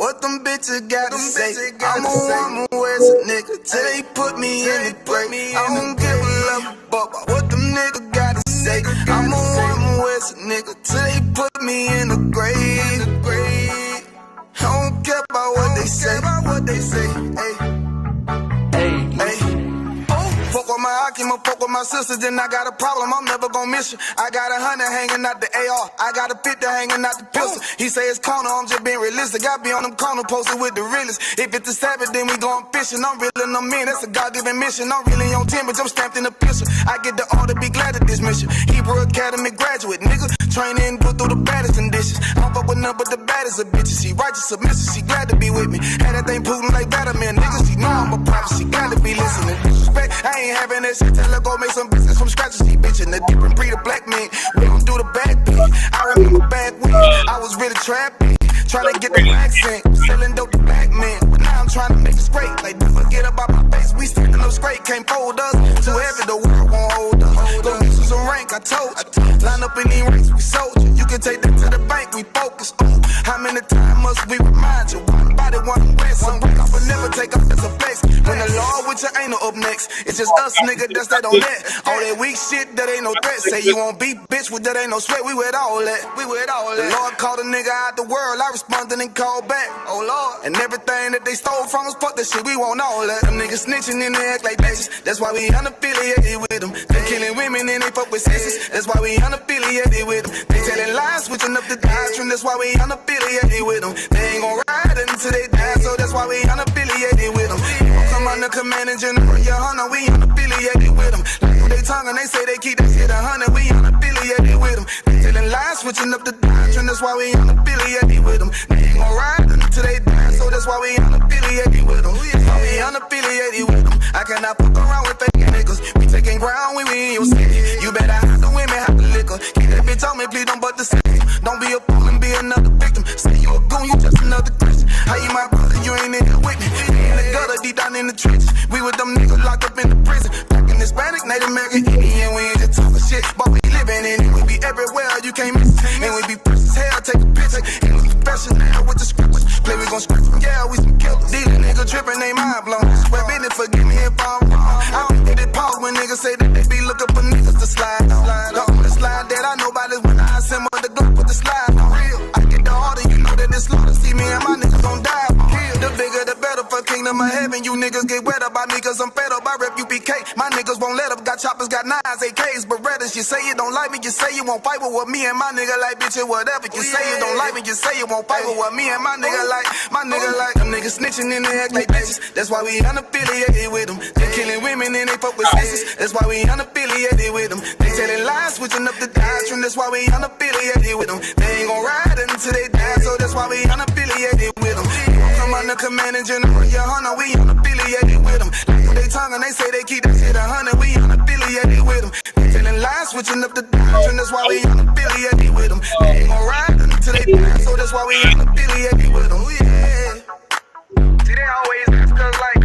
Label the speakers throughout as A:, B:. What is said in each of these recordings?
A: what them bitches gotta say. I'm a West nigga till they put me in the grave. I don't give a love about what them niggas gotta say. I'm a West nigga till they put me in the grave. I don't care about what they say. Hey. Fuck with my Akima, fuck with my sisters, then I got a problem, I'm never gonna miss you. I got 100 hanging out the AR, I got a 50 hanging out the pistol. He say it's corner, I'm just being realistic. I be on them corner posted with the realest. If it's the Sabbath, then we going fishing. I'm reeling them in, that's a God-given mission. I'm really on 10, but I'm stamped in the pistol. I get the order, be glad at this mission. Hebrew Academy graduate, nigga. Training, go through the baddest conditions. I don't fuck with none but the baddest of bitches. She righteous, submissive, she glad to be with me. Had that thing Putin like Batman, niggas. She know I'm a prophet, she glad to be listening. Disrespect, I ain't having that shit. Tell her go make some business from scratch. She bitchin' the different breed of black men. We don't do the bad thing. I remember back when I was really trapping, trying to get the accent, selling dope to black men. But now I'm trying to make it straight. Like, don't forget about my face. We standing up straight, can't fold us. Too heavy, the world won't hold us. Go get you some rank, I told you. Line up in these ranks, we soldier. You can take that to the bank, we focus. How many times must we remind you? One body, one way, some break off, but never take off as a flex. When the law with you ain't no up next, it's just us, nigga, that's that on that. All that weak shit, that ain't no threat. Say you won't beat, bitch, with that ain't no sweat. We with all that. The Lord called a nigga out the world, I responded and called back. Oh Lord, and everything that they stole from us, fuck that shit, we want all that. Them niggas snitching and they act like bitches. That's why we unaffiliated with them. They killing women and they fuck with sisters. That's why we unaffiliated with them. They telling lies, switching up the doctrine. That's why we unaffiliated with them. They ain't gon' ride until they die, so that's why we unaffiliated with them. Come on the commanding general, YAHANNA, we unaffiliated with them. Like they tongue and they say they keep that shit 100, we unaffiliated with them. They telling lies, switching up the doctrine. That's why we unaffiliated with them. They ain't gon' ride until they die, so that's why we unaffiliated with them. That's why we unaffiliated with them. I cannot fuck around with fake niggas. We taking ground when we in your city. You better have the women, have the liquor. Keep that bitch on me, please don't but the city. Don't be a fool and be another victim. Say you a goon, you just another Christian. How you my brother, you ain't in here with me. We in the gutter, deep down in the trenches. We with them niggas locked up in the prison. Black and Hispanic, Native American, Indian. We ain't just talking shit, but we living in it. We be everywhere, you can't miss it. And we be fresh as hell, take a picture. And we professional with the scriptures. Play, we gon' scratch from, yeah, we some killers. These niggas tripping, they mind blown. Swear business, forgive me if I'm wrong. I don't get it pause when niggas say that they be looking for niggas to slide. The only slide that I know about is when I assemble the Glock with the slide. For real, I get the order, you know that it's slaughter. See me and my niggas gon' die. The bigger the better for kingdom of heaven. You niggas get wet up by me cause I'm fed up. I rep UPK. My niggas won't let up. Got choppers, got 9s, AKs, Berettas. You say you don't like me, you say you won't fight with what me and my nigga like, bitch, and whatever. You say you don't like me, you say you won't fight with what me and my nigga like. My nigga like them niggas snitching and they act like bitches. That's why we unaffiliated with them. They killing women and they fuck with sisters. That's why we unaffiliated with them. They telling lies, switching up the doctrine. That's why we unaffiliated with them. They ain't gon' ride until they die, so that's why we unaffiliated with them. Come on the commanding general, YAHANNA, we unaffiliated with them. Like they tongue and they say they keep that shit 100, we unaffiliated with them. They telling lies, switching up the doctrine. That's why we unaffiliated with them. They ain't gon' ride until they die, so that's why we unaffiliated with them. Yeah. See, they always ask us like,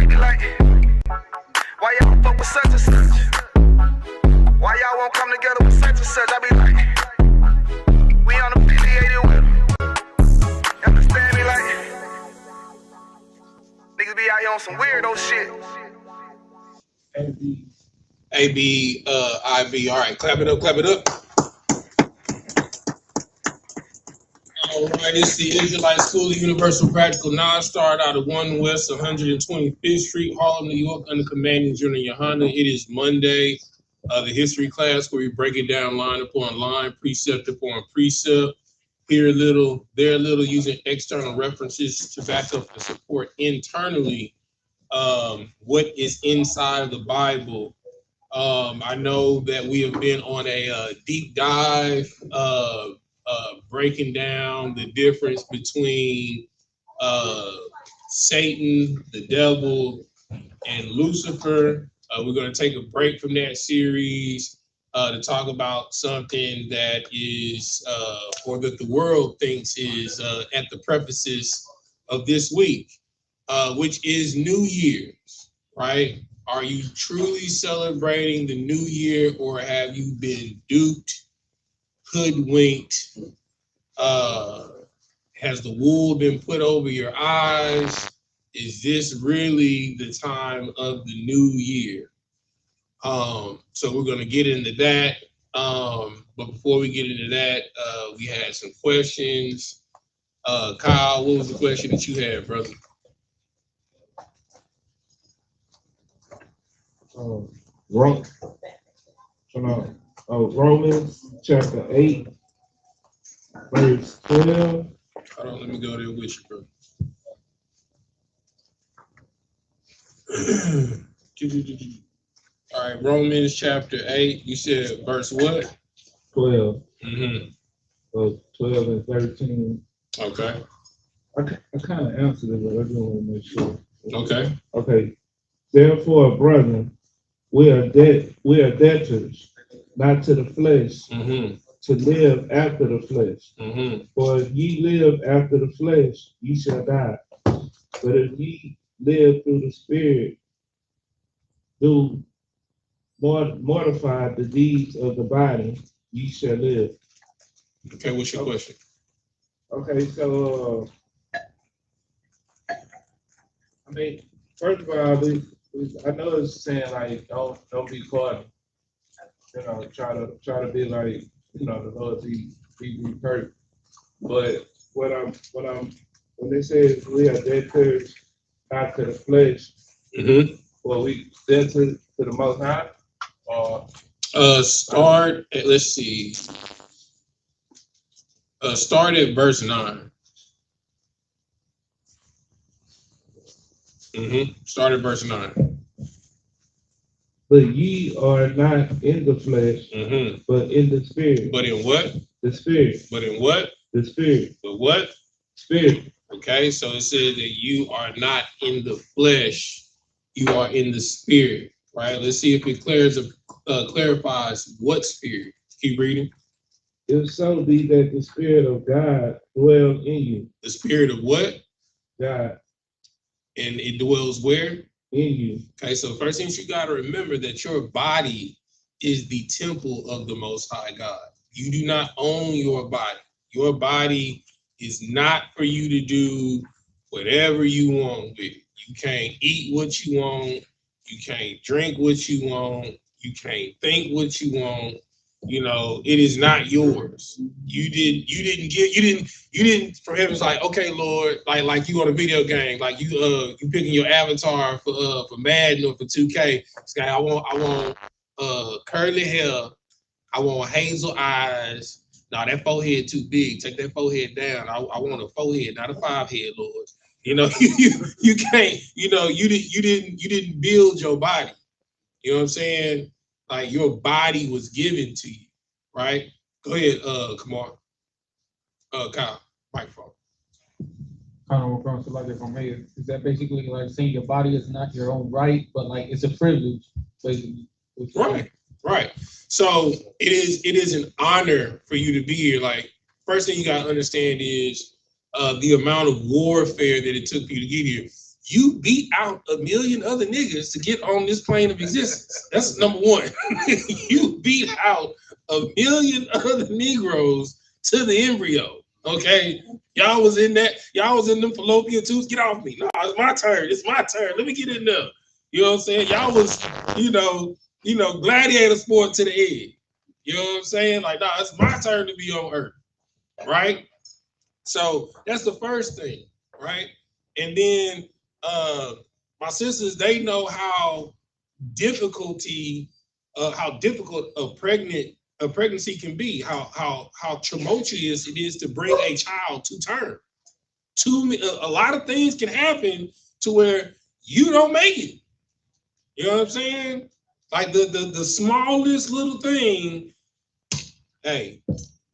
A: why y'all fuck with such and such? Why y'all won't come together with such and such? I be like, we unaffiliated with them. You understand me? Like, niggas be out here on some weirdo shit.
B: AB, IV. All right, clap it up, clap it up. All right, it's the Israelite School of Universal Practical Non-Start out of 1 West 125th Street, Harlem, New York, under commanding General YAHANNA. It is Monday, the history class where we break it down line upon line, precept upon precept, here a little, there a little, using external references to back up and support internally what is inside of the Bible. I know that we have been on a deep dive breaking down the difference between Satan, the devil, and Lucifer. We're going to take a break from that series to talk about something that is, or that the world thinks is at the prefaces of this week, which is New Year's, right? Are you truly celebrating the new year, or have you been duped, hoodwinked, Has the wool been put over your eyes? Is this really the time of the new year? So we're going to get into that. But before we get into that, we had some questions. Kyle, what was the question that you had, brother?
C: Romans chapter 8, verse 12.
B: Hold on, let me go there with you, bro. All right, Romans chapter 8. You said verse what?
C: 12.
B: Mm-hmm.
C: 12 and 13.
B: Okay.
C: I kind of answered it, but I just want to make sure.
B: Okay.
C: Okay. Therefore, brethren, we are debtors, not to the flesh, to live after the flesh. For if ye live after the flesh, ye shall die. But if ye live through the Spirit, do mortify the deeds of the body, ye shall live.
B: Okay, what's your question?
C: Okay, so I mean, first of all, I know it's saying like don't be caught, try to be like, the Lord be perfect. But when they say we are debtors not to the flesh, well, we dead to the Most High.
B: Start at, let's see. Start at verse 9. Start at verse 9.
C: But ye are not in the flesh, but in the Spirit.
B: But in what?
C: The Spirit.
B: But in what?
C: The Spirit.
B: But what?
C: Spirit.
B: Okay, so it says that you are not in the flesh, you are in the Spirit, right? Let's see if it clarifies what spirit. Keep reading.
C: If so be that the Spirit of God dwells in you.
B: The Spirit of what?
C: God.
B: And it dwells where?
C: In you.
B: Okay, so first thing you got to remember that your body is the temple of the Most High God. You do not own your body. Your body is not for you to do whatever you want with it. You can't eat what you want. You can't drink what you want. You can't think what you want. It is not yours. You didn't. For heaven's like, okay, Lord, like you on a video game, like you picking your avatar for Madden or for 2K. It's like, I want curly hair. I want hazel eyes. No, that forehead too big. Take that forehead down. I want a forehead, not a 5-head, Lord. You can't. You didn't build your body. You know what I'm saying? Like your body was given to you, right? Go ahead, come on, Kyle, microphone.
D: Kind of referring to like if I'm here, is that basically like saying your body is not your own right, but like it's a privilege, basically.
B: Right. So it is an honor for you to be here. Like, first thing you gotta understand is the amount of warfare that it took for you to get here. You beat out a million other niggas to get on this plane of existence. That's number one. You beat out a million other Negroes to the embryo. Okay, y'all was in them fallopian tubes. Get off me. No, it's my turn. It's my turn. Let me get in there. You know what I'm saying? Y'all was, gladiator sport to the end. You know what I'm saying? Like, nah, it's my turn to be on Earth, right? So that's the first thing, right? And then my sisters, they know how difficult a pregnancy can be, how tumultuous it is to bring a child to term. A lot of things can happen to where you don't make it. You know what I'm saying? Like the smallest little thing, hey,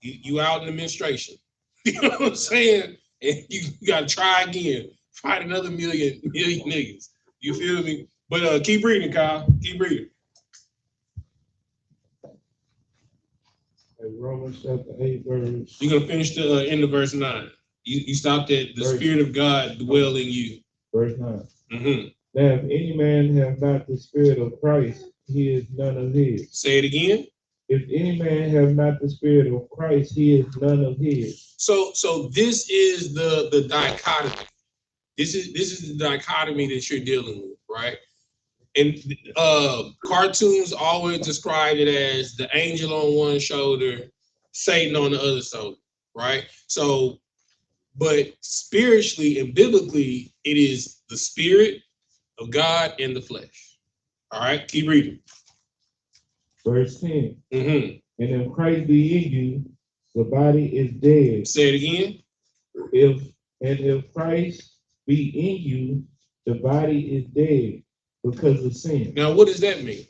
B: you out in the menstruation. You know what I'm saying? And you gotta try again. Find another million niggas. You feel me? But keep reading, Kyle. Keep reading.
C: Romans chapter 8, verse.
B: You're gonna finish the end of verse 9. You stopped at the Spirit of God dwell in you.
C: Verse 9. Now, if any man have not the Spirit of Christ, he is none of his.
B: Say it again.
C: if any man have not the spirit of Christ, he is none of his.
B: So this is the dichotomy. This is the dichotomy that you're dealing with, right? And cartoons always describe it as the angel on one shoulder, Satan on the other shoulder, right? So, but spiritually and biblically, it is the spirit of God and the flesh. All right, keep reading.
C: Verse 10.
B: Mm-hmm.
C: And if Christ be in you, the body is dead.
B: Say it again.
C: If Christ be in you, the body is dead because of sin.
B: Now, what does that mean?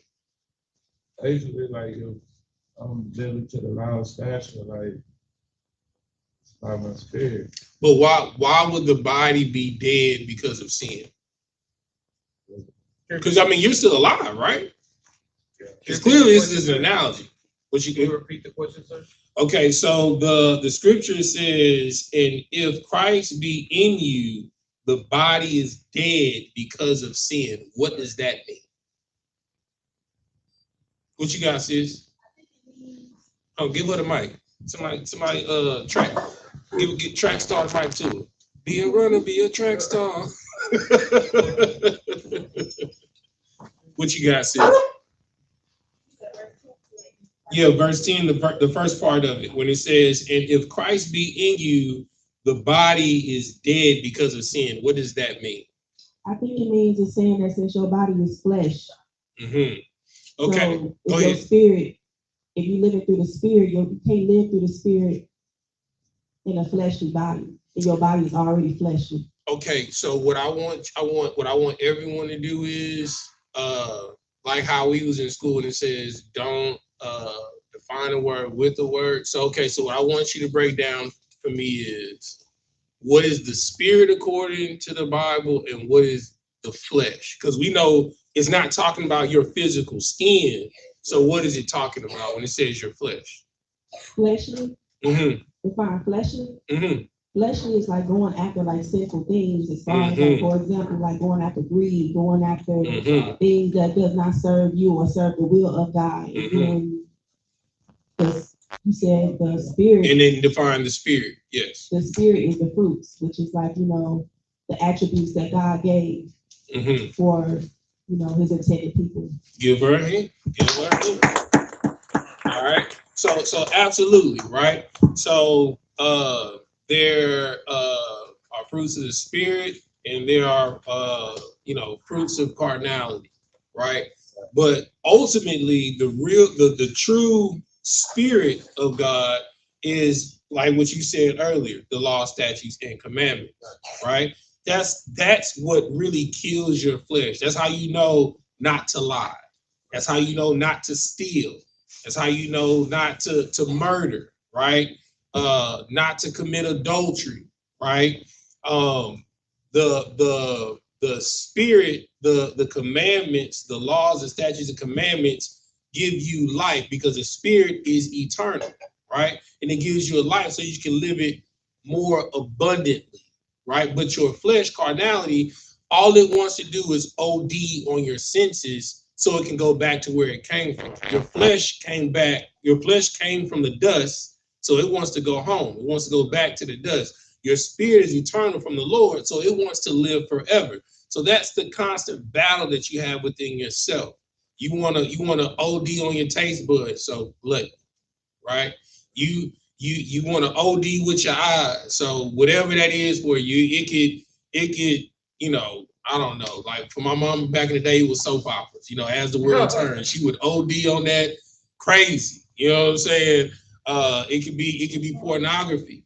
C: Basically, like if I'm living to the last stature, like it's by my spirit.
B: But why would the body be dead because of sin? Because I mean, you're still alive, right? Because clearly this is an analogy. What you
C: Can
B: can
C: you repeat the question, sir?
B: Okay, so the scripture says, and if Christ be in you, the body is dead because of sin. What does that mean? What you got, sis? Oh, give her the mic. Somebody track get track star mic to her. Be a runner, be a track star. What you got, sis? Yeah, verse 10, the first part of it, when it says, and if Christ be in you, the body is dead because of sin. What does that mean?
E: I think it means it's saying that since your body is flesh,
B: Mm-hmm. Okay,
E: so
B: go
E: if your
B: ahead.
E: spirit, if you living through the spirit, you can't live through the spirit in a fleshly body. And your body is already fleshly.
B: Okay, so what I want everyone to do is like how we was in school and it says don't define a word with a word. So okay, so what I want you to break down for me is what is the spirit according to the Bible and what is the flesh? Because we know it's not talking about your physical skin. So what is it talking about when it says your flesh?
E: Fleshly,
B: Mm-hmm.
E: define fleshly.
B: Mm-hmm.
E: Fleshly is like going after like sinful things, as far as like, for example, like going after greed, going after things that does not serve you or serve the will of God. And then you said the spirit.
B: And then define the spirit. Yes.
E: The spirit is the fruits, which is like, the attributes that God gave for, his intended people.
B: Give her a hand. Give her a hand. All right. So absolutely, right? So there are fruits of the spirit and there are fruits of carnality, right? But ultimately the true spirit of God is like what you said earlier, the law, statutes, and commandments, right? That's what really kills your flesh. That's how you know not to lie. That's how you know not to steal. That's how you know not to murder, right? Not to commit adultery, right? The spirit, the commandments, the laws, the statutes, and commandments give you life because the spirit is eternal, right? And it gives you a life so you can live it more abundantly, right? But your flesh, carnality, all it wants to do is OD on your senses so it can go back to where it came from. Your flesh came from the dust, so it wants to go home. It wants to go back to the dust. Your spirit is eternal from the Lord, so it wants to live forever. So that's the constant battle that you have within yourself. You wanna OD on your taste buds, so look, right? You want to OD with your eyes. So whatever that is for you, it could, I don't know. Like for my mom back in the day, it was soap operas. As the world turned, she would OD on that crazy. You know what I'm saying? It could be pornography,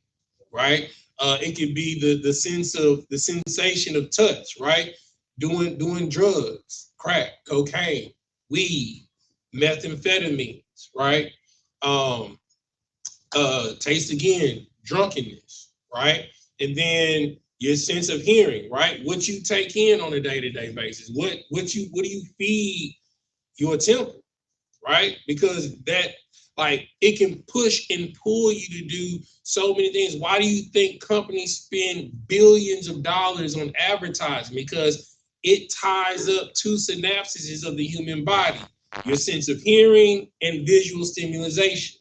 B: right? It could be the sensation of touch, right? Doing drugs, crack, cocaine, weed, methamphetamines, right? Taste again, drunkenness, right? And then your sense of hearing, right? What you take in on a day-to-day basis, what do you feed your temple, right? Because that, like, it can push and pull you to do so many things. Why do you think companies spend billions of dollars on advertising? Because it ties up two synapses of the human body. your sense of hearing, and visual stimulation,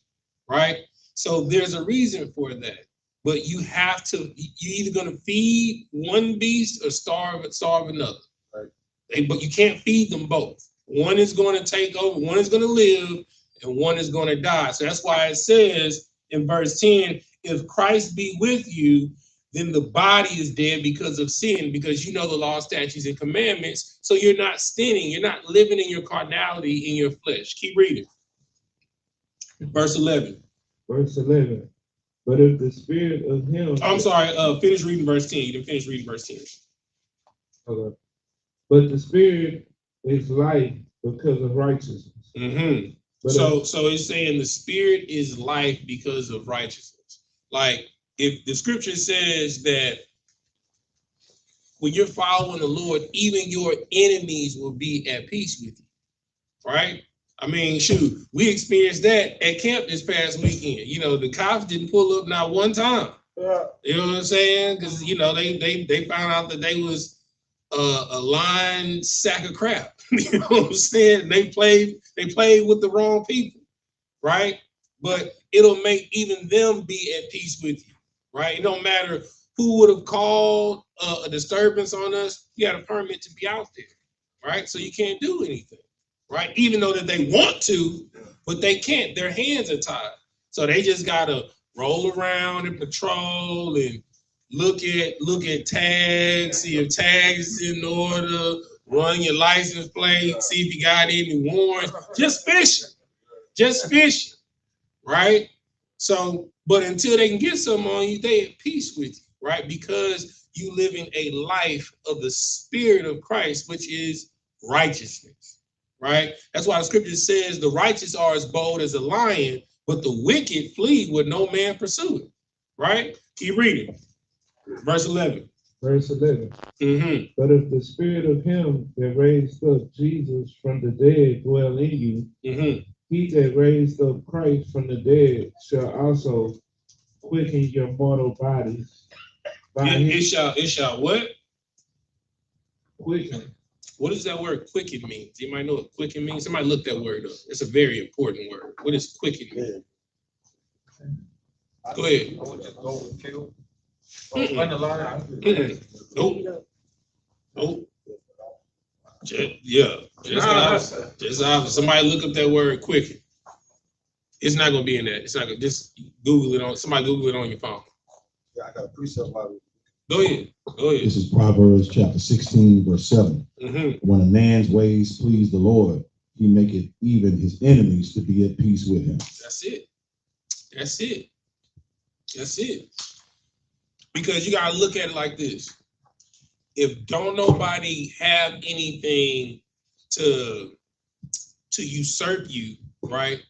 B: right? So there's a reason for that. But you have to, you're either going to feed one beast or starve another. Right. But you can't feed them both. One is going to take over, one is going to live, and one is going to die. So that's why it says in verse 10, if Christ be with you, then the body is dead because of sin, because you know the law, statutes, and commandments. So you're not sinning. You're not living in your carnality, in your flesh. Keep reading. Verse 11.
C: Verse 11. But if the spirit of him...
B: I'm sorry, finish reading verse 10. You didn't finish reading verse 10.
C: Okay. But the spirit is life because of righteousness.
B: Mm-hmm. So it's saying the spirit is life because of righteousness. Like, if the scripture says that when you're following the Lord, even your enemies will be at peace with you, right? I mean, shoot, we experienced that at camp this past weekend. You know, the cops didn't pull up not one time. Yeah. You know what I'm saying? Because, you know, they found out that they was a lying sack of crap. You know what I'm saying? They played with the wrong people, right? But it'll make even them be at peace with you, right? It don't matter who would have called a disturbance on us. You got a permit to be out there, right? So you can't do anything. Right, even though that they want to, but they can't. Their hands are tied, so they just gotta roll around and patrol and look at tags, see if tags is in order, run your license plate, see if you got any warrants. Just fishing, right? So, but until they can get some on you, they at peace with you, right? Because you living a life of the Spirit of Christ, which is righteousness. Right? That's why the scripture says the righteous are as bold as a lion, but the wicked flee with no man pursuing. Right? Keep reading. Verse 11.
C: Verse 11.
B: Mm-hmm.
C: But if the spirit of him that raised up Jesus from the dead dwell in you,
B: mm-hmm.
C: he that raised up Christ from the dead shall also quicken your mortal bodies.
B: It shall what?
C: Quicken.
B: What does that word quicken mean? Do you might know what quicken means? Somebody look that word up. It's a very important word. What does quicken mean? Go ahead. Nope. Just somebody look up that word quicken. It's not gonna be in that. It's not gonna, just Google it on. Somebody Google it on your phone.
F: Yeah, I got a precept about it.
B: Go ahead.
F: This is Proverbs chapter 16, verse 7.
B: Mm-hmm.
F: When a man's ways please the Lord, he maketh even his enemies to be at peace with him.
B: That's it. Because you gotta look at it like this. If don't nobody have anything to usurp you, right?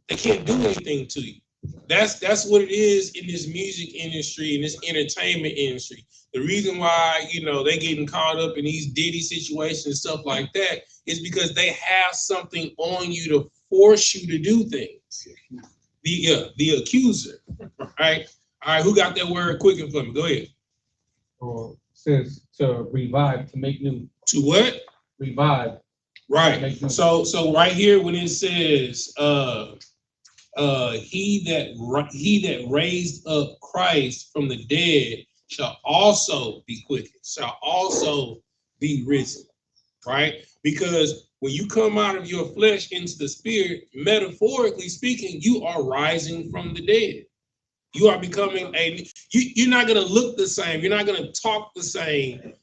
B: They can't do anything to you. That's what it is in this music industry, in this entertainment industry. The reason why, you know, they getting caught up in these Diddy situations and stuff like that is because they have something on you to force you to do things. The accuser, right? All right, who got that word quicken for me? Go ahead.
D: Says to revive, to make new.
B: To what?
D: Revive.
B: Right. So right here when it says he that raised up Christ from the dead shall also be quickened, shall also be risen, right? Because when you come out of your flesh into the spirit, metaphorically speaking, you are rising from the dead. You are becoming you're not going to look the same. You're not going to talk the same.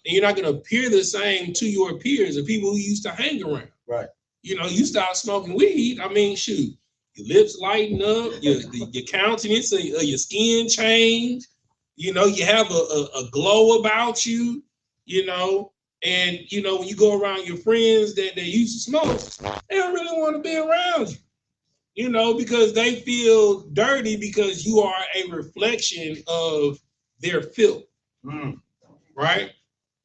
B: You're not going to appear the same to your peers, the people who used to hang around.
F: Right.
B: You know, you start smoking weed. I mean, shoot, your lips lighten up, your countenance, your skin change. You know, you have a glow about you, you know, and, you know, when you go around your friends that used to smoke, they don't really want to be around you, you know, because they feel dirty because you are a reflection of their filth, right?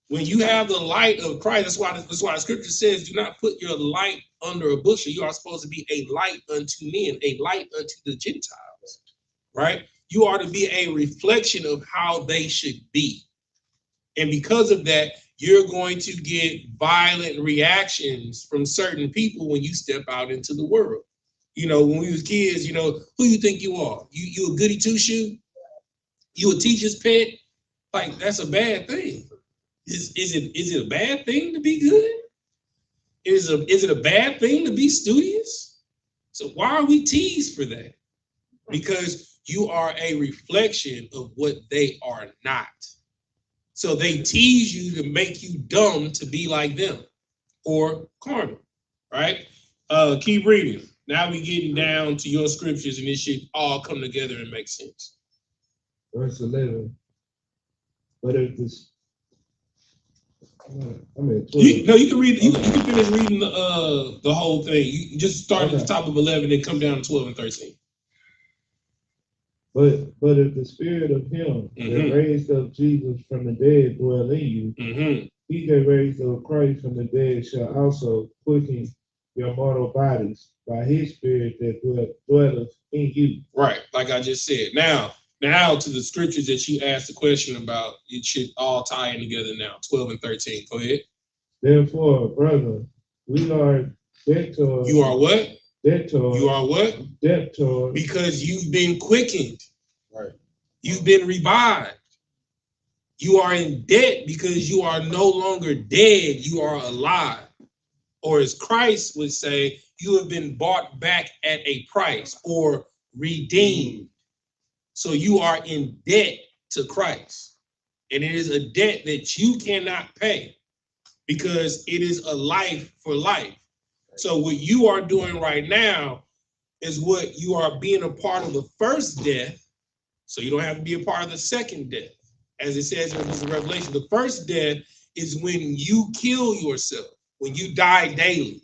B: When you have the light of Christ, that's why the scripture says, do not put your light under a bushel. You are supposed to be a light unto men, a light unto the Gentiles, right? You are to be a reflection of how they should be. And because of that, you're going to get violent reactions from certain people when you step out into the world. You know, when we was kids, you know, who you think you are? You a goody two-shoe? You a teacher's pet? Like, that's a bad thing. Is it a bad thing to be good? Is it a bad thing to be studious? So why are we teased for that? Because you are a reflection of what they are not. So they tease you to make you dumb to be like them or carnal, right? Keep reading. Now we're getting down to your scriptures and it should all come together and make sense.
C: Verse 11. But if this, I mean, 12.
B: You can read. You can finish reading the whole thing. You just start at the top of 11 and come down to 12 and 13.
C: But if the spirit of him that raised up Jesus from the dead dwell in you, he that raised up Christ from the dead shall also quicken your mortal bodies by his spirit that dwelleth in you.
B: Right, like I just said. Now to the scriptures that you asked the question about, it should all tie in together now. 12 and 13. Go ahead.
C: Therefore, brother, we are debtors.
B: You are what?
C: Debtors.
B: You are what?
C: Debtors.
B: Because you've been quickened.
F: Right.
B: You've been revived. You are in debt because you are no longer dead. You are alive. Or as Christ would say, you have been bought back at a price or redeemed. So you are in debt to Christ. And it is a debt that you cannot pay because it is a life for life. So what you are doing right now is what you are being a part of the first death. So you don't have to be a part of the second death. As it says in the Revelation, the first death is when you kill yourself, when you die daily.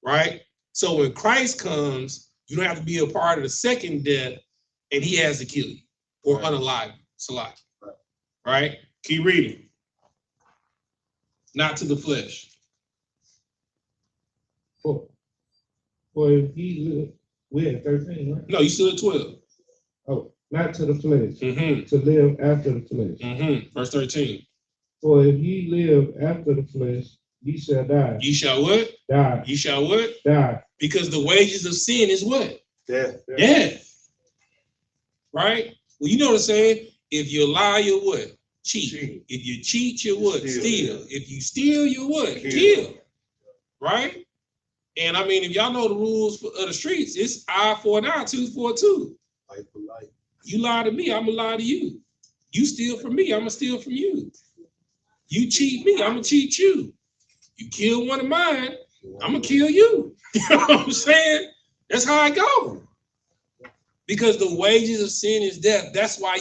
B: Right? So when Christ comes, you don't have to be a part of the second death, and he has to kill you or unalive you. It's a lie. Right? Keep reading. Not to the flesh.
C: For if he live, we're at 13, right?
B: No, you still at 12.
C: Oh, not to the flesh, to live after the flesh.
B: Verse 13.
C: For if ye live after the flesh, ye shall die.
B: Ye shall what?
C: Die.
B: Ye shall what?
C: Die.
B: Because the wages of sin is what?
C: Death.
B: Death. Right? Well, you know what I'm saying? If you lie, you're what? Cheat. If you cheat, you're what? Steal. If you steal, you're what? Kill. Right? And I mean, if y'all know the rules of the streets, it's eye for an eye, tooth for a tooth.
F: Life for life.
B: You lie to me, I'm gonna lie to you. You steal from me, I'm gonna steal from you. You cheat me, I'm gonna cheat you. You kill one of mine, I'm gonna kill you. You know what I'm saying? That's how I go. Because the wages of sin is death. That's why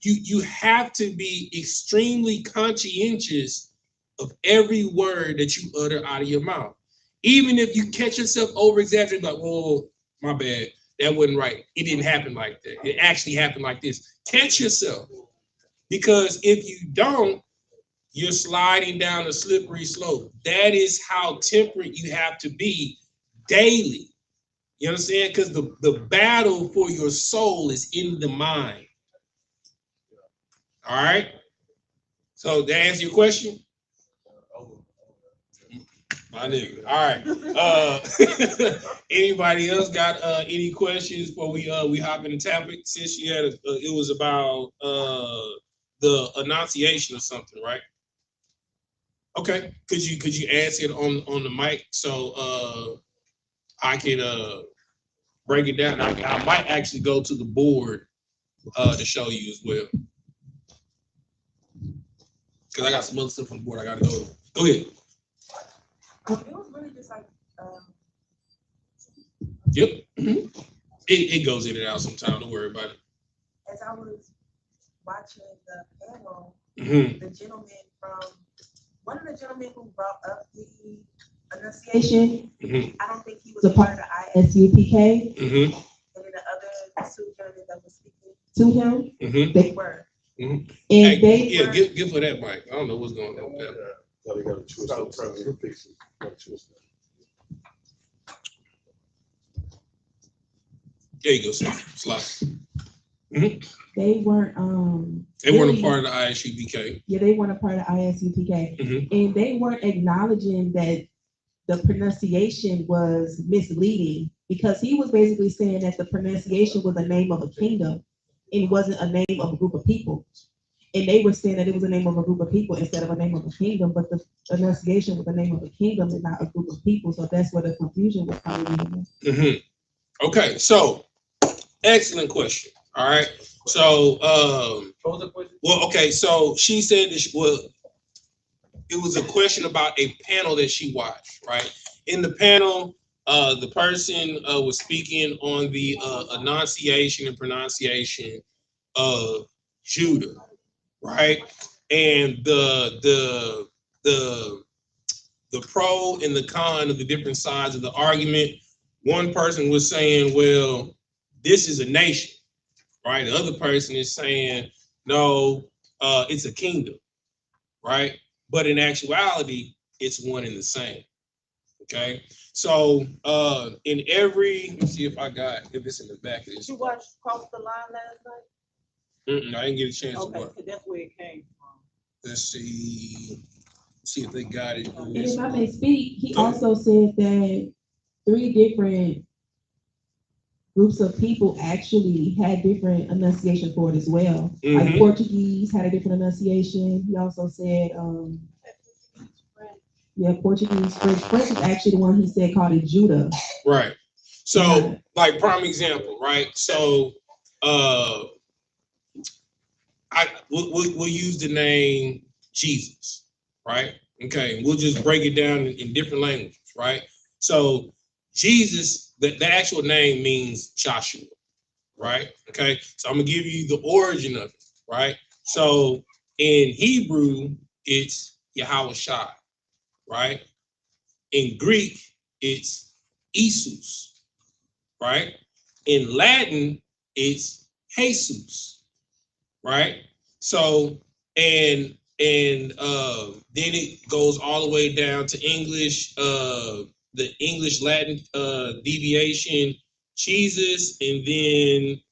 B: you have to be extremely conscientious of every word that you utter out of your mouth. Even if you catch yourself over exaggerating, like, whoa, my bad, that wasn't right. It didn't happen like that. It actually happened like this. Catch yourself. Because if you don't, you're sliding down a slippery slope. That is how temperate you have to be daily. You understand? Because the battle for your soul is in the mind. All right? So to answer your question? My nigga. All right. Anybody else got any questions before we hop in the topic? Since you had it was about the annunciation or something, right? Okay. Could you answer it on the mic so I can break it down? I might actually go to the board to show you as well. Because I got some other stuff on the board I gotta go to. Go ahead.
G: It was really just like,
B: Yep. It goes in and out sometimes. Don't worry about it.
G: as I was watching the panel,
B: Mm-hmm.
G: the gentleman one of the gentlemen who brought up the enunciation, I don't think he was a part of the
E: I.S.U.P.K.
B: Mm-hmm.
G: and then the other two gentlemen that was speaking
E: to him.
B: Mm-hmm.
G: they were.
E: And
B: Hey,
E: they
B: yeah,
E: were,
B: give her that mic. I don't know what's going on with that.
F: They got a twist.
B: There you go, sir. Slide.
E: They weren't
B: They weren't a part of the I.S.U.P.K.
E: Yeah, they weren't a part of I.S.U.P.K. And they weren't acknowledging that the pronunciation was misleading, because he was basically saying that the pronunciation was the name of a kingdom and it wasn't a name of a group of people. And they were saying that it was the name of a group of people instead of a name of a kingdom, but the pronunciation was the name of a kingdom and not a group of people. So that's where the confusion was coming in.
B: Okay, so excellent question. All right. So well, okay, so she said that it was a question about a panel that she watched, right? In the panel, the person was speaking on the enunciation and pronunciation of Judah, right? And the pro and the con of the different sides of the argument. One person was saying, well, this is a nation, right? The other person is saying, no, it's a kingdom, right? But in actuality, it's one and the same. Okay. So in every, let me see if it's in the back of this.
G: Did you watch Cross the Line last night?
B: I didn't get a chance to
G: Okay,
B: watch.
G: so that's where it came from.
B: Let's see if they got it.
E: And if I may speak, he also said that 3 different groups of people actually had different enunciation for it as well. Like Portuguese had a different enunciation. He also said, Portuguese, French is actually the one he said called it Judah.
B: Right. So, like prime example, right? So, we'll use the name Jesus, right? Okay, we'll just break it down in different languages, right? So, Jesus, the actual name means Joshua, right? Okay, so I'm gonna give you the origin of it, right? So, in Hebrew, it's YAHANNA, right? In Greek, it's I.S.U.P.K, right? In Latin, it's Jesus, right? So, and then it goes all the way down to English, the English Latin deviation, Jesus, and then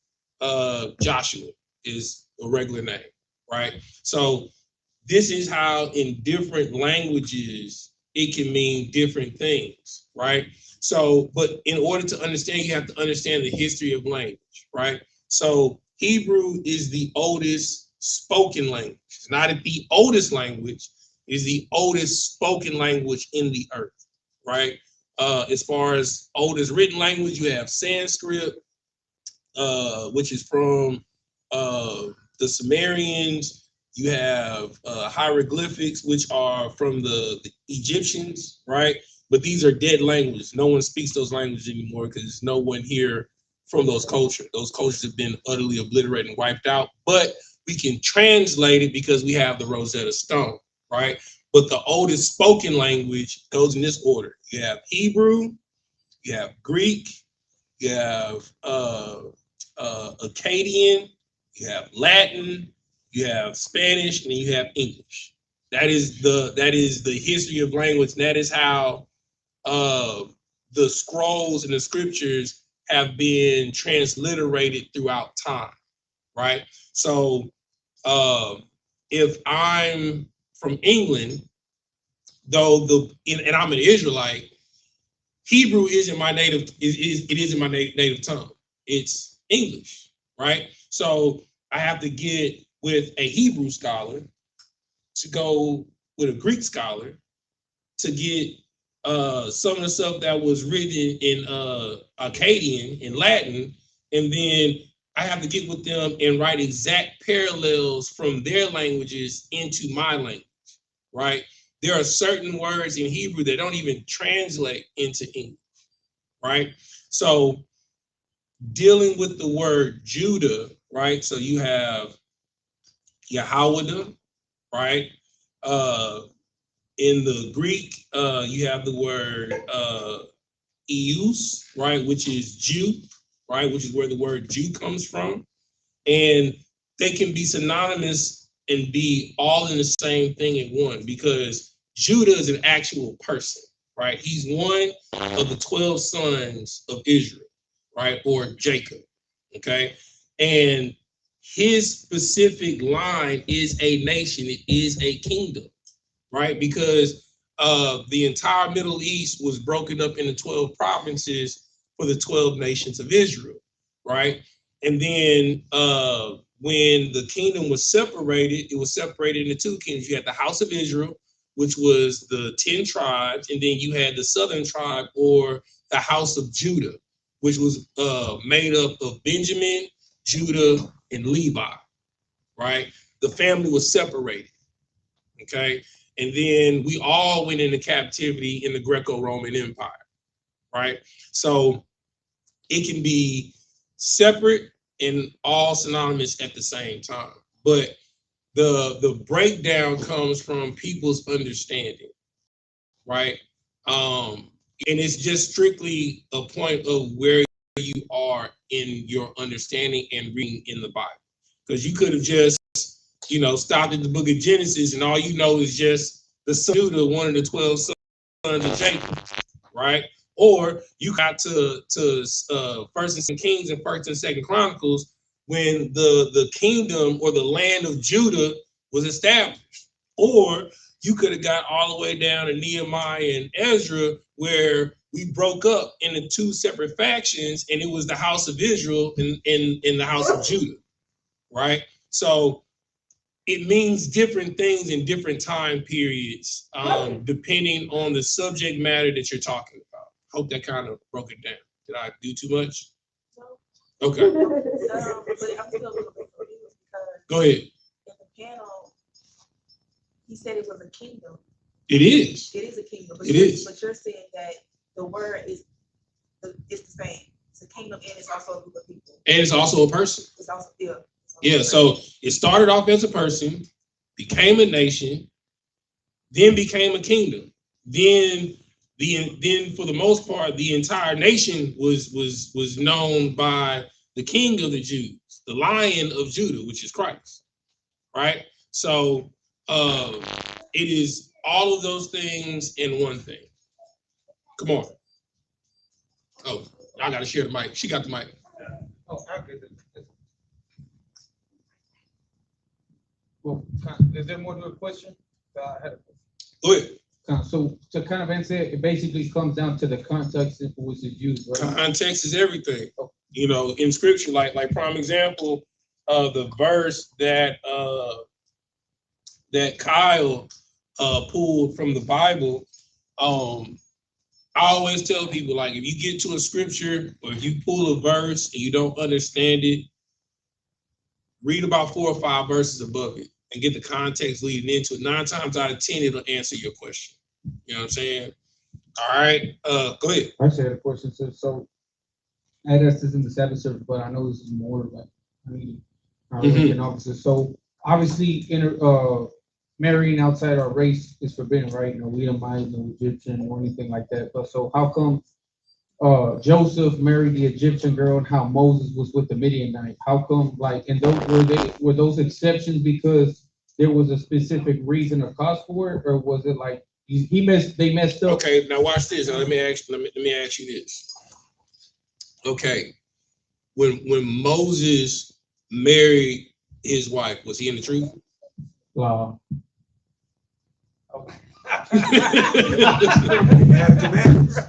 B: Joshua is a regular name, right? So this is how in different languages it can mean different things, right? So, but in order to understand, you have to understand the history of language, right? So Hebrew is the oldest spoken language. It's not the oldest language, it's the oldest spoken language in the earth, right? As far as oldest written language, you have Sanskrit, which is from the Sumerians. You have hieroglyphics, which are from the Egyptians, right? But these are dead languages. No one speaks those languages anymore because no one here from those cultures. Those cultures have been utterly obliterated and wiped out. But we can translate it because we have the Rosetta Stone, right? But the oldest spoken language goes in this order. You have Hebrew, you have Greek, you have Akkadian, you have Latin, you have Spanish, and you have English. That is the history of language. And that is how the scrolls and the scriptures have been transliterated throughout time, right? So if I'm from England, though and I'm an Israelite, Hebrew isn't my native. It isn't my native tongue. It's English, right? So I have to get with a Hebrew scholar to go with a Greek scholar to get some of the stuff that was written in Akkadian in Latin, and then I have to get with them and write exact parallels from their languages into my language, right? There are certain words in Hebrew that don't even translate into English, right? So dealing with the word Judah, right? So you have YAHANNA, right? In the Greek, you have the word Eus, right? Which is Jew, right? Which is where the word Jew comes from. And they can be synonymous and be all in the same thing in one, because Judah is an actual person, right? He's one of the 12 sons of Israel, right? Or Jacob, okay? And his specific line is a nation. It is a kingdom, right? Because the entire Middle East was broken up into 12 provinces for the 12 nations of Israel, right? And then when the kingdom was separated, it was separated into two kingdoms. You had the house of Israel, which was the 10 tribes, and then you had the southern tribe, or the house of Judah, which was made up of Benjamin, Judah, and Levi, right? The family was separated, okay? And then we all went into captivity in the Greco-Roman Empire, right? So it can be separate and all synonymous at the same time. But the breakdown comes from people's understanding, right? And it's just strictly a point of where you are in your understanding and reading in the Bible. Because you could have just, stopped at the book of Genesis and all you know is just the son of Judah, one of the 12 sons of Jacob, right? Or you got to First and Second Kings and First and Second Chronicles when the kingdom or the land of Judah was established. Or you could have got all the way down to Nehemiah and Ezra, where we broke up into two separate factions, and it was the house of Israel and the house of Judah, right? So it means different things in different time periods, depending on the subject matter that you're talking about. Hope that kind of broke it down. Did I do too much?
G: No.
B: Okay.
G: But I'm still a little bit confused because
B: Go ahead.
G: in the panel, he said it was a kingdom.
B: It is.
G: It is a kingdom. But
B: It is.
G: But you're saying that the word is the same. It's a kingdom and it's also a group of people.
B: And it's also a person.
G: It's also
B: So it started off as a person, became a nation, then became a kingdom. Then for the most part, the entire nation was known by the king of the Jews, the Lion of Judah, which is Christ, right? So it is all of those things in one thing. Come on. Oh, I gotta share the mic. She got the mic.
D: Oh, okay. Well, is there more to a question? I had a question.
B: Go ahead.
D: So to kind of answer it, it basically comes down to the context in which it's used, right?
B: Context is everything. In scripture, like prime example, the verse that Kyle pulled from the Bible. I always tell people, like, if you get to a scripture or if you pull a verse and you don't understand it, read about 4 or 5 verses above it and get the context leading into it. 9 times out of 10, it'll answer your question. You know what I'm saying? All right. Go ahead.
D: I actually had a question. So I had asked this in the Sabbath service, but I know this is more like, an officer. So obviously, marrying outside our race is forbidden, right? We don't mind no Egyptian or anything like that. But so how come Joseph married the Egyptian girl and how Moses was with the Midianite? How come, like, and were those exceptions because there was a specific reason or cause for it, or was it like they messed up?
B: Okay, now watch this. Now let me ask you this. Okay, when Moses married his wife, was he in the truth?
D: Wow.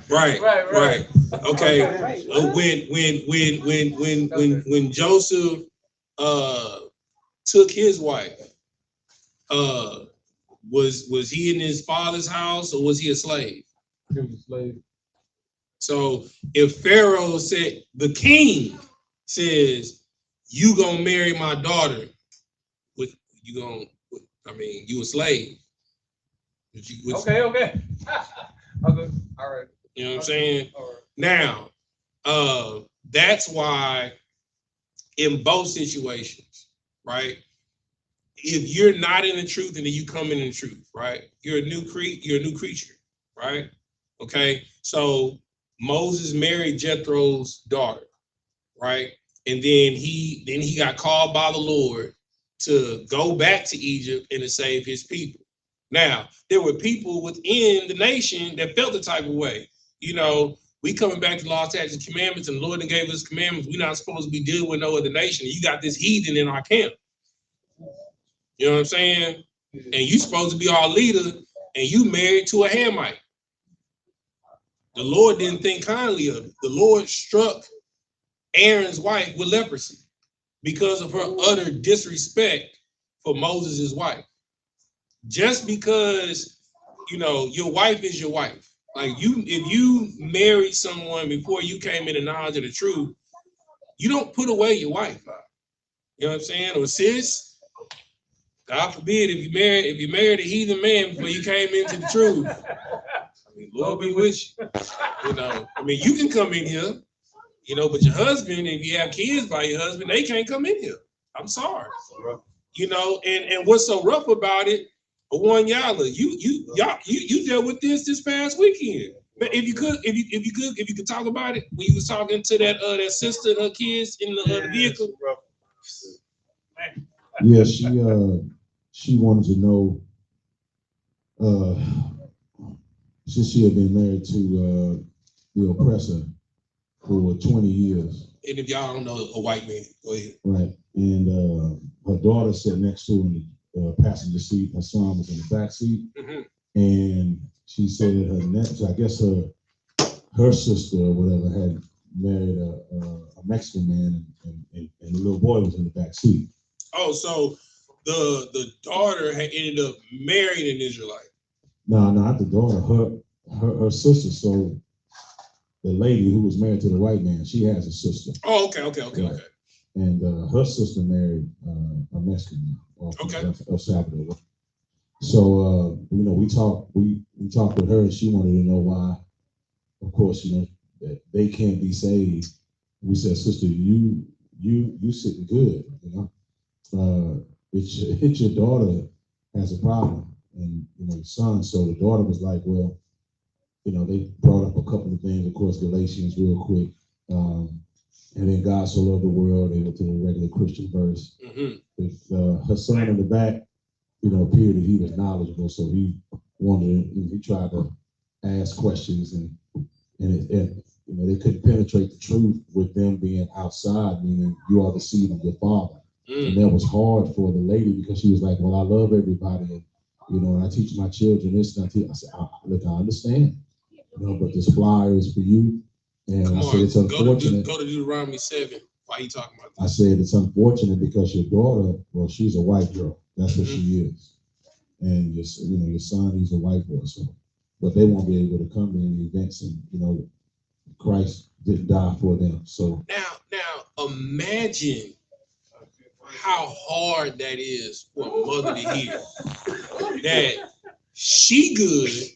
B: Right. Okay. When Joseph took his wife, was he in his father's house or was he a slave?
D: He was a slave.
B: So if Pharaoh said, the king says, you gonna marry my daughter, you a slave. Okay.
D: Okay. All right.
B: You know what I'm saying?
D: All right.
B: Now, that's why in both situations, right? If you're not in the truth and then you come in the truth, right? You're a new creature, right? Okay. So Moses married Jethro's daughter, right? And then he got called by the Lord to go back to Egypt and to save his people. Now, there were people within the nation that felt the type of way. We coming back to law, statutes, and commandments, and the Lord gave us commandments. We're not supposed to be dealing with no other nation. You got this heathen in our camp. You know what I'm saying? And you supposed to be our leader, and you married to a Hamite. The Lord didn't think kindly of it. The Lord struck Aaron's wife with leprosy because of her utter disrespect for Moses' wife. Just because, you know, your wife is your wife. Like if you married someone before you came into knowledge of the truth, you don't put away your wife. You know what I'm saying? Or sis, God forbid if you married a heathen man before you came into the truth. I mean, Lord be with you. You know, I mean, you can come in here, you know, but your husband, if you have kids by your husband, they can't come in here. I'm sorry. You know, and what's so rough about it, one Yala, you dealt with this past weekend. But if you could talk about it when you was talking to that sister and her kids in the vehicle.
F: Yeah, she wanted to know since she had been married to the oppressor for 20 years.
B: And if y'all don't know a white man, go ahead.
F: Right. And her daughter sat next to her in the passenger seat. Her son was in the back seat. Mm-hmm. And she said that her next, I guess her sister or whatever had married a Mexican man, and the little boy was in the back seat.
B: Oh, so the daughter had ended up marrying an Israelite.
F: No, not the daughter. Her sister. So the lady who was married to the white man, she has a sister.
B: Oh, okay.
F: Right. And her sister married a Mexican man from El Salvador. So you know, we talked with her, and she wanted to know why. Of course, you know that they can't be saved. We said, sister, you sitting good. You know, it's your daughter has a problem, and you know the son. So the daughter was like, well, you know, they brought up a couple of things. Of course, Galatians, real quick. And then God so loved the world, they went to the regular Christian verse. Mm-hmm. If her son in the back, you know, appeared that he was knowledgeable, so he wanted, he tried to ask questions, and you know, they couldn't penetrate the truth with them being outside, meaning you are the seed of your father. Mm. And that was hard for the lady because she was like, well, I love everybody, and you know, and I teach my children this, and I said, look, I understand, you know, but this flyer is for you. And I said, it's unfortunate.
B: Go to Deuteronomy 7. Why are you talking about that?
F: I said, it's unfortunate because your daughter, well, she's a white girl. That's what she is. And your son, he's a white boy. So, but they won't be able to come to any events, and you know, Christ didn't die for them. So
B: now imagine how hard that is for a mother to hear that she good,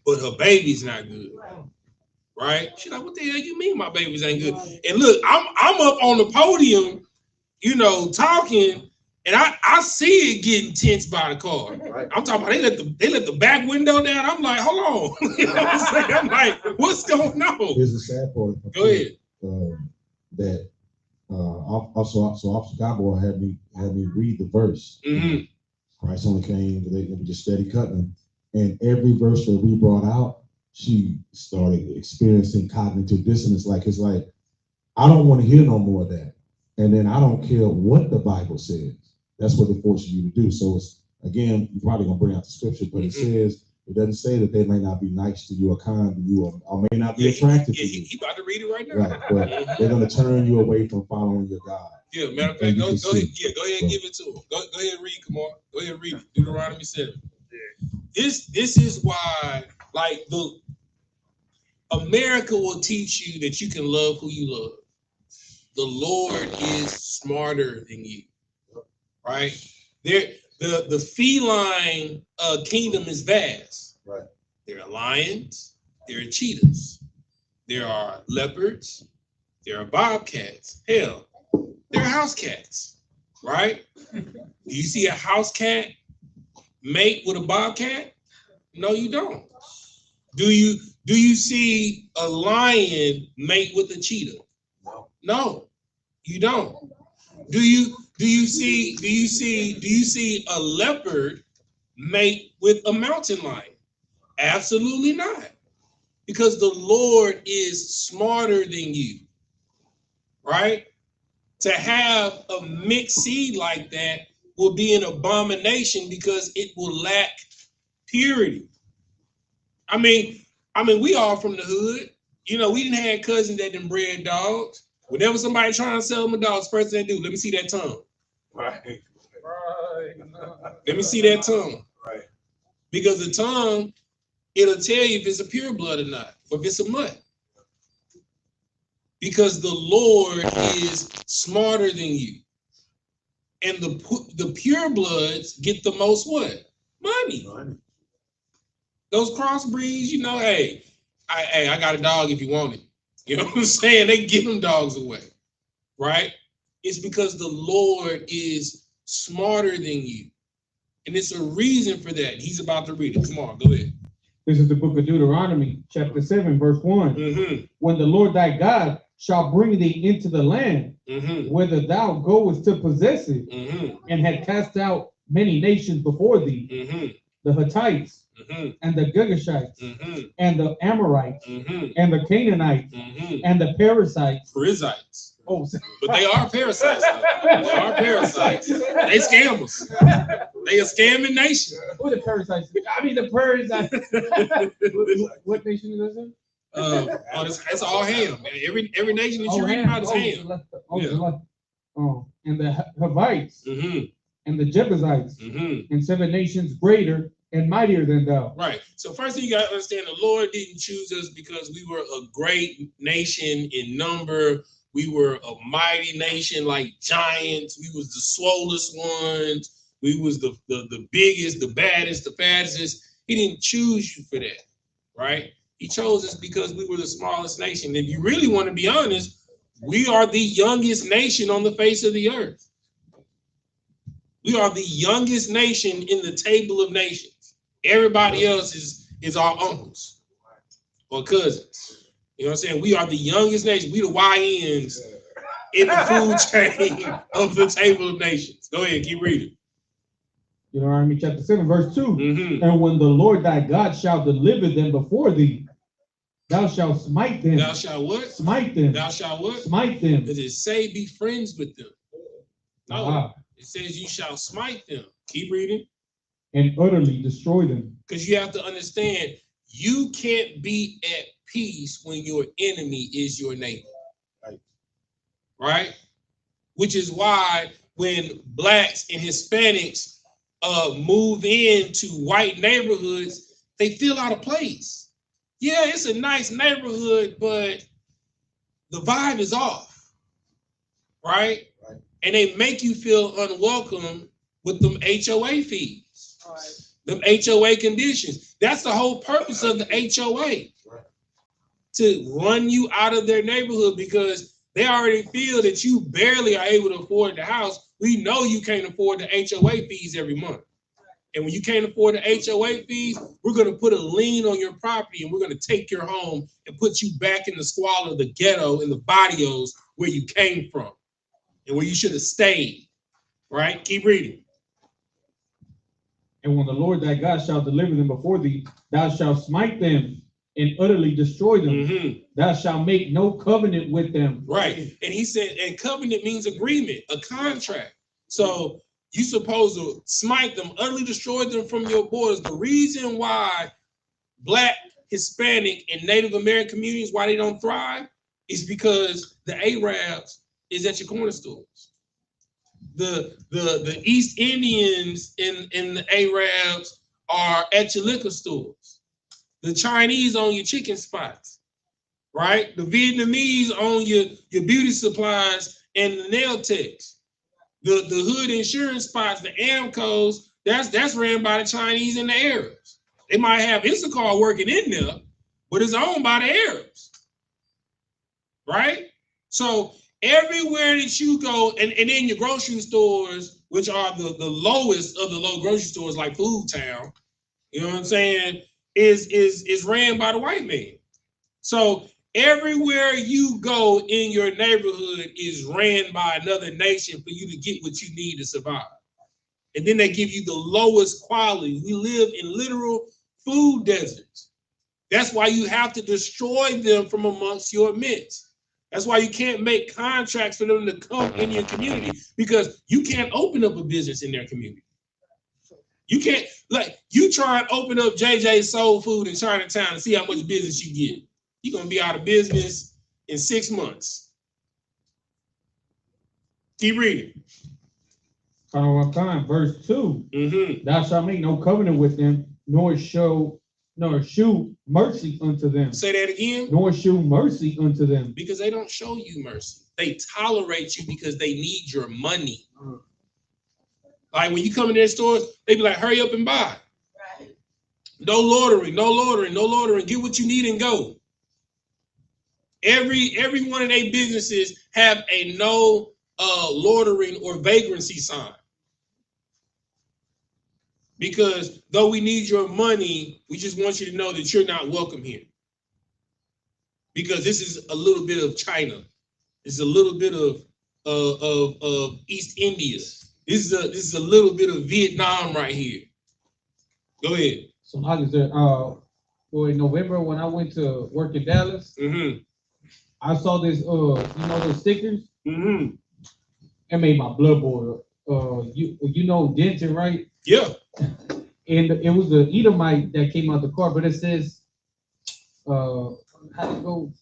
B: but her baby's not good. Right? She's like, what the hell you mean my babies ain't good? And look, I'm up on the podium, you know, talking, and I see it getting tense by the car. Right. I'm talking about they let the back window down. I'm like, hold on. You know what I'm saying? I'm like, what's going on?
F: Here's the sad part.
B: Go ahead.
F: That Officer Cowboy had me read the verse. Mm-hmm. Christ only came, they were just steady cutting. And every verse that we brought out, she started experiencing cognitive dissonance. It's like, I don't want to hear no more of that. And then I don't care what the Bible says. That's what they force you to do. So it's, again, you're probably going to bring out the scripture, but it says, it doesn't say that they may not be nice to you or kind to you or may not be attractive to you.
B: He about to read it right now.
F: Right, but they're going to turn you away from following your God.
B: Yeah, matter of fact, go ahead. Yeah, go ahead and give it to him. Go ahead and read, come on. Go ahead and read it. Deuteronomy 7. Yeah. This is why, like, America will teach you that you can love who you love. The Lord is smarter than you, right? The feline kingdom is vast. Right. There are lions, there are cheetahs, there are leopards, there are bobcats. Hell, there are house cats, right? Do you see a house cat mate with a bobcat? No, you don't. Do you see a lion mate with a cheetah? No, you don't. Do you see a leopard mate with a mountain lion? Absolutely not. Because the Lord is smarter than you, right? To have a mixed seed like that will be an abomination because it will lack purity. I mean, we all from the hood. You know, we didn't have cousins that done bred dogs. Whenever somebody trying to sell them a dog, first thing they do, let me see that tongue.
C: Right.
B: Let me see that tongue.
C: Right.
B: Because the tongue, it'll tell you if it's a pure blood or not, or if it's a mutt. Because the Lord is smarter than you. And the pure bloods get the most what? Money. Those crossbreeds, you know, hey, I got a dog if you want it. You know what I'm saying? They give them dogs away, right? It's because the Lord is smarter than you. And it's a reason for that. He's about to read it. Come on, go ahead.
D: This is the book of Deuteronomy, chapter 7, verse 1.
B: Mm-hmm.
D: When the Lord thy God shall bring thee into the land,
B: Mm-hmm.
D: whither thou goest to possess it,
B: Mm-hmm.
D: and had cast out many nations before thee,
B: Mm-hmm.
D: the Hittites,
B: Mm-hmm.
D: and the Girgashites,
B: Mm-hmm.
D: and the Amorites,
B: Mm-hmm.
D: and the Canaanites,
B: Mm-hmm.
D: and the Perizzites.
B: Parasites.
D: Oh,
B: But they are parasites. They are parasites. They scammers. They a scamming nation.
D: who are the Perizzites? I mean, the Perizzites. What nation is that?
B: It's all Ham. Every nation that you read about is Ham.
D: And the Hivites,
B: Mm-hmm.
D: and the Jebusites,
B: Mm-hmm.
D: and 7 nations greater and mightier than thou.
B: Right. So first thing you got to understand, the Lord didn't choose us because we were a great nation in number. We were a mighty nation like giants. We was the swollest ones. We was the biggest, the baddest, the fastest. He didn't choose you for that, right? He chose us because we were the smallest nation. If you really want to be honest, we are the youngest nation on the face of the earth. We are the youngest nation in the table of nations. Everybody else is our uncles or cousins. You know what I'm saying? We are the youngest nation. We the YNs in the food chain of the table of nations. Go ahead, keep reading.
D: Deuteronomy chapter 7, verse 2.
B: Mm-hmm.
D: And when the Lord thy God shall deliver them before thee, thou shalt smite them.
B: Thou shalt what?
D: Smite them.
B: Thou shalt what?
D: Smite them.
B: Does it say be friends with them? No.
D: Ah.
B: It says you shall smite them. Keep reading.
D: And utterly destroy them.
B: Because you have to understand, you can't be at peace when your enemy is your neighbor. Right? Which is why when blacks and Hispanics move into white neighborhoods, they feel out of place. Yeah, it's a nice neighborhood, but the vibe is off. Right? And they make you feel unwelcome with them HOA fees. Them HOA conditions. That's the whole purpose of the HOA. To run you out of their neighborhood because they already feel that you barely are able to afford the house. We know you can't afford the HOA fees every month. And when you can't afford the HOA fees, we're going to put a lien on your property and we're going to take your home and put you back in the squalor, the ghetto, and the barrios where you came from and where you should have stayed. Right? Keep reading.
D: And when the Lord thy God shall deliver them before thee, thou shalt smite them and utterly destroy them.
B: Mm-hmm.
D: Thou shalt make no covenant with them.
B: Right. And he said, and covenant means agreement, a contract. So you're supposed to smite them, utterly destroy them from your borders. The reason why Black, Hispanic, and Native American communities, why they don't thrive, is because the Arabs is at your corner stores. The East Indians in the Arabs are at your liquor stores. The Chinese own your chicken spots, right? The Vietnamese own your beauty supplies and the nail techs. The hood insurance spots, the Amcos, that's ran by the Chinese and the Arabs. They might have I.S.U.P.K working in there, but it's owned by the Arabs, right? So everywhere that you go, and then your grocery stores, which are the lowest of the low grocery stores like Food Town, you know what I'm saying, is ran by the white man. So everywhere you go in your neighborhood is ran by another nation for you to get what you need to survive. And then they give you the lowest quality. We live in literal food deserts. That's why you have to destroy them from amongst your midst. That's why you can't make contracts for them to come in your community, because you can't open up a business in their community. You can't, like, you try and open up JJ's Soul Food in Chinatown and see how much business you get. You're going to be out of business in 6 months. Keep reading.
D: Verse 2. Thou shalt make no covenant with them, nor shew mercy unto them.
B: Say that again.
D: Nor shew mercy unto them.
B: Because they don't show you mercy. They tolerate you because they need your money. Like when you come in their stores, they be like, hurry up and buy. Right. No loitering, no loitering, no loitering. Get what you need and go. Every one of their businesses have a no loitering or vagrancy sign. Because though we need your money, we just want you to know that you're not welcome here. Because this is a little bit of China. It's a little bit of East India. This is a little bit of Vietnam right here. Go ahead.
D: So like I said, in November when I went to work in Dallas, I saw this those stickers. It made my blood boil. You know Denton, right?
B: Yeah.
D: And it was the Edomite that came out the car, but it says how to go.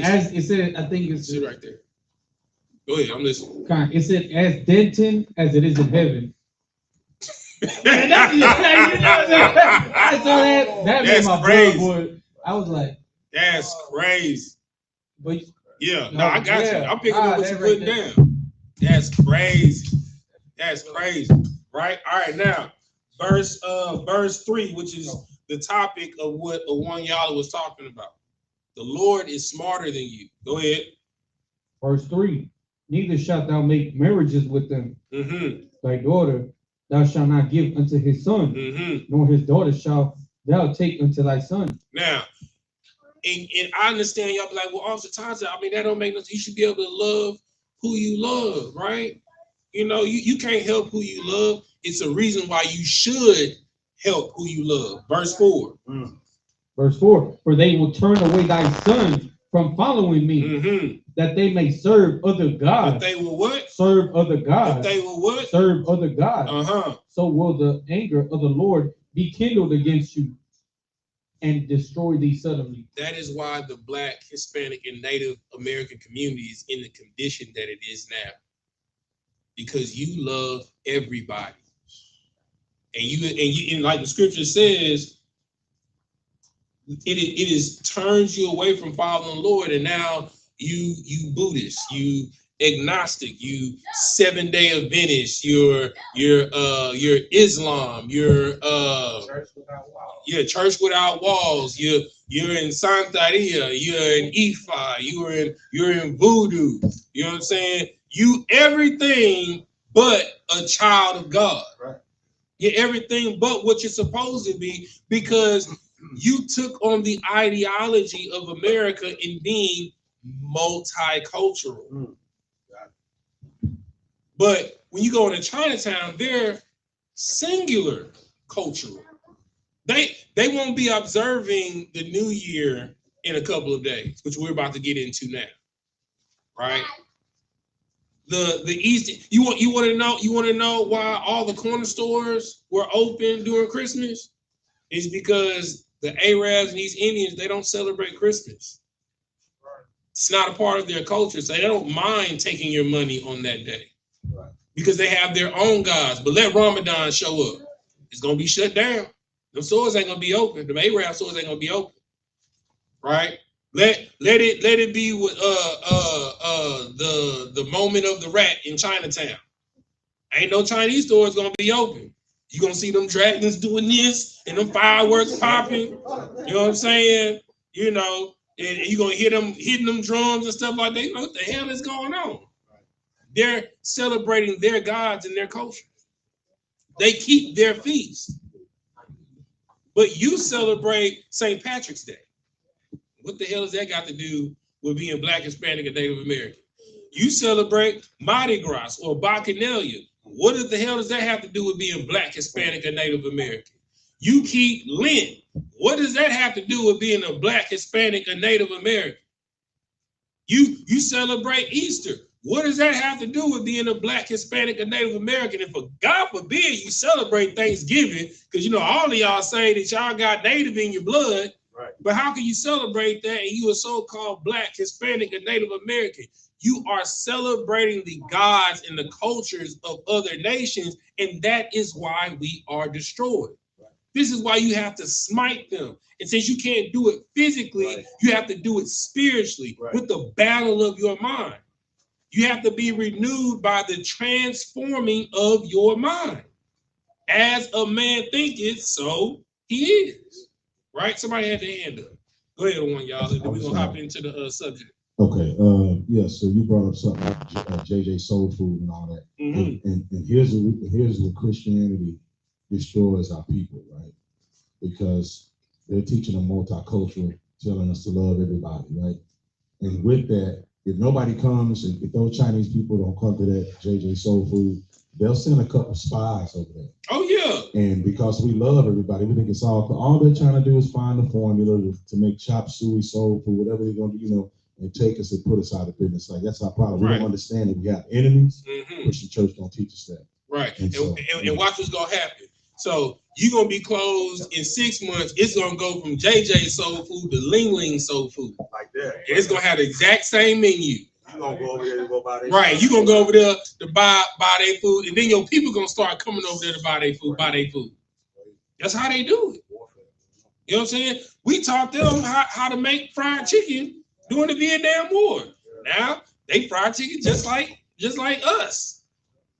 D: As it said, I think it's
B: right there. Go ahead, I'm listening.
D: It said, as Denton as it is in heaven. That made my blood boil. I was like,
B: that's crazy.
D: But
B: yeah, no, I got you. I'm picking up what you're putting down. That's crazy. That's crazy. Right? All right, now, verse 3, which is the topic of what YAHANNA was talking about. The Lord is smarter than you. Go ahead.
D: Verse 3. Neither shalt thou make marriages with them. Thy daughter thou shalt not give unto his son, nor his daughter shalt thou take unto thy son.
B: Now, and I understand y'all be like, well, Officer Thompson, I mean, that don't make no sense. You should be able to love who you love, right? You know, you can't help who you love. It's a reason why you should help who you love. Verse 4.
D: Verse 4. For they will turn away thy son from following me, that they may serve other gods.
B: That they will what?
D: Serve other gods.
B: That they will what?
D: Serve other gods. So will the anger of the Lord be kindled against you and destroy thee suddenly.
B: That is why the Black, Hispanic, and Native American community is in the condition that it is now. Because you love everybody. And like the scripture says, it is turns you away from following the Lord, and now you Buddhist, you agnostic, you 7-day Adventist, you're Islam, you're
C: Church without walls.
B: Yeah, church without walls. You're in Santeria, you're in Ifa, you're in voodoo. You know what I'm saying? You everything but a child of God.
C: Right.
B: You're everything but what you're supposed to be, because you took on the ideology of America in being multicultural. But when you go into Chinatown, they're singular cultural. They won't be observing the New Year in a couple of days, which we're about to get into now, right? The East. You want to know why all the corner stores were open during Christmas? It's because the Arabs and East Indians, they don't celebrate Christmas. It's not a part of their culture, so they don't mind taking your money on that day, because they have their own gods. But let Ramadan show up, it's gonna be shut down. The stores ain't gonna be open. The Arab stores ain't gonna be open, right? Let it be with the moment of the rat in Chinatown. Ain't no Chinese stores gonna be open. You're gonna see them dragons doing this and them fireworks popping. You know what I'm saying? You know, and you're gonna hear them hitting them drums and stuff like that. You know, what the hell is going on? They're celebrating their gods and their culture. They keep their feast. But you celebrate St. Patrick's Day. What the hell has that got to do with being Black, Hispanic, and Native American? You celebrate Mardi Gras or Bacchanalia. What the hell does that have to do with being Black, Hispanic, and Native American? You keep Lent. What does that have to do with being a Black, Hispanic, or Native American? You celebrate Easter. What does that have to do with being a Black, Hispanic, or Native American? And for God forbid you celebrate Thanksgiving, because you know all of y'all say that y'all got Native in your blood. Right. But how can you celebrate that and you are so-called Black, Hispanic, or Native American? You are celebrating the gods and the cultures of other nations, and that is why we are destroyed. Right. This is why you have to smite them. And since you can't do it physically, you have to do it spiritually with the battle of your mind. You have to be renewed by the transforming of your mind. As a man thinketh, so he is. Right? Somebody had their hand up. Go ahead, one, y'all, and then we're going to hop into the subject.
F: Okay. Yeah, so you brought up something like JJ Soul Food and all that. Mm-hmm. And here's what Christianity destroys our people, right? Because they're teaching a multicultural, telling us to love everybody, right? And with that, if nobody comes, and if those Chinese people don't come to that JJ Soul Food, they'll send a couple of spies over there.
B: Oh, yeah.
F: And because we love everybody, we think it's all they're trying to do is find the formula to make chop suey soul food, whatever they're going to do, and take us and put us out of business. Like, that's our problem. We don't understand that we have enemies. Mm-hmm. Christian church don't teach us that.
B: Right. And watch what's going to happen. So you're going to be closed in 6 months. It's going to go from JJ Soul Food to Ling Ling Soul Food. Like that. And it's going to have the exact same menu. You're going to go over there to go buy their food. You're going to go over there to buy their food. And then your people going to start coming over there to buy their food, That's how they do it. You know what I'm saying? We taught them how to make fried chicken during the Vietnam War. Now, they fried chicken just like us.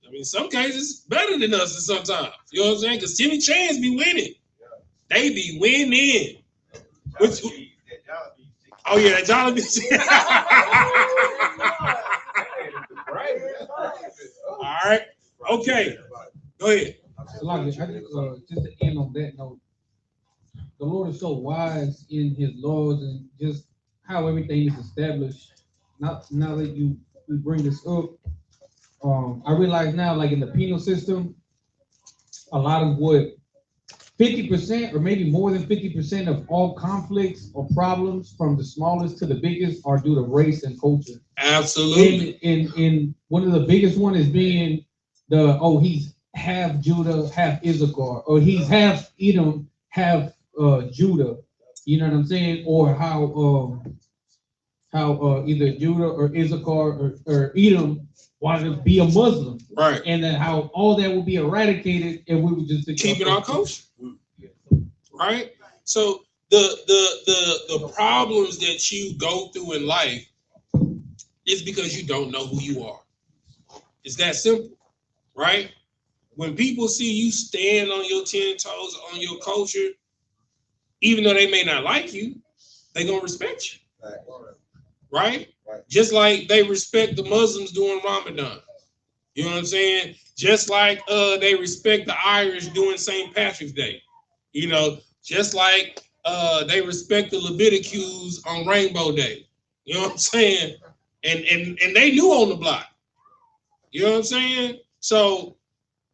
B: I mean, in some cases, better than us sometimes. You know what I'm saying? Because Timmy Chans be winning. They be winning. Oh, yeah, that Jollibee. All right. Okay. Go ahead.
D: Just to end on that note, the Lord is so wise in his laws and just how everything is established. Now that you bring this up, I realize now, like in the penal system, a lot of what 50% or maybe more than 50% of all conflicts or problems, from the smallest to the biggest, are due to race and culture.
B: Absolutely.
D: And one of the biggest one is being he's half Judah, half Issachar, or he's half Edom, half Judah. You know what I'm saying? Or how either Judah or Issachar or Edom wanted to be a Muslim,
B: right?
D: And then how all that would be eradicated if we would just
B: keep it our culture, right? So the problems that you go through in life is because you don't know who you are. It's that simple, right? When people see you stand on your 10 toes on your culture, even though they may not like you, they're gonna respect you, right? Just like they respect the Muslims during Ramadan. You know what I'm saying? Just like they respect the Irish during St. Patrick's Day. You know, just like they respect the Leviticus on Rainbow Day. You know what I'm saying? And they new on the block. You know what I'm saying? So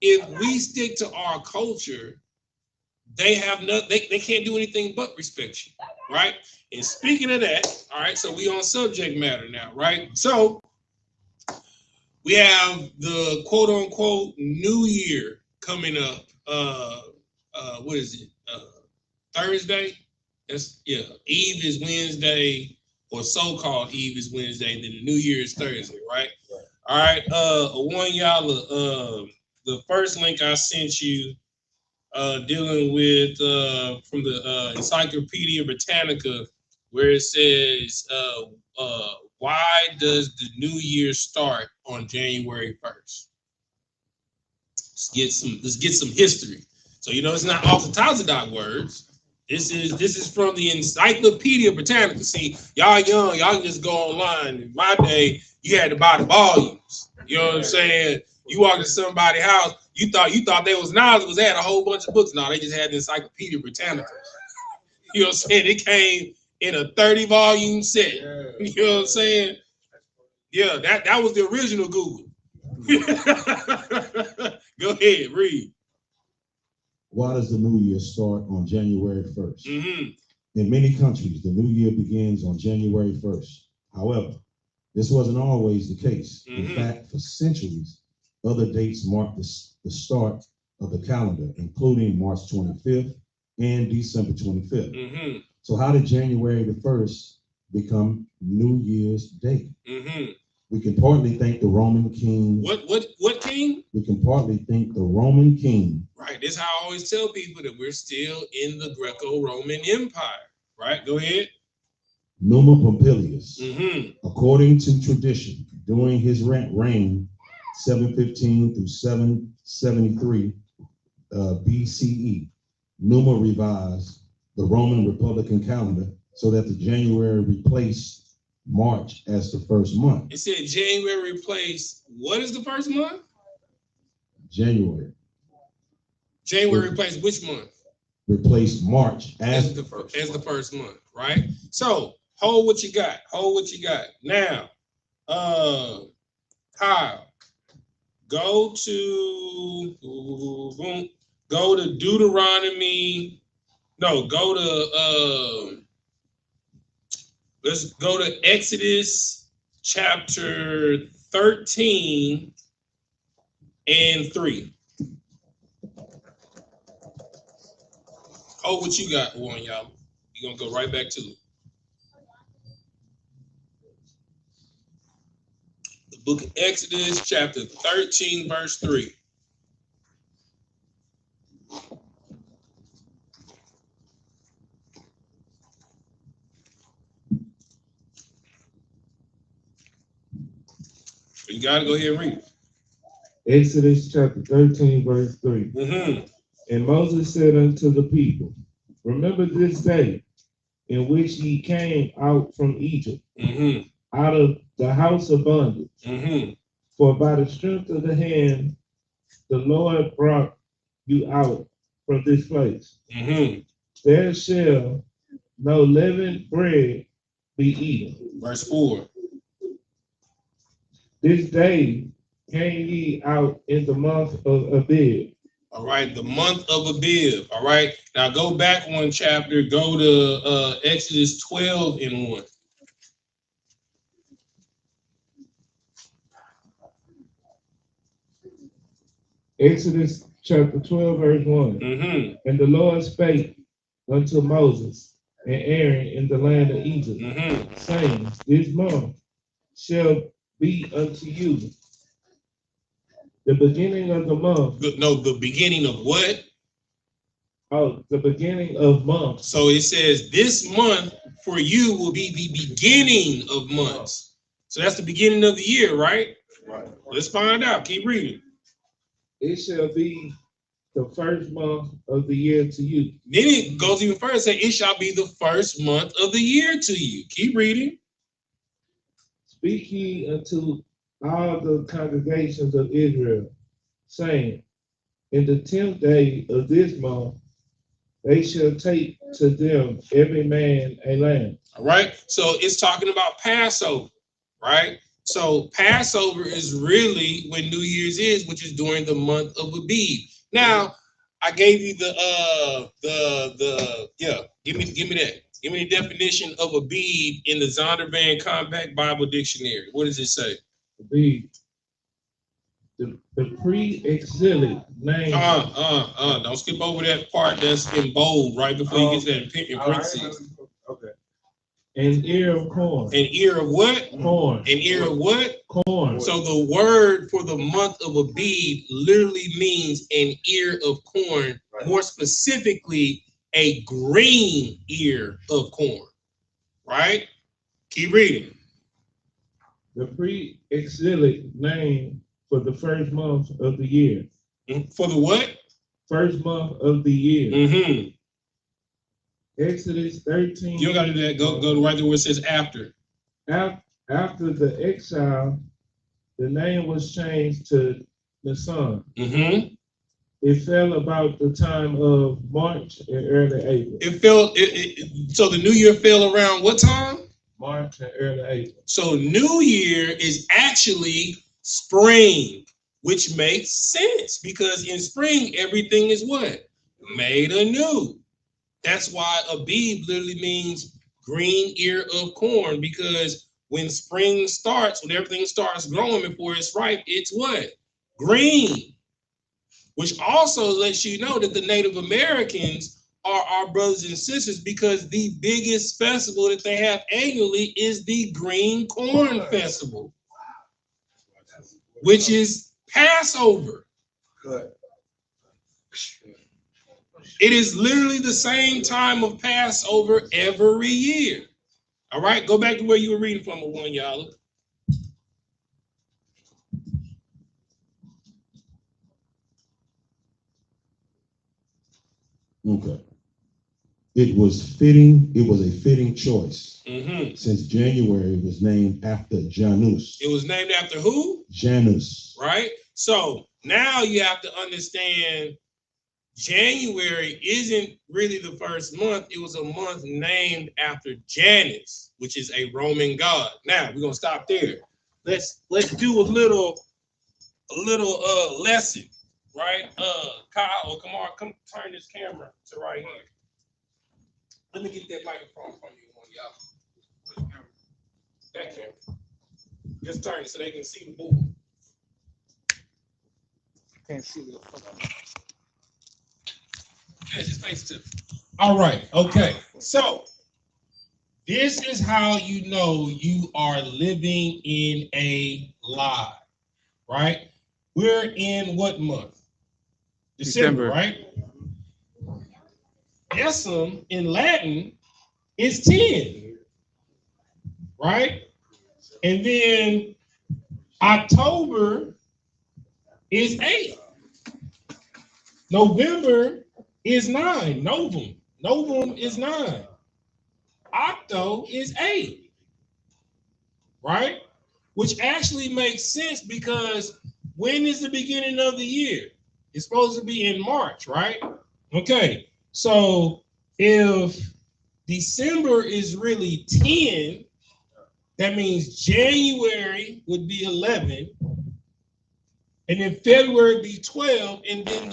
B: if we stick to our culture, they can't do anything but respect you, right? And speaking of that, all right, so we on subject matter now, right? So we have the quote unquote New Year coming up. What is it? Thursday? Eve is Wednesday, or so-called Eve is Wednesday, then the New Year is Thursday, right? All right. One y'all, the first link I sent you dealing with from the Encyclopedia Britannica, where it says, why does the New Year start on January 1st? Let's get some history. So it's not off the Tazadoc words. This is from the Encyclopedia Britannica. See, y'all young, y'all can just go online. In my day, you had to buy the volumes. You know what I'm saying? You walked into somebody's house, you thought they was knowledgeable. They had a whole bunch of books. No, they just had the Encyclopedia Britannica. You know what I'm saying? It came in a 30-volume set. You know what I'm saying? Yeah, that was the original Google. Go ahead, read.
F: why does the new year start on January 1st?
B: Mm-hmm.
F: In many countries, the new year begins on January 1st. However, this wasn't always the case. In fact, for centuries, other dates marked the start of the calendar, including March 25th and December 25th. So how did January the 1st become New Year's Day? We can partly thank the Roman king.
B: What king?
F: We can partly thank the Roman king.
B: Right. This is how I always tell people that we're still in the Greco-Roman Empire. Right. Go ahead.
F: Numa Pompilius. According to tradition, during his reign, 715 through 773 BCE, Numa revised the Roman Republican calendar so that the January replaced March as the first month.
B: It said January replaced, what is the first month?
F: January.
B: January replaced which month?
F: Replaced March as
B: the first month, right? So hold what you got. Hold what you got. Now, Kyle, go to Deuteronomy. No, go to let's go to Exodus chapter 13 and 3. Oh, what you got, one, y'all? You're gonna go right back to it. The book of Exodus, chapter 13, verse 3. You gotta go ahead and read it.
C: Exodus chapter 13, verse 3. And Moses said unto the people, remember this day in which ye came out from Egypt, out of the house of bondage. For by the strength of the hand, the Lord brought you out from this place. There shall no leavened bread be eaten.
B: Verse 4.
C: This day came ye out in the month of Abib.
B: All right, the month of Abib. All right, now go back one chapter, go to Exodus 12 and 1.
C: Exodus chapter 12, verse 1. And the Lord spake unto Moses and Aaron in the land of Egypt, saying, this month shall be unto you the beginning of the month.
B: No, the beginning of what?
C: Oh, the beginning of months.
B: So it says this month for you will be the beginning of months. So that's the beginning of the year, right?
C: Right.
B: Let's find out. Keep reading.
C: It shall be the first month of the year to you.
B: Then it goes even further, say it shall be the first month of the year to you. Keep reading.
C: Speak ye unto all the congregations of Israel, saying, in the 10th day of this month, they shall take to them every man a lamb.
B: All right. So it's talking about Passover, right? So Passover is really when New Year's is, which is during the month of Abib. Now, I gave you give me that. Give me the definition of Abib in the Zondervan Compact Bible Dictionary. What does it say?
C: Abib, the pre-exilic name.
B: Don't skip over that part that's in bold right before you get to that in parentheses.
C: Okay. An ear of corn.
B: An ear of what?
C: Corn.
B: An ear of what?
C: Corn.
B: So the word for the month of Abib literally means an ear of corn, right. More specifically, a green ear of corn, right? Keep reading.
C: The pre-exilic name for the first month of the year.
B: For the what?
C: First month of the year. Exodus 13.
B: You don't got to do that. Go right there where it says after.
C: After the exile, the name was changed to Nisan. It fell about the time of March and early April.
B: So the new year fell around what time?
C: March and early April.
B: So New Year is actually spring, which makes sense because in spring everything is what? made anew. That's why Abib literally means green ear of corn, because when spring starts, when everything starts growing before it's ripe, it's what? Green. Which also lets you know that the Native Americans are our brothers and sisters, because the biggest festival that they have annually is the Green Corn Festival, which is Passover.
C: Good.
B: It is literally the same time of Passover every year. All right, go back to where you were reading from, one y'all.
F: Okay. It was fitting. It was a fitting choice, since January was named after Janus.
B: It was named after who?
F: Janus.
B: Right. So now you have to understand, January isn't really the first month. It was a month named after Janus, which is a Roman god. Now we're gonna stop there. Let's do a little lesson, right? Kyle or Kamar, come turn this camera to right here. Let me get that microphone from you, one y'all. That camera. Just turn it so they can see the board.
D: Can't see the.
B: Yeah, just face to. All right. Okay. So this is how you know you are living in a lie, right? We're in what month? December, right? Essum in Latin is 10, right? And then October is 8. November is 9. Novum. Novum is 9. Octo is 8. Right? Which actually makes sense, because when is the beginning of the year? It's supposed to be in March, right? Okay. So if December is really 10, that means January would be 11, and then February would be 12, and then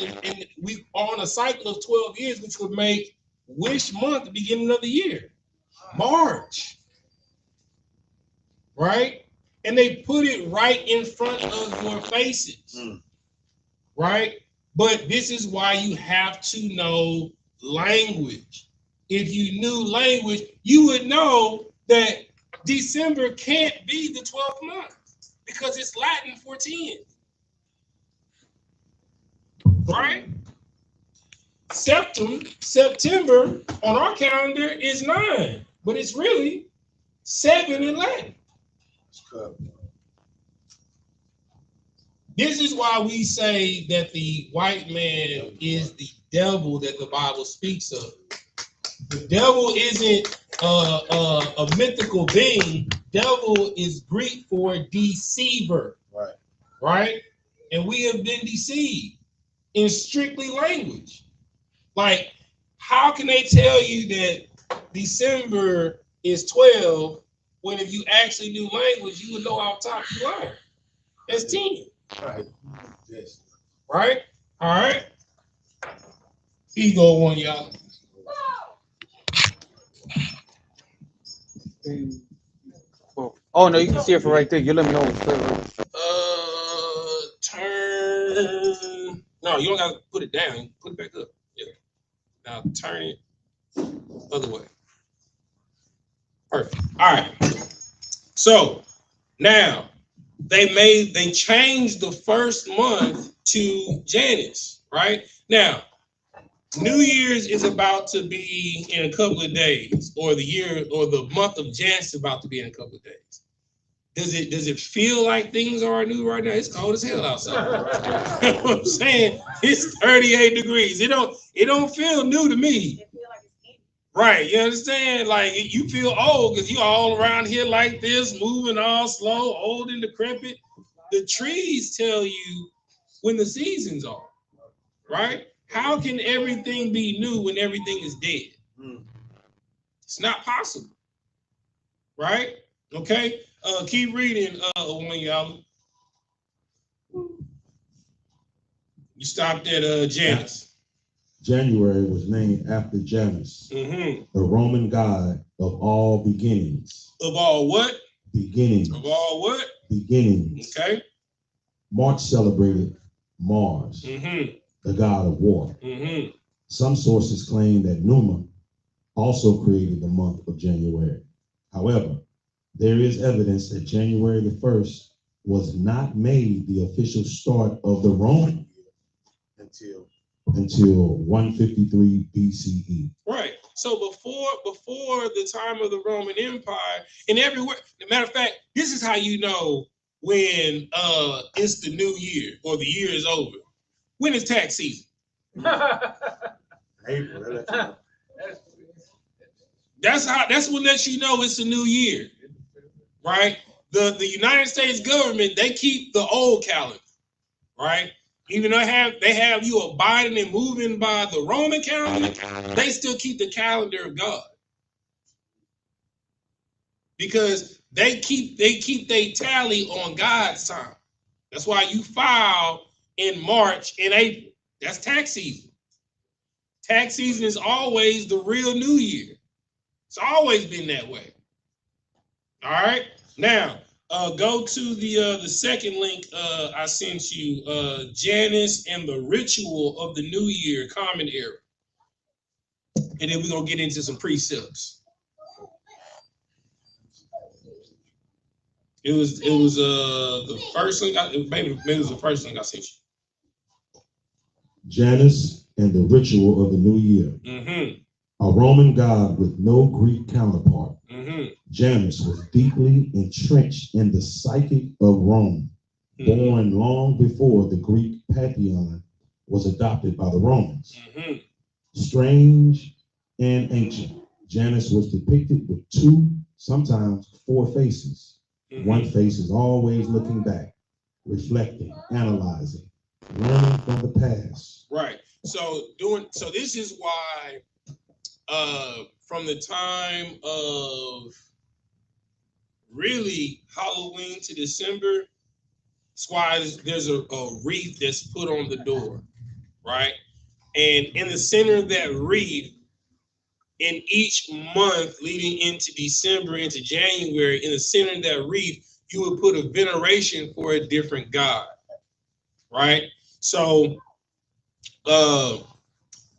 B: we are on a cycle of 12 years, which would make which month the beginning of the year? March, right? And they put it right in front of your faces, right? But this is why you have to know language. If you knew language, you would know that December can't be the 12th month, because it's Latin for 10. Right? September on our calendar is 9, but it's really 7 in Latin. This is why we say that the white man is the devil that the Bible speaks of. The devil isn't a mythical being. Devil is Greek for deceiver.
C: Right.
B: Right? And we have been deceived in strictly language. Like, how can they tell you that December is 12 when if you actually knew language, you would know how top you are? That's 10.
C: Right. Yes.
B: Right? All right. Ego one, y'all.
D: Oh no, you can see it from right there. You let me know.
B: Turn. No, you don't gotta put it down. Put it back up. Yeah. Now turn it other way. Perfect. All right. So now they changed the first month to Janus, right? Now, New Year's is about to be in a couple of days, or the year or the month of Janus is about to be in a couple of days. Does it feel like things are new right now? It's cold as hell outside. You know what I'm saying? It's 38 degrees. It don't feel new to me. Right, you understand? Like, you feel old because you're all around here like this, moving all slow, old and decrepit. The trees tell you when the seasons are, right? How can everything be new when everything is dead? It's not possible, right? Okay, keep reading, one y'all. You stopped at Janus.
F: January was named after Janus,
B: Mm-hmm.
F: the Roman god of all beginnings.
B: Of all what?
F: Beginnings.
B: Of all what?
F: Beginnings.
B: Okay.
F: March celebrated Mars,
B: Mm-hmm.
F: the god of war.
B: Mm-hmm.
F: Some sources claim that Numa also created the month of January. However, there is evidence that January the 1st was not made the official start of the Roman year until 153 BCE.
B: Right. So before the time of the Roman Empire, and everywhere, as a matter of fact, this is how you know when it's the new year or the year is over. When is tax season?
F: April.
B: That's what lets you know it's a new year. Right? The United States government, they keep the old calendar, right? Even though they have you abiding and moving by the Roman calendar, they still keep the calendar of God. Because they keep their tally on God's time. That's why you file in March and April. That's tax season. Tax season is always the real new year. It's always been that way. All right. Now, go to the second link I sent you, Janus and the Ritual of the New Year, Common Era. And then we're going to get into some precepts. It was the first link, maybe it was the first link I sent you.
F: Janus and the Ritual of the New Year.
B: Mm-hmm.
F: A Roman god with no Greek counterpart.
B: Mm-hmm.
F: Janus was deeply entrenched in the psyche of Rome, born long before the Greek pantheon was adopted by the Romans.
B: Mm-hmm.
F: Strange and ancient, Janus was depicted with 2, sometimes 4 faces.
B: Mm-hmm.
F: One face is always looking back, reflecting, analyzing, learning from the past.
B: Right. So this is why from the time of really Halloween to December, that's why there's a wreath that's put on the door, right? And in the center of that wreath, in each month leading into December, into January, in the center of that wreath, you would put a veneration for a different god, right? So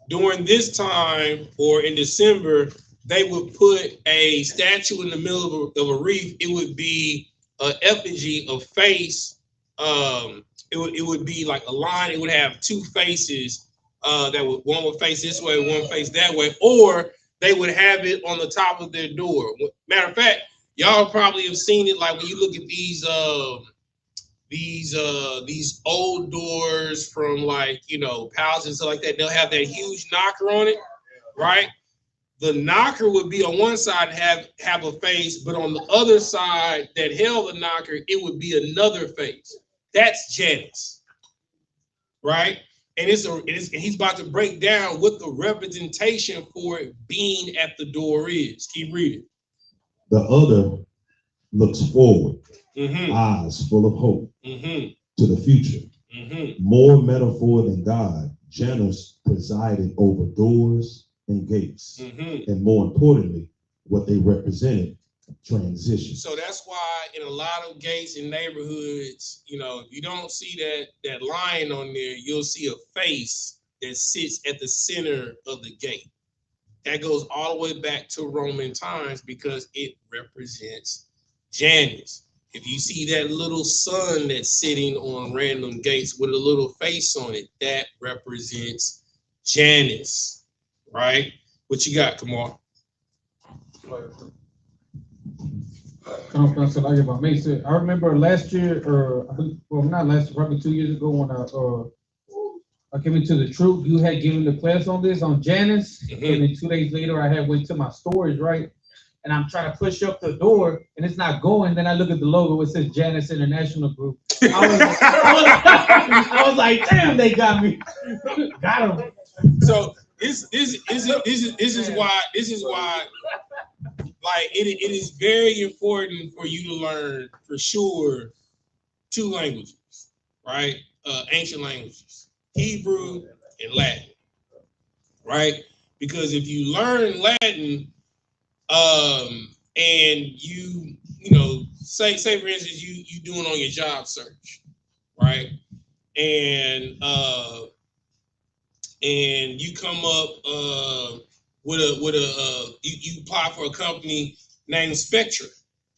B: during this time or in December, they would put a statue in the middle of a wreath. It would be an effigy, a face. It would be like a line. It would have 2 faces. One would face this way, one face that way, or they would have it on the top of their door. Matter of fact, y'all probably have seen it. Like when you look at these old doors from palaces and stuff like that, they'll have that huge knocker on it, right? The knocker would be on one side and have a face, but on the other side that held the knocker, it would be another face. That's Janus, right? And he's about to break down what the representation for it being at the door is. Keep reading.
F: The other looks forward,
B: Mm-hmm.
F: eyes full of hope,
B: Mm-hmm.
F: to the future.
B: Mm-hmm.
F: More metaphor than God, Janus presided over doors and gates.
B: Mm-hmm.
F: And more importantly, what they represented, transition.
B: So that's why in a lot of gates and neighborhoods, if you don't see that lion on there, you'll see a face that sits at the center of the gate. That goes all the way back to Roman times because it represents Janus. If you see that little sun that's sitting on random gates with a little face on it, that represents Janus, right? What you got, Kamar?
D: I remember last year, not last year, probably 2 years ago when I came into the truth, you had given the class on this, on Janus,
B: Mm-hmm.
D: and then 2 days later I had went to my storage, right? And I'm trying to push up the door, and it's not going. Then I look at the logo, it says Janus International Group. I was like, damn, they got me. Got him.
B: So this is why like it is very important for you to learn for sure 2 languages, right? Ancient languages, Hebrew and Latin. right? Because if you learn Latin, and you know, say for instance, you doing on your job search, right? And you come up with a you apply for a company named Spectra,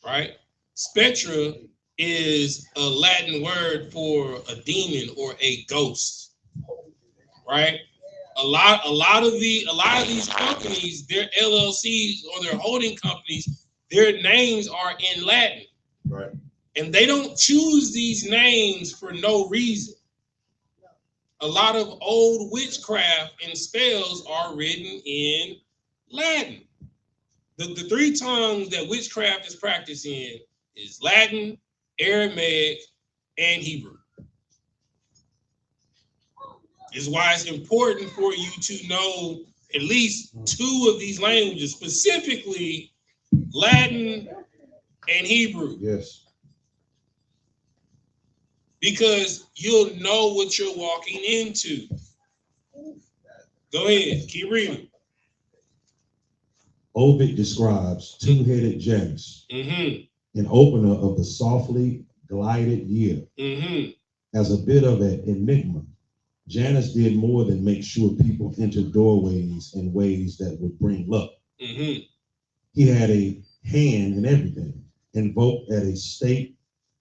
B: right? Spectra is a Latin word for a demon or a ghost, right? A lot of these companies, their LLCs or their holding companies, their names are in Latin,
F: Right.
B: and they don't choose these names for no reason. A lot of old witchcraft and spells are written in Latin. The three tongues that witchcraft is practiced in is Latin, Aramaic, and Hebrew. Is why it's important for you to know at least two of these languages, specifically Latin and Hebrew.
F: Yes.
B: Because you'll know what you're walking into. Go ahead, keep reading.
F: Ovid describes two-headed Janus, an opener of the softly glided year, as a bit of an enigma. Janus did more than make sure people entered doorways in ways that would bring luck. He had a hand in everything, invoked at a state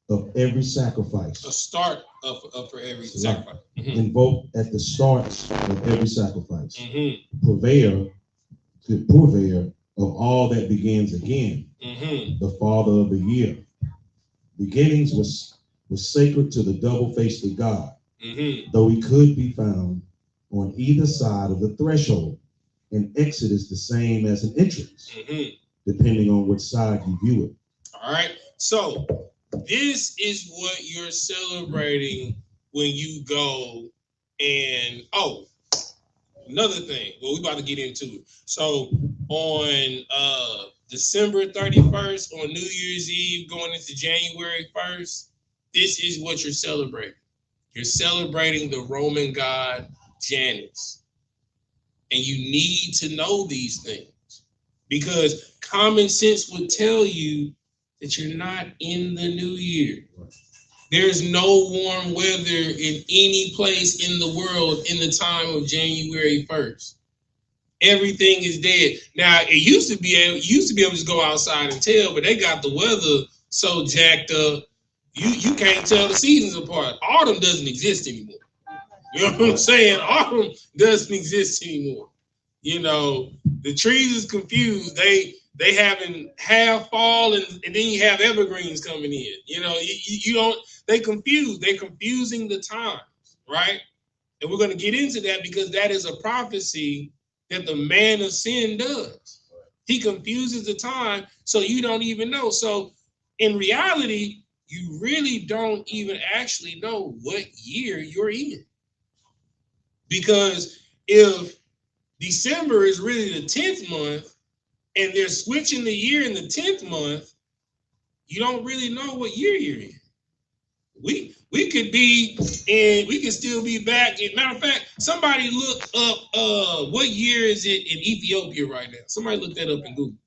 F: of every sacrifice.
B: A start for every sacrifice.
F: Invoked at the start of every sacrifice. Purveyor of all that begins again. The father of the year. Beginnings was sacred to the double-faced God. Though he could be found on either side of the threshold, an exit is the same as an entrance, depending on which side you view it.
B: All right, so this is what you're celebrating when you go and, another thing, well, we about to get into it. So on December 31st, on New Year's Eve, going into January 1st, this is what you're celebrating. You're celebrating the Roman god Janus. And you need to know these things because common sense would tell you that you're not in the new year. There's no warm weather in any place in the world in the time of January 1st. Everything is dead. Now, it used to be able to just go outside and tell, but they got the weather so jacked up. You can't tell the seasons apart. Autumn doesn't exist anymore. You know what I'm saying? Autumn doesn't exist anymore. You know, the trees is confused. They having half fall and then you have evergreens coming in. You know, you don't, they confused. They're confusing the times, right? And we're going to get into that because that is a prophecy that the man of sin does. He confuses the time so you don't even know. So in reality, you really don't even actually know what year you're in. Because if December is really the 10th month and they're switching the year in the 10th month, you don't really know what year you're in. We could be and we could still be back. Matter of fact, somebody look up what year is it in Ethiopia right now? Somebody look that up in Google.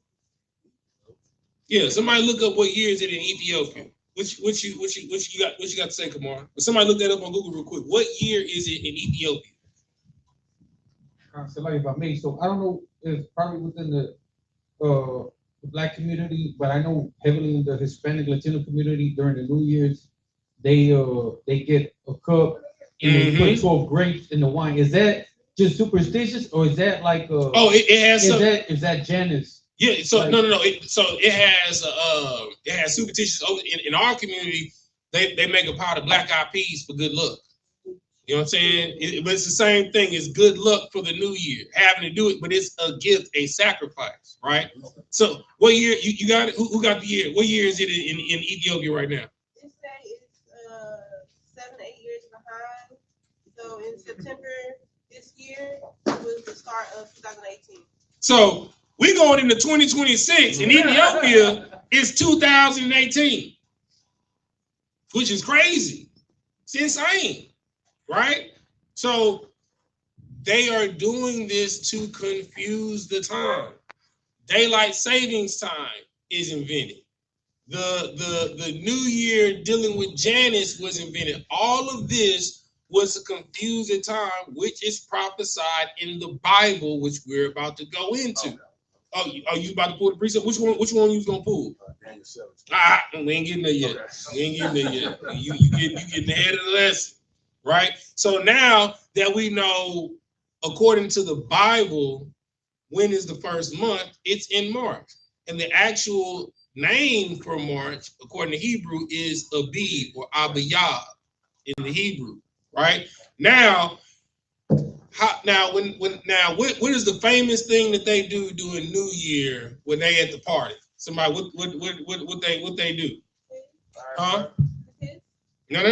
B: Yeah, somebody look up what year is it in Ethiopia. What you got to say, Kamar? But somebody look that up on Google real quick. What year is it in Ethiopia?
D: If I may, so I don't know if probably within the Black community, but I know heavily in the Hispanic Latino community during the New Year's, they get a cup and they put 12 grapes in the wine. Is that just superstitious or is that like
B: it has
D: is that Janus?
B: Yeah, so
D: like,
B: no. It has superstitious. In our community, they make a pot of black eyed peas for good luck. You know what I'm saying? But it's the same thing. It's good luck for the new year, having to do it, but it's a gift, a sacrifice, right? So what year, you got it? Who got the year? What year is it in Ethiopia right now?
G: This day is 7 to 8 years behind. So in September this year was the start of 2018.
B: So we going into 2026. In Ethiopia, it's 2018, which is crazy. It's insane. Right? So they are doing this to confuse the time. Daylight savings time is invented. The new year dealing with Janus was invented. All of this was to confuse the time, which is prophesied in the Bible, which we're about to go into. Okay. Oh, are you about to pull the precept? Which one you was gonna pull? Daniel 7. We ain't getting there yet. Okay. We ain't getting there yet. You getting ahead of the lesson, right? So now that we know, according to the Bible, when is the first month? It's in March, and the actual name for March, according to Hebrew, is Abib or Abiyah in the Hebrew, right? Now, what is the famous thing that they do during New Year when they at the party? Somebody, what they do? Huh? No.
C: I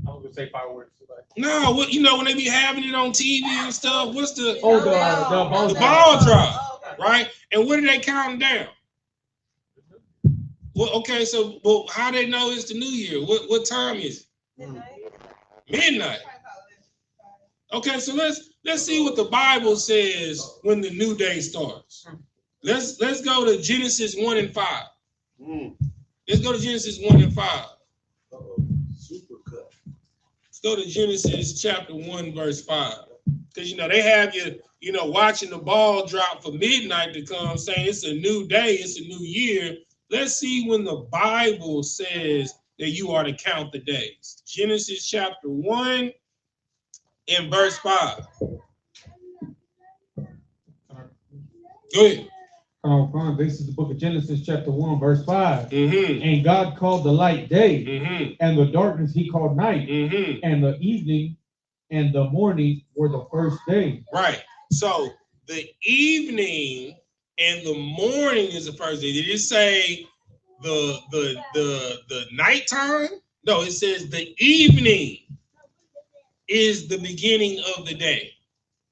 C: was gonna say fireworks.
B: No, what when they be having it on TV and stuff? What's the
C: the
B: ball drop, right? And what are they counting down? Well, okay, so how they know it's the New Year? What time is it? Midnight. Okay, so let's see what the Bible says when the new day starts. Let's go to Genesis 1 and 5. Let's go to Genesis 1 and 5. Let's go to Genesis chapter 1, verse 5. Because they have you, watching the ball drop for midnight to come, saying it's a new day, it's a new year. Let's see when the Bible says that you are to count the days. Genesis chapter 1 and verse 5. Go ahead.
D: This is the book of Genesis chapter 1, verse 5. And God called the light day, and the darkness he called night, and the evening and the morning were the first day.
B: Right. So the evening and the morning is the first day. Did it say the nighttime? No, it says the evening is the beginning of the day.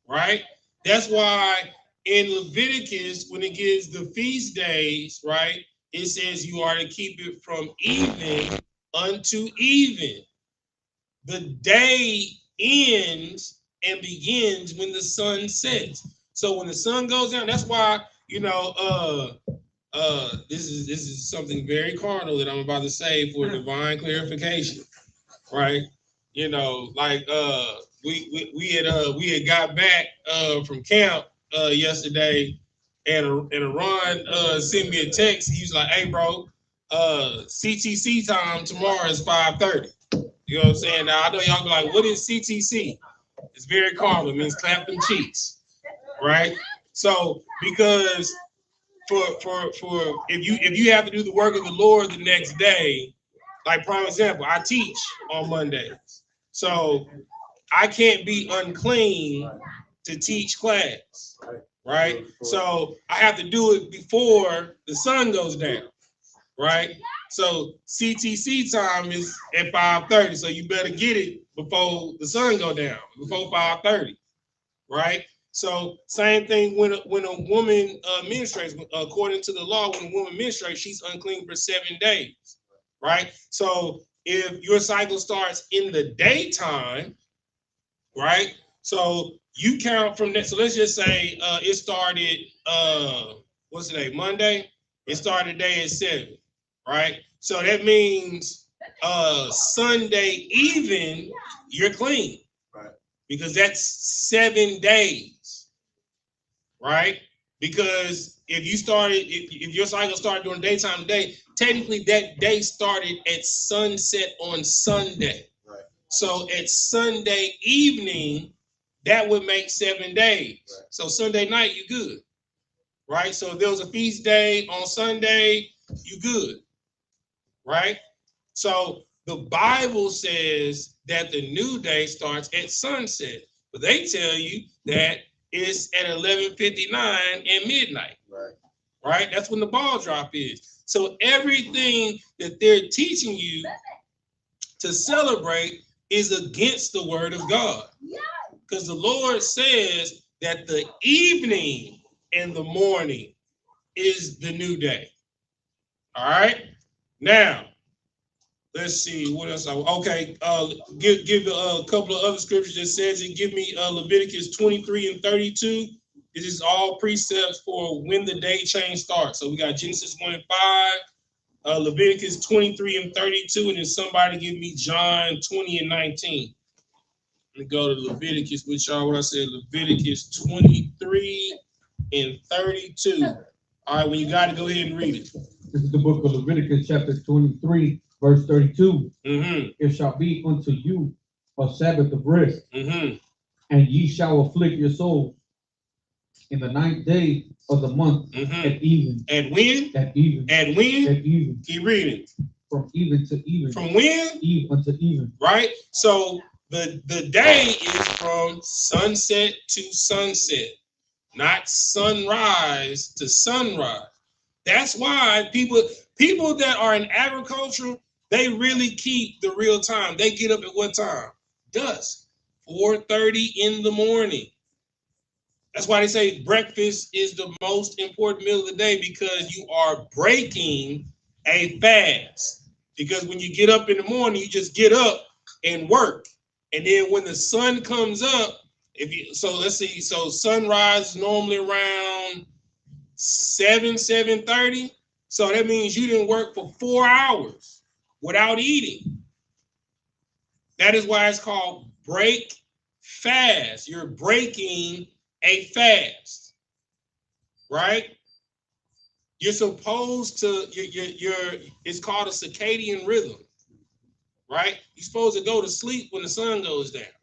B: Right? That's why in Leviticus, when it gives the feast days, right, it says you are to keep it from evening unto even. The day ends and begins when the sun sets. So when the sun goes down, that's why, this is something very carnal that I'm about to say for divine clarification, right? We had got back from camp yesterday, and Ron sent me a text. He was like, "Hey, bro, CTC time tomorrow is 5:30." You know what I'm saying? Now I know y'all be like, "What is CTC?" It's very common. It means clap them cheeks, right? So because for if you have to do the work of the Lord the next day, like prime example, I teach on Mondays, so I can't be unclean to teach class, right? So I have to do it before the sun goes down, right? So CTC time is at 5:30, so you better get it before the sun go down, before 5:30, right? So same thing when a woman menstruates, according to the law, when a woman menstruates, she's unclean for 7 days, right? So if your cycle starts in the daytime, right? So you count from that. So let's just say it started, what's today, Monday? It started day at 7, right? So that means Sunday even, you're clean, right? Because that's 7 days, right? Because if your cycle started during daytime today, technically that day started at sunset on Sunday. Right. So at Sunday evening, that would make 7 days. Right. So Sunday night, you good, right? So if there was a feast day on Sunday, you good, right? So the Bible says that the new day starts at sunset, but they tell you that it's at 11:59 and midnight, right? That's when the ball drop is. So everything that they're teaching you to celebrate is against the word of God, because the Lord says that the evening and the morning is the new day. All right, now Let's see what else. Okay, give a couple of other scriptures that says it. Give me Leviticus 23 and 32. This is all precepts for when the day change starts. So we got Genesis 1 and 5, Leviticus 23 and 32, and then somebody give me John 20 and 19. Let me go to Leviticus with y'all. What I said, Leviticus 23 and 32. All right, when you got it, go ahead and read it.
D: This is the book of Leviticus, chapter 23, verse 32.
B: Mm-hmm.
D: It shall be unto you a Sabbath of rest,
B: Mm-hmm.
D: and ye shall afflict your souls in the 9th day of the month at even.
B: At when?
D: At even.
B: At when?
D: At even.
B: Keep reading.
D: From even to even.
B: From when?
D: Eve unto even.
B: Right? So the day is from sunset to sunset, not sunrise to sunrise. That's why people that are in agriculture, they really keep the real time. They get up at what time? Dusk, 4:30 in the morning. That's why they say breakfast is the most important meal of the day, because you are breaking a fast. Because when you get up in the morning, you just get up and work. And then when the sun comes up, let's see, so sunrise is normally around 7:30. So that means you didn't work for 4 hours without eating. That is why it's called break fast. You're breaking a fast, right? You're supposed to, it's called a circadian rhythm, right? You're supposed to go to sleep when the sun goes down.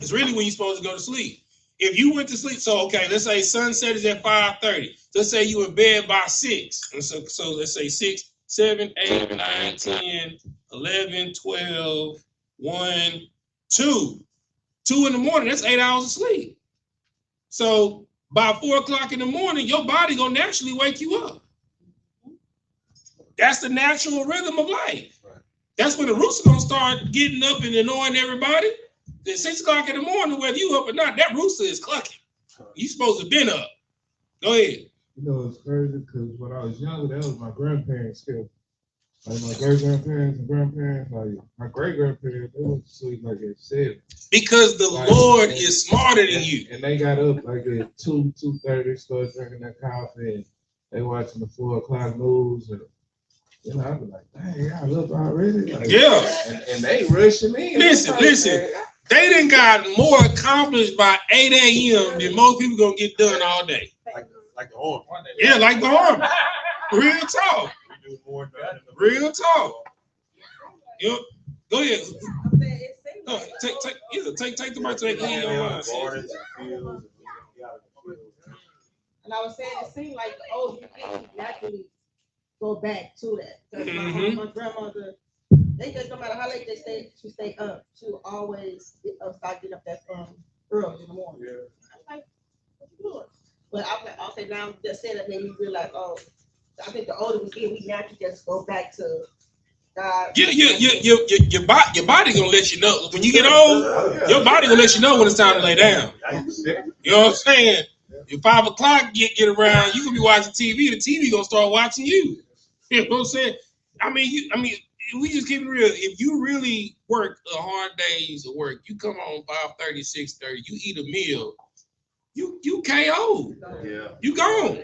B: It's really when you're supposed to go to sleep. If you went to sleep, so okay, let's say sunset is at 5:30. Let's say you in bed by 6. And so let's say 6, 7, 8, 9, 10, 11, 12, 1, 2. 2 in the morning, that's 8 hours of sleep. So by 4 o'clock in the morning, your body gonna naturally wake you up. That's the natural rhythm of life. That's when the rooster gonna start getting up and annoying everybody. At 6 o'clock in the morning, whether you up or not, that rooster is clucking. You supposed to have been up. Go ahead.
C: You know, it's crazy because when I was younger, that was my grandparents' schedule. Like my great-grandparents and grandparents, like my great-grandparents, they went to sleep like at 7.
B: Because the Lord is smarter than you.
C: And they got up like at 2:30, started drinking their coffee, and they watching the 4 o'clock news. And you know, I'd be like, dang, y'all up already? Like,
B: yeah.
C: And they rushing me.
B: Listen. They done got more accomplished by 8 a.m. than most people gonna get done all day.
C: Like the army.
B: Yeah, like the army. Real talk. Real talk. Yep. Go ahead. No, take the mic to that.
E: And I was saying, it seemed like the older you get, you naturally go back to that. Because my grandmother, they just, no matter how late she stay up, she'll always start getting up that early in the morning. Yeah. I'm like, what you doing? But I'll say now, just saying that made me realize, I think the older we get, we naturally just go back to God.
B: Your body gonna let you know. When you get old, your body gonna let you know when it's time to lay down. You know what I'm saying? If 5 o'clock get around, you gonna be watching TV. The TV gonna start watching you. You know what I'm saying? I mean, we just keep it real. If you really work a hard days of work, you come home 5:30, 6:30, you eat a meal, you KO. Yeah. You gone.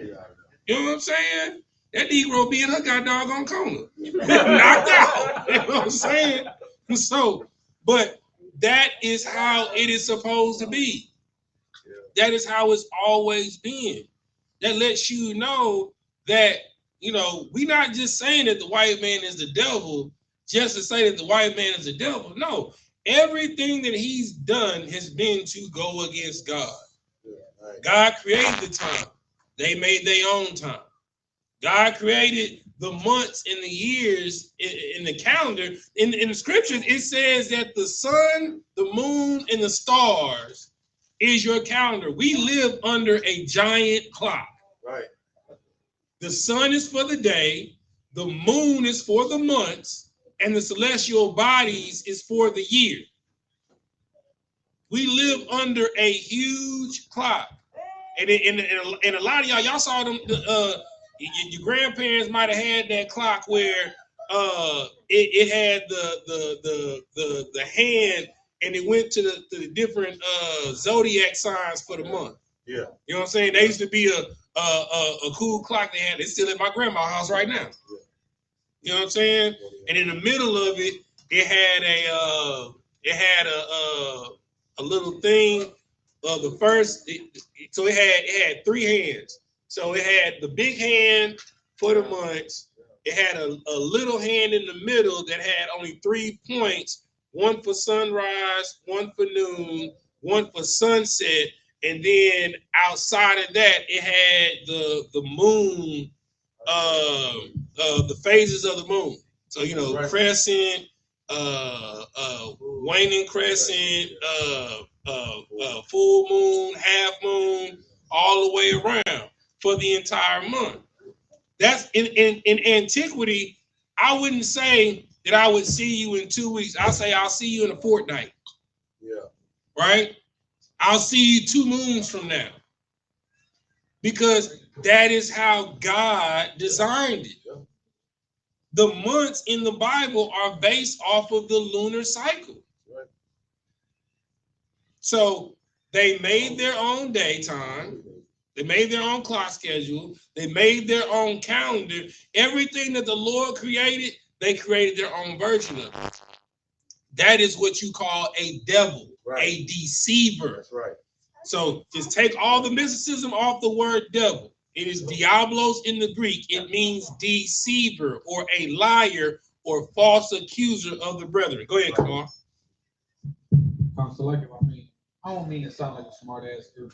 B: You know what I'm saying? That Negro be in her goddamn coma. Knocked out. You know what I'm saying? So, but that is how it is supposed to be. That is how it's always been. That lets you know that, you know, we're not just saying that the white man is the devil just to say that the white man is the devil. No, everything that he's done has been to go against God. God created the time. They made their own time. God created the months and the years in the calendar. In the scriptures, it says that the sun, the moon, and the stars is your calendar. We live under a giant clock. Right. The sun is for the day, the moon is for the months, and the celestial bodies is for the year. We live under a huge clock. And a lot of y'all saw them, your grandparents might have had that clock where it had the hand, and it went to the different zodiac signs for the month.
F: Yeah.
B: You know what I'm saying? There used to be a cool clock they had. It's still at my grandma's house right now. You know what I'm saying? And in the middle of it, it had a little thing of the first. So it had three hands. So it had the big hand for the months. It had a little hand in the middle that had only 3 points, one for sunrise, one for noon, one for sunset, and then outside of that, it had the moon, the phases of the moon. So, you know, crescent, waning crescent, full moon, half moon, all the way around for the entire month. That's in antiquity. I wouldn't say that I would see you in 2 weeks. I'll say I'll see you in a fortnight.
F: Yeah.
B: Right? I'll see you 2 moons from now. Because that is how God designed it. The months in the Bible are based off of the lunar cycle.
F: Right.
B: So they made their own daytime. They made their own clock schedule. They made their own calendar. Everything that the Lord created, they created their own version of it. That is what you call a devil, a deceiver.
F: That's right.
B: So just take all the mysticism off the word devil. It is diablos in the Greek. It means deceiver or a liar or false accuser of the brethren. Go ahead, come on.
D: I don't mean to sound like a smart ass to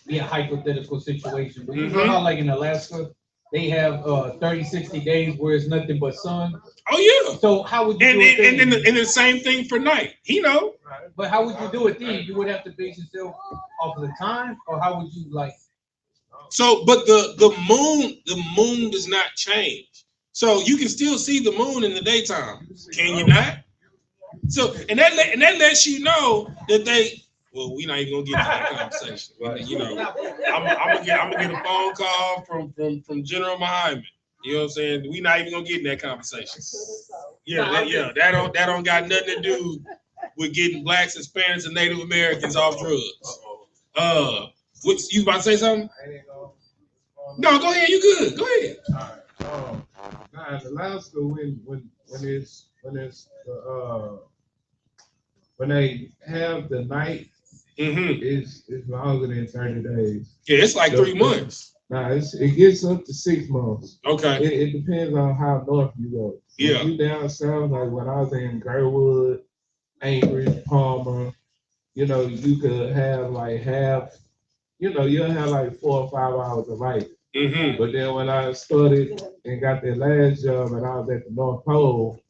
D: be a hypothetical situation, but you know how like in Alaska, they have 30, 60 days where it's nothing but sun.
B: Oh yeah.
D: So how would you
B: and
D: do it
B: then?
D: then?
B: And the same thing for night. He know.
D: But how would you do it then? You would have to base yourself off of the time, or how would you like?
B: So, but the moon does not change. So you can still see the moon in the daytime. Can you not? So and that lets you know that they. Well, we're not even gonna get to that conversation. You know, I'm gonna get a phone call from General Muhammad. You know what I'm saying? We're not even gonna get in that conversation. Yeah, that don't got nothing to do with getting blacks, Hispanics, and Native Americans off drugs. What you about to say something? No, go ahead. You good? Go ahead.
C: All right. Now in Alaska, when they have the night, it's longer than 30 days.
B: Yeah, it's like 3 months.
C: Nah, it gets up to 6 months.
B: Okay.
C: It depends on how north you go.
B: Yeah.
C: If you down south, like when I was in Gerwood, Anchorage, Palmer, you know, you could have like you'll have like 4 or 5 hours of light. But then when I started and got that last job and I was at the North Pole,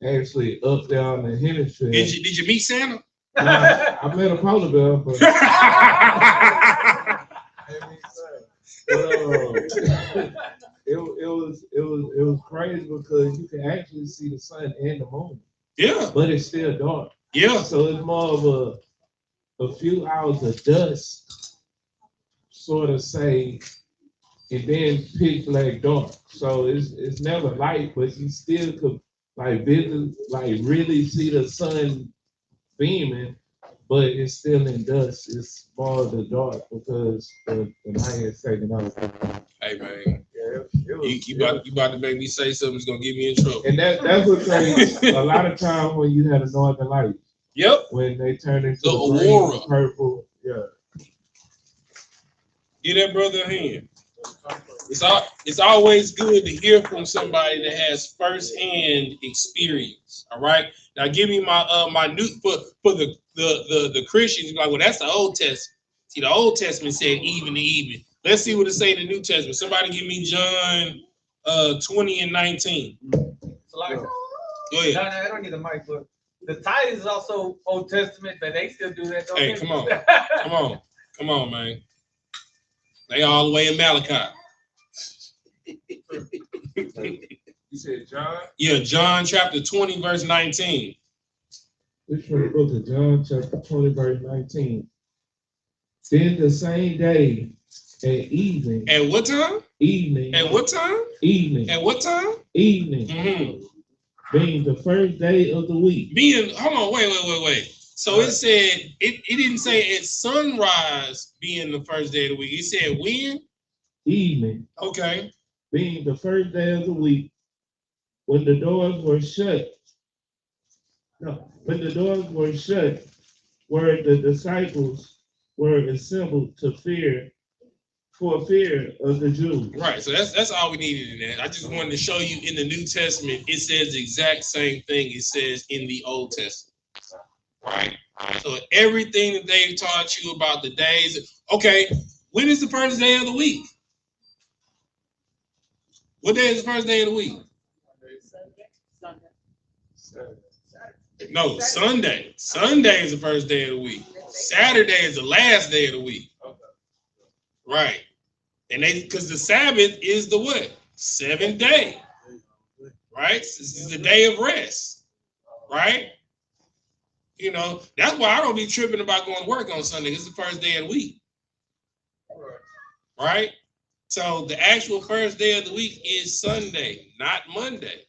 C: actually up there on the hemisphere.
B: Did you meet Santa?
C: Nah, I met a polar bear, but it was crazy because you can actually see the sun and the moon.
B: Yeah.
C: But it's still dark.
B: Yeah.
C: So it's more of a few hours of dust, sort of say, and then pitch black dark. So it's never light, but you still could like really see the sun beaming, but it's still in dust. It's more of the dark because the night is taken off.
B: Hey man, you about to make me say something that's gonna get me in trouble.
C: And that's what crazy. A lot of times when you have the northern lights.
B: Yep.
C: When they turn into
B: the
C: aurora, green, purple. Yeah.
B: Give that brother a hand. It's always good to hear from somebody that has firsthand experience. All right. Now give me my new for the Christians. Like, well, that's the Old Testament. See, the Old Testament said even to even. Let's see what it say in the New Testament. Somebody give me John 20 and 19.
D: So like,
B: go ahead.
D: No, I don't need the mic, but the tithe is also Old Testament, but they still do that.
B: Hey, come on, man. They all the way in Malachi.
C: You said John?
B: Yeah, John chapter 20, verse 19.
C: Which one? The book of John chapter 20, verse 19. Then the same day at evening.
B: At what time?
C: Evening.
B: At what time?
C: Evening.
B: At what time?
C: Evening.
B: Mm-hmm.
C: being the first day of the week.
B: Hold on, wait. So it said it didn't say at sunrise being the first day of the week. It said when?
C: Evening.
B: Okay.
C: Being the first day of the week, when the doors were shut. No, when the doors were shut, where the disciples were assembled for fear of the Jews.
B: Right. So that's all we needed in that. I just wanted to show you in the New Testament, it says the exact same thing it says in the Old Testament. Right. So everything that they taught you about the days. Okay, when is the first day of the week? What day is the first day of the week? No, Sunday. Sunday is the first day of the week. Saturday is the last day of the week. Right. And because the Sabbath is the what? Seventh day. Right? This is the day of rest. Right? You know, that's why I don't be tripping about going to work on Sunday. It's the first day of the week. Right? So the actual first day of the week is Sunday, not Monday.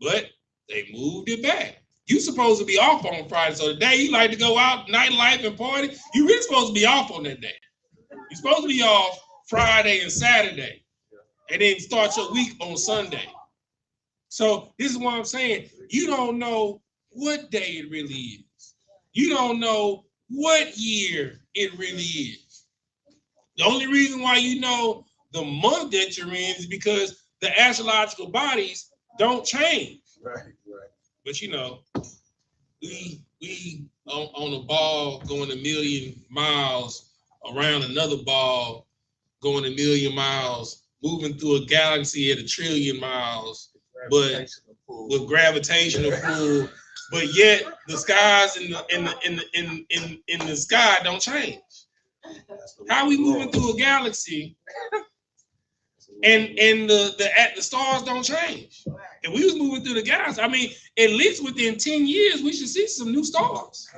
B: But they moved it back. You supposed to be off on Friday. So the day you like to go out, nightlife and party, you really supposed to be off on that day. You're supposed to be off Friday and Saturday. And then start your week on Sunday. So this is what I'm saying. You don't know what day it really is. You don't know what year it really is. The only reason why you know the month that you're in is because the astrological bodies don't change.
C: Right.
B: But you know, we on a ball going a million miles around another ball going a million miles, moving through a galaxy at 1 trillion miles, but with gravitational pull. But yet the skies in the sky don't change. How we moving through a galaxy and the stars don't change? And we was moving through the galaxy. I mean, at least within 10 years, we should see some new stars.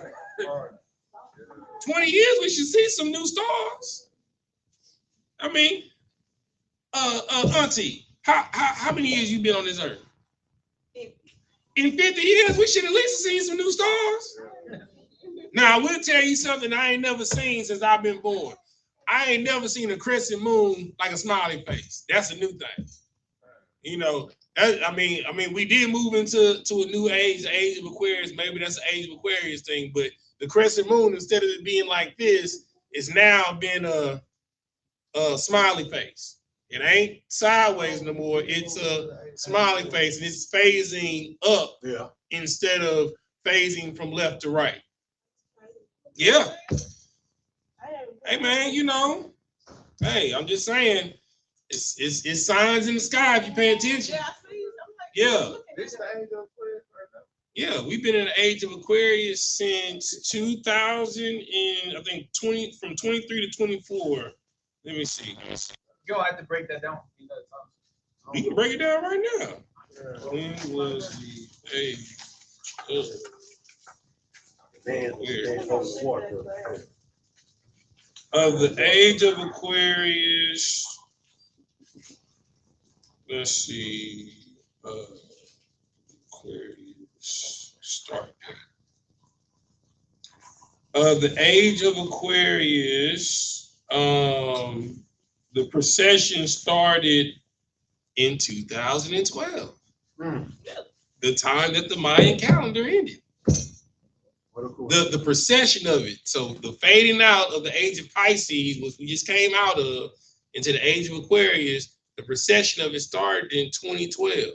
B: 20 years, we should see some new stars. I mean, Auntie, how many years you been on this earth? In 50 years, we should at least have seen some new stars. Now, I will tell you something I ain't never seen since I've been born. I ain't never seen a crescent moon like a smiley face. That's a new thing. You know, I mean, we did move into a new age, the age of Aquarius. Maybe that's the age of Aquarius thing, but the crescent moon, instead of it being like this, is now been a smiley face. It ain't sideways no more. It's a smiley face, and it's phasing up instead of phasing from left to right. Yeah. Hey man, you know. Hey, I'm just saying, it's signs in the sky if you pay attention. Yeah. Yeah, we've been in the age of Aquarius since 2000 and I think from 23 to 24. Let me see.
H: You'll have to break that down.
B: We can break it down right now. When was the age of the age of Aquarius? Let's see. Aquarius start. The age of Aquarius, the procession started in 2012. The time that the Mayan calendar ended. The procession of it. So the fading out of the age of Pisces, which we just came out of, into the age of Aquarius, the procession of it started in 2012.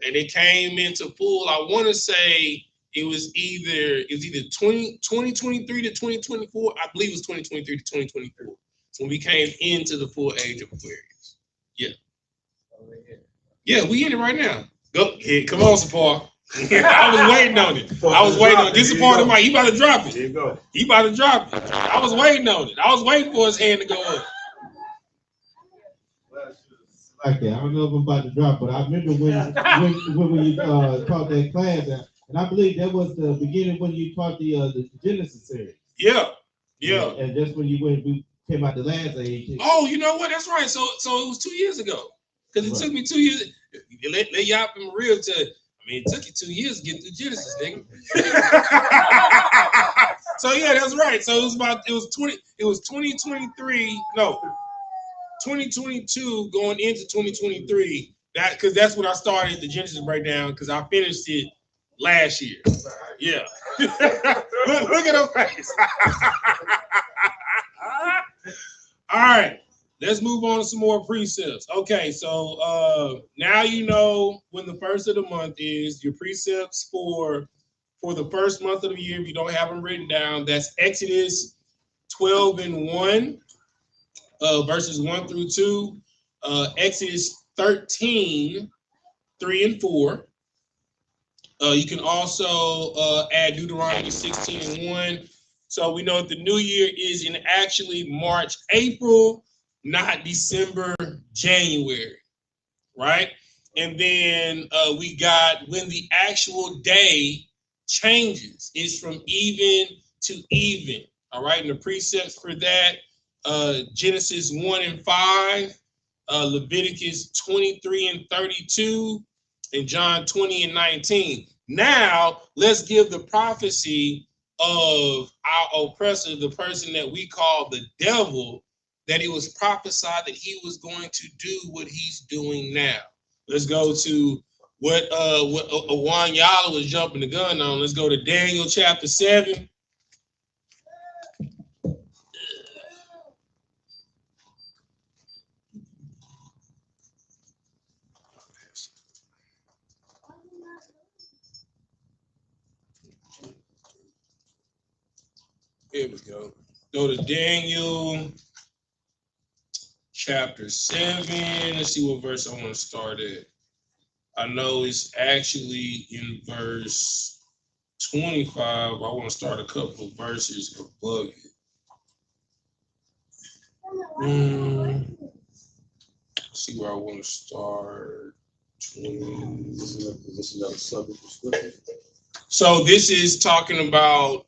B: And it came into full, I want to say it was either 2023 to 2024. I believe it was 2023 to 2024. So when we came into the full age of Aquarius. Yeah. Yeah, we in it right now. Go ahead, come on, Sapar. I was waiting on it. This is part of my. You about to drop it.
C: There you go.
B: You about to drop it. I was waiting on it. I was waiting for his hand to go up.
F: Like that. I don't know if I'm about to drop, but I remember when we taught that class, and I believe that was the beginning when you taught the Genesis series.
B: Yeah.
F: And that's when we came out the last age.
B: Oh, you know what? That's right. So it was 2 years ago. Because it took me 2 years. Let y'all from real to. I mean, it took you 2 years to get through Genesis, nigga. So yeah, that's right. So it was 2023. No, 2022 going into 2023. Because that's when I started the Genesis breakdown. Because I finished it last year. Yeah. look at her face. All right. Let's move on to some more precepts. Okay, so now you know when the first of the month is. Your precepts for the first month of the year, if you don't have them written down, that's Exodus 12:1, verses 1 through 2, Exodus 13:3 and 4. You can also add Deuteronomy 16:1. So we know that the new year is in actually March, April, not December, January, right? And then we got when the actual day changes. It's from even to even, all right? And the precepts for that, Genesis 1 and 5, Leviticus 23 and 32, and John 20 and 19. Now, let's give the prophecy of our oppressor, the person that we call the devil, that it was prophesied that he was going to do what he's doing now. Let's go to what YAHANNA was jumping the gun on. Let's go to Daniel chapter 7. Here we go. Go to Daniel chapter 7. Let's see what verse I want to start at. I know it's actually in verse 25. I want to start a couple of verses above it. See where I want to start. So this is talking about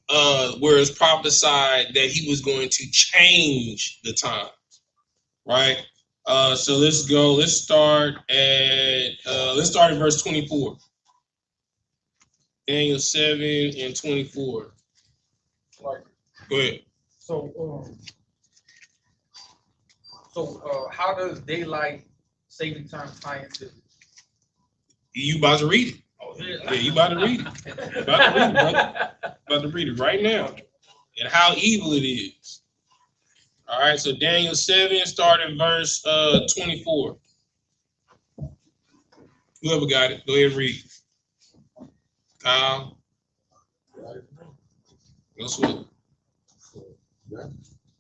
B: where it's prophesied that he was going to change the time, right? So let's go. Let's start at verse 24. Daniel 7 and 24. Go ahead.
H: So how does daylight saving time tie into?
B: You about to read it?
H: Oh, yeah,
B: you about to read it. About to read it, brother. About to read it right now. And how evil it is. All right, so Daniel 7, starting verse 24. Whoever got it, go ahead and read. Kyle. Go sweet.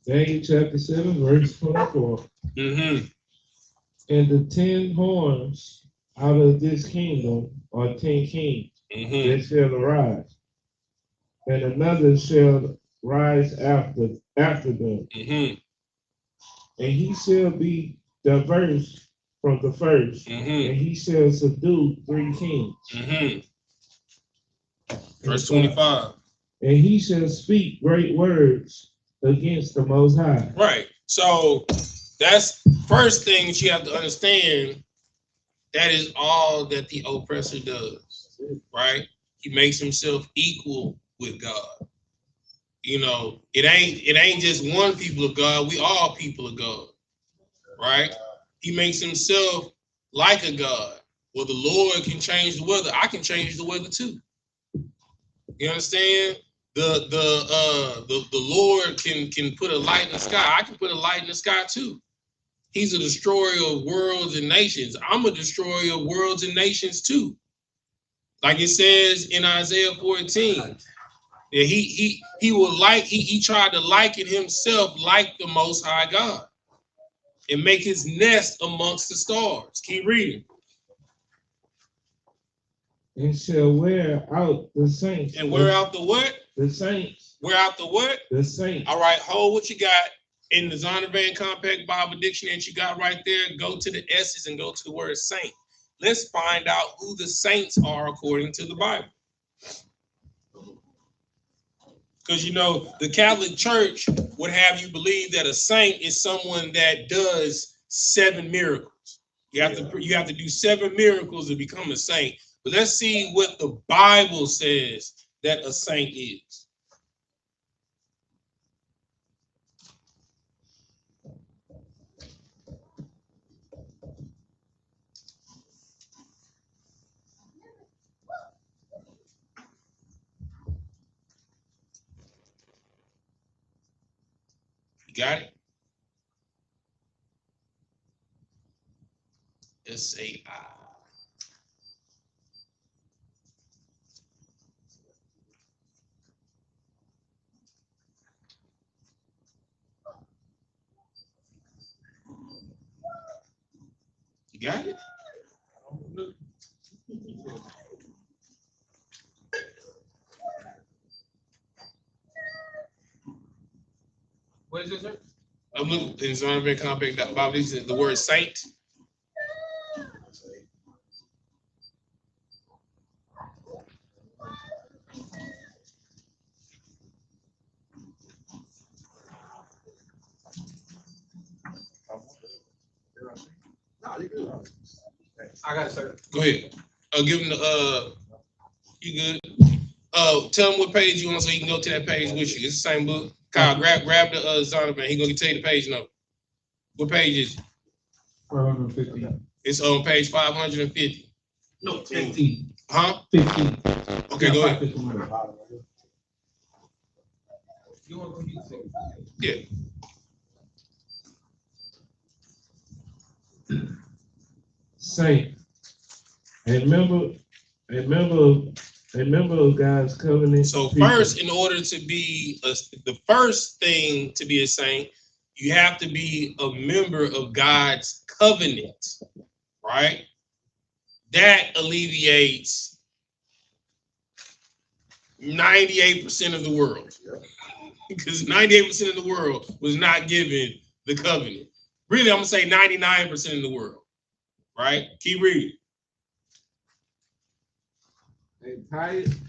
C: Daniel chapter 7, verse 24.
B: Mm-hmm.
C: And the 10 horns out of this kingdom are 10 kings that shall arise, and another shall rise after them. And he shall be diverse from the first, and he shall subdue 3 kings.
B: Verse 25.
C: And he shall speak great words against the Most High.
B: Right. So that's first thing that you have to understand. That is all that the oppressor does, right? He makes himself equal with God. You know, it ain't just one people of God. We all people of God, right? He makes himself like a God. Well, the Lord can change the weather. I can change the weather too. You understand? The Lord can put a light in the sky. I can put a light in the sky too. He's a destroyer of worlds and nations. I'm a destroyer of worlds and nations too. Like it says in Isaiah 14, that he tried to liken himself like the Most High God and make his nest amongst the stars. Keep reading.
C: And shall wear out the saints.
B: And wear out the what?
C: The saints.
B: Wear out the what?
C: The saints.
B: All right, hold what you got in the Zondervan Compact Bible Dictionary that you got right there. Go to the S's and go to the word saint. Let's find out who the saints are according to the Bible. Because, you know, the Catholic Church would have you believe that a saint is someone that does 7 miracles. You have to do 7 miracles to become a saint. But let's see what the Bible says that a saint is. You got it? SAI. You got it?
H: What is it, sir?
B: I'm looking in Zondervan Compact. Bible uses the word saint.
H: I got it, sir.
B: Go ahead. Give him the you good? Tell him what page you want so he can go to that page with you. It's the same book. Kyle, grab the Zondervan. He gonna tell you the page number. What page is it?
D: 450.
B: It's on page 550.
D: No, 15.
B: Huh?
D: 15.
B: Okay, go ahead.
H: You want to use it?
B: Yeah.
C: Saint, a member of God's covenant.
B: So
C: people.
B: first, in order to be the first thing to be a saint, you have to be a member of God's covenant, right? That alleviates 98% of the world, because 98% of the world was not given the covenant. Really, I'm gonna say 99% of the world, right? Keep reading.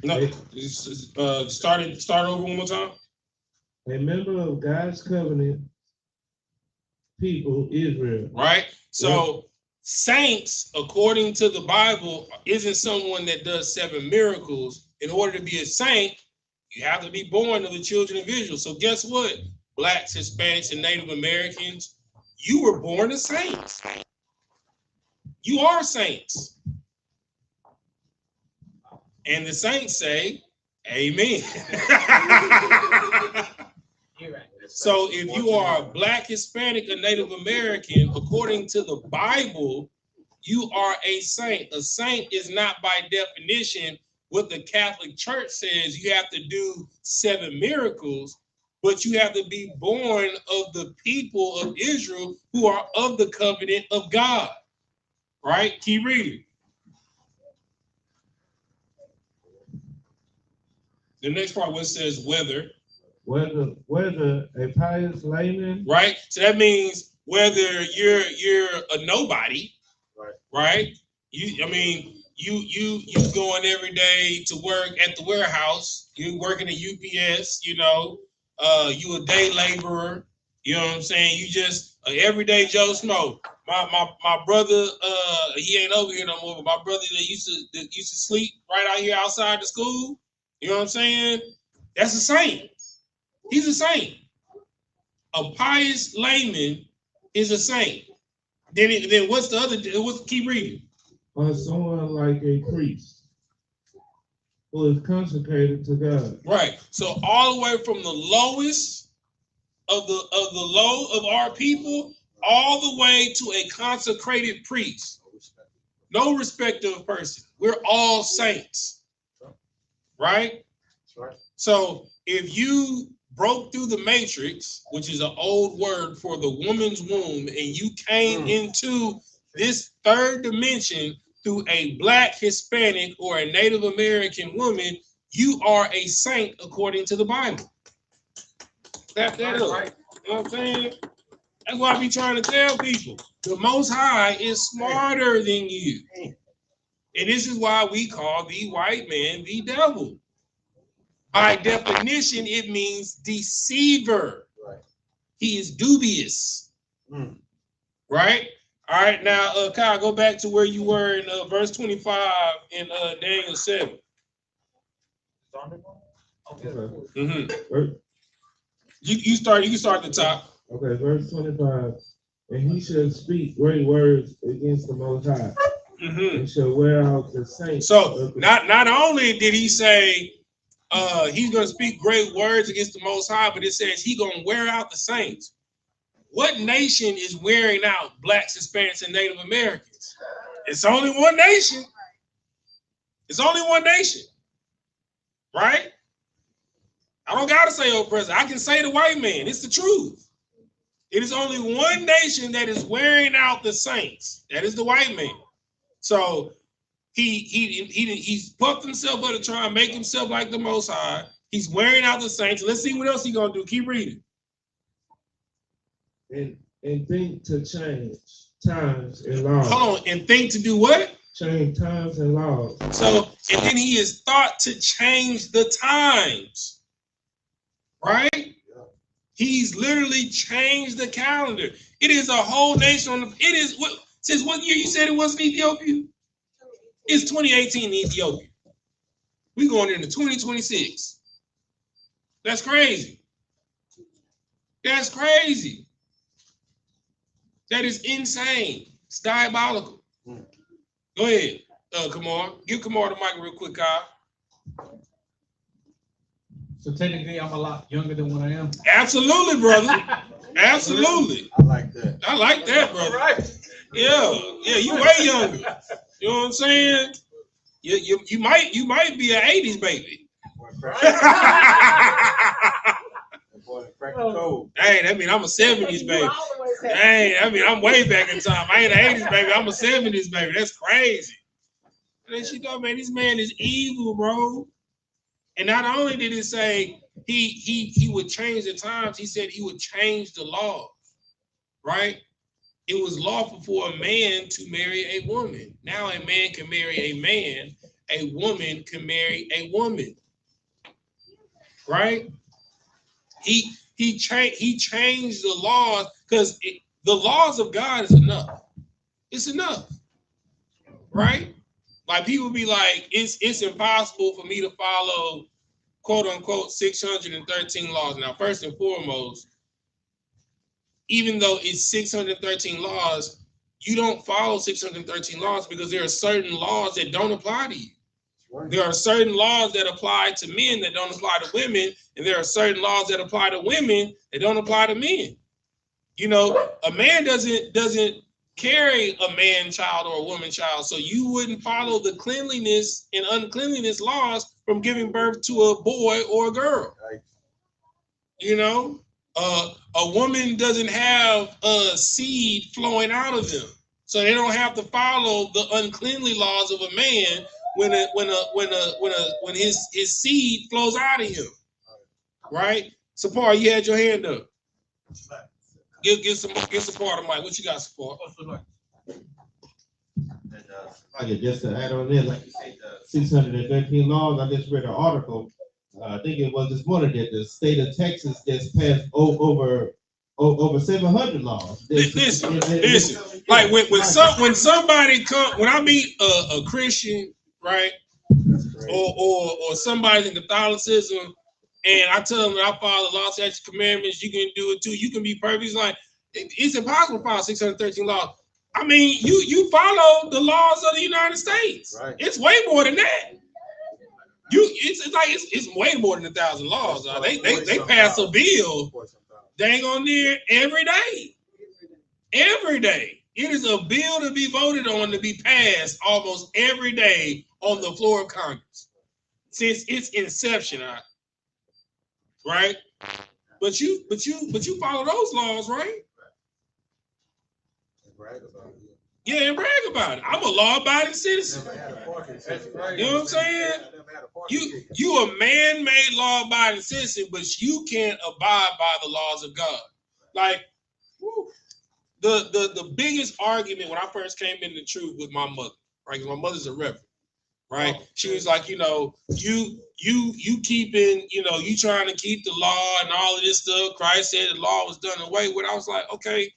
B: No, start over one more time.
C: A member of God's covenant people, Israel.
B: Right? So saints, according to the Bible, isn't someone that does 7 miracles. In order to be a saint, you have to be born of the children of Israel. So guess what? Blacks, Hispanics, and Native Americans, you were born as saints. You are saints. And the saints say, amen. So if you are a Black, Hispanic, or Native American, according to the Bible, you are a saint. A saint is not by definition what the Catholic Church says. You have to do 7 miracles, but you have to be born of the people of Israel who are of the covenant of God. Right? Keep reading. The next part where it says whether a pious layman, right? So that means whether you're a nobody, right? You going every day to work at the warehouse. You working at UPS. You a day laborer. You know what I'm saying? You just everyday Joe Smo. My brother, he ain't over here no more. But my brother that used to sleep right out here outside the school. You know what I'm saying? That's a saint. He's a saint. A pious layman is a saint. Then what's the other? Keep reading.
C: Or someone like a priest who is consecrated to God.
B: Right. So all the way from the lowest of the low of our people, all the way to a consecrated priest. No respect of person. We're all saints. Right? That's right. So if you broke through the matrix, which is an old word for the woman's womb, and you came into this third dimension through a Black, Hispanic, or a Native American woman, you are a saint according to the Bible. That up. Right. You know what I'm saying? That's why I be trying to tell people. The Most High is smarter than you. And this is why we call the white man the devil. By definition, it means deceiver. Right. He is dubious. Right? All right, now, Kyle, go back to where you were in verse 25 in Daniel 7.
C: Okay.
B: You can start at the top.
C: Okay, verse 25. And he shall speak great words against the Most High, and shall wear out the saints.
B: So not only did he say he's going to speak great words against the Most High, but it says he's going to wear out the saints. What nation is wearing out blacks, Hispanics, and Native Americans? It's only one nation. It's only one nation, right? I don't got to say oppressor. I can say the white man. It's the truth. It is only one nation that is wearing out the saints. That is the white man. So he's puffed himself up to try and make himself like the Most High. He's wearing out the saints. Let's see what else he's gonna do. Keep reading.
C: And think to change times and laws.
B: Hold on. And think to do what?
C: Change times and laws.
B: So, and then he is thought to change the times, right? He's literally changed the calendar. It is a whole nation on the. It is what since what year you said it wasn't Ethiopia? It's 2018 in Ethiopia. We going into 2026. That's crazy. That's crazy. That is insane. It's diabolical. Go ahead, Kamar. Give Kamar the mic real quick, Kyle.
D: So technically, I'm a lot younger than what I am.
B: Absolutely, brother. Absolutely.
I: I like that.
B: I like that, brother.
H: Right.
B: Yeah, you way younger. You know what I'm saying? You might be an 80s baby. Hey, that mean I'm a 70s baby. Hey, I mean I'm way back in time. I ain't an 80s baby. I'm a 70s baby. That's crazy. And then she thought, man, this man is evil, bro. And not only did it say he would change the times, he said he would change the laws, right? It was lawful for a man to marry a woman. Now a man can marry a man. A woman can marry a woman, right? He changed the laws because the laws of God is enough. It's enough, right? Like people be like, it's impossible for me to follow, quote unquote, 613 laws. Now, first and foremost, even though it's 613 laws, you don't follow 613 laws because there are certain laws that don't apply to you. There are certain laws that apply to men that don't apply to women, and there are certain laws that apply to women that don't apply to men. You know, a man doesn't carry a man child or a woman child, so you wouldn't follow the cleanliness and uncleanliness laws from giving birth to a boy or a girl. You know, a woman doesn't have a seed flowing out of them, so they don't have to follow the uncleanly laws of a man when his seed flows out of him, right? Sapar, you had your hand up. Give Sapar the mic. What you got, Sapar?
I: Just to add on there, like you say, the 613 laws. I just read an article. I think it was this morning that the state of Texas just passed over 700 laws.
B: Listen. Like when somebody when I meet a Christian, right, or somebody in Catholicism, and I tell them that I follow the law, statutes, commandments, you can do it too. You can be perfect. It's like it's impossible to follow 613 laws. I mean, you follow the laws of the United States. Right. It's way more than that. It's way more than 1,000 laws. They pass a bill dang on there every day. Every day. It is a bill to be voted on to be passed almost every day on the floor of Congress since its inception, right? But you follow those laws, right? Yeah, and brag about it. I'm a law-abiding citizen. You know what I'm saying? You a man-made law-abiding citizen, but you can't abide by the laws of God. Like, the biggest argument when I first came into the truth with my mother, right? Because my mother's a reverend, right? She was like, you keeping, you trying to keep the law and all of this stuff. Christ said the law was done away with. I was like, okay,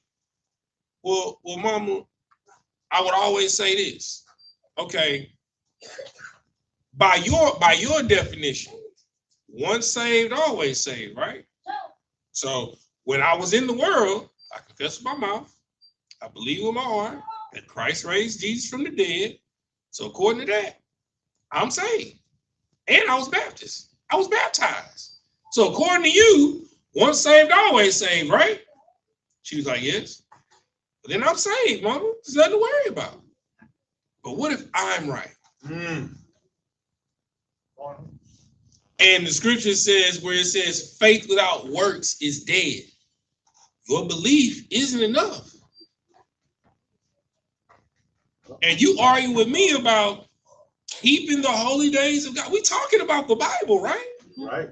B: well, mama, I would always say this. Okay, by your definition, once saved, always saved, right? So when I was in the world, I confessed with my mouth, I believe with my heart that Christ raised Jesus from the dead. So according to that, I'm saved. And I was Baptist. I was baptized. So according to you, once saved, always saved, right? She was like, yes. But then I'm saved, mama. There's nothing to worry about. But what if I'm right? And the scripture says, where it says faith without works is dead. Your belief isn't enough. And you argue with me about keeping the holy days of God. We're talking about the Bible, right?
I: Right.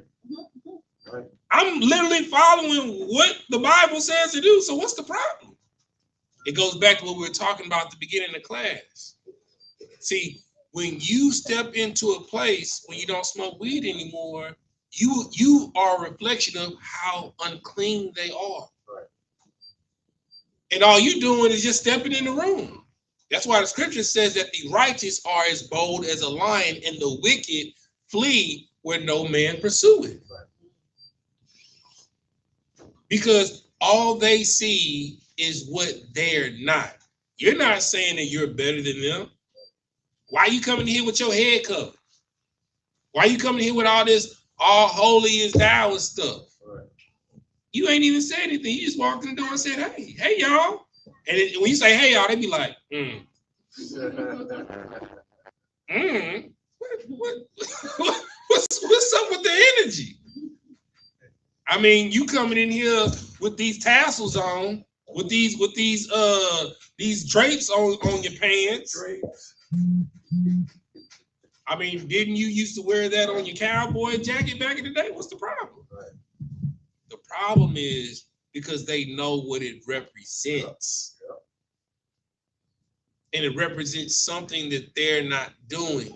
B: I'm literally following what the Bible says to do. So what's the problem? It goes back to what we were talking about at the beginning of class. See, when you step into a place when you don't smoke weed anymore, you are a reflection of how unclean they are.
I: Right.
B: And all you're doing is just stepping in the room. That's why the scripture says that the righteous are as bold as a lion and the wicked flee where no man pursue it.
I: Right.
B: Because all they see is what they're not. You're not saying that you're better than them. Why are you coming here with your head covered? Why are you coming here with all this all holy is thou and stuff?
I: Right.
B: You ain't even said anything. You just walked in the door and said, hey, y'all. And when you say, hey, y'all, they be like, what's up with the energy? I mean, you coming in here with these tassels on, with these drapes on your pants.
I: Drapes.
B: I mean, didn't you used to wear that on your cowboy jacket back in the day? What's the problem?
I: Right.
B: The problem is because they know what it represents. And it represents something that they're not doing.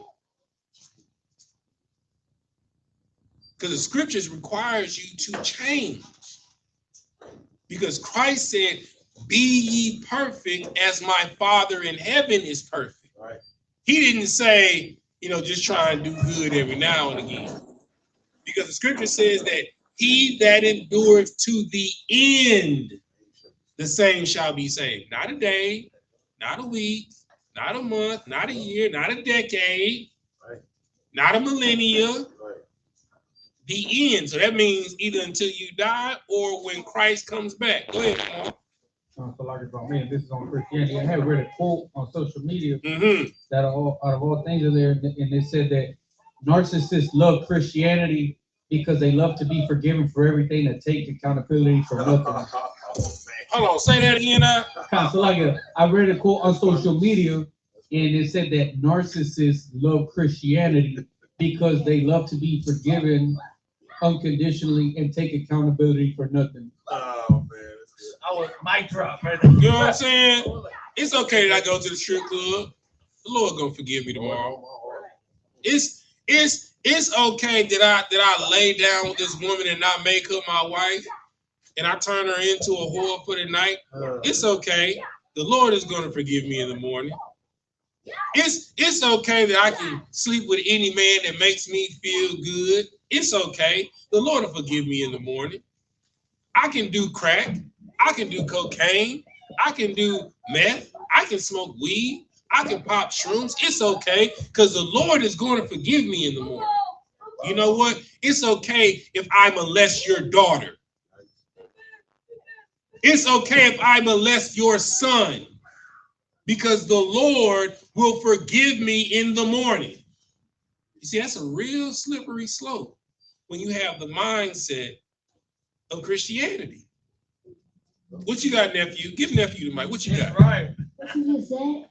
B: Because the scriptures requires you to change. Because Christ said, be ye perfect as my Father in heaven is perfect.
I: Right.
B: He didn't say, just try and do good every now and again. Because the scripture says that he that endureth to the end, the same shall be saved. Not a day, not a week, not a month, not a year, not a decade,
I: right,
B: not a millennia.
I: right.
B: The end. So that means either until you die or when Christ comes back. Go ahead, Mark.
D: So like about me, this is on Christianity. I had read a quote on social media
B: Mm-hmm.
D: that out of all things are there, and it said that narcissists love Christianity because they love to be forgiven for everything and take accountability for nothing.
B: Hold on, say that again now.
D: So I read a quote on social media, and it said that narcissists love Christianity because they love to be forgiven unconditionally and take accountability for nothing.
I: Oh man.
H: I was mic drop, right?
B: You know what I'm saying? It's okay that I go to the strip club. The Lord gonna forgive me tomorrow. It's okay that I lay down with this woman and not make her my wife, and I turn her into a whore for the night. It's okay. The Lord is gonna forgive me in the morning. It's okay that I can sleep with any man that makes me feel good. It's okay. The Lord will forgive me in the morning. I can do crack. I can do cocaine. I can do meth. I can smoke weed. I can pop shrooms. It's okay because the Lord is going to forgive me in the morning. You know what? It's okay if I molest your daughter. It's okay if I molest your son because the Lord will forgive me in the morning. You see, that's a real slippery slope when you have the mindset of Christianity. What you got, nephew? Give nephew the mic. What you got?
H: Right.
J: What you just said?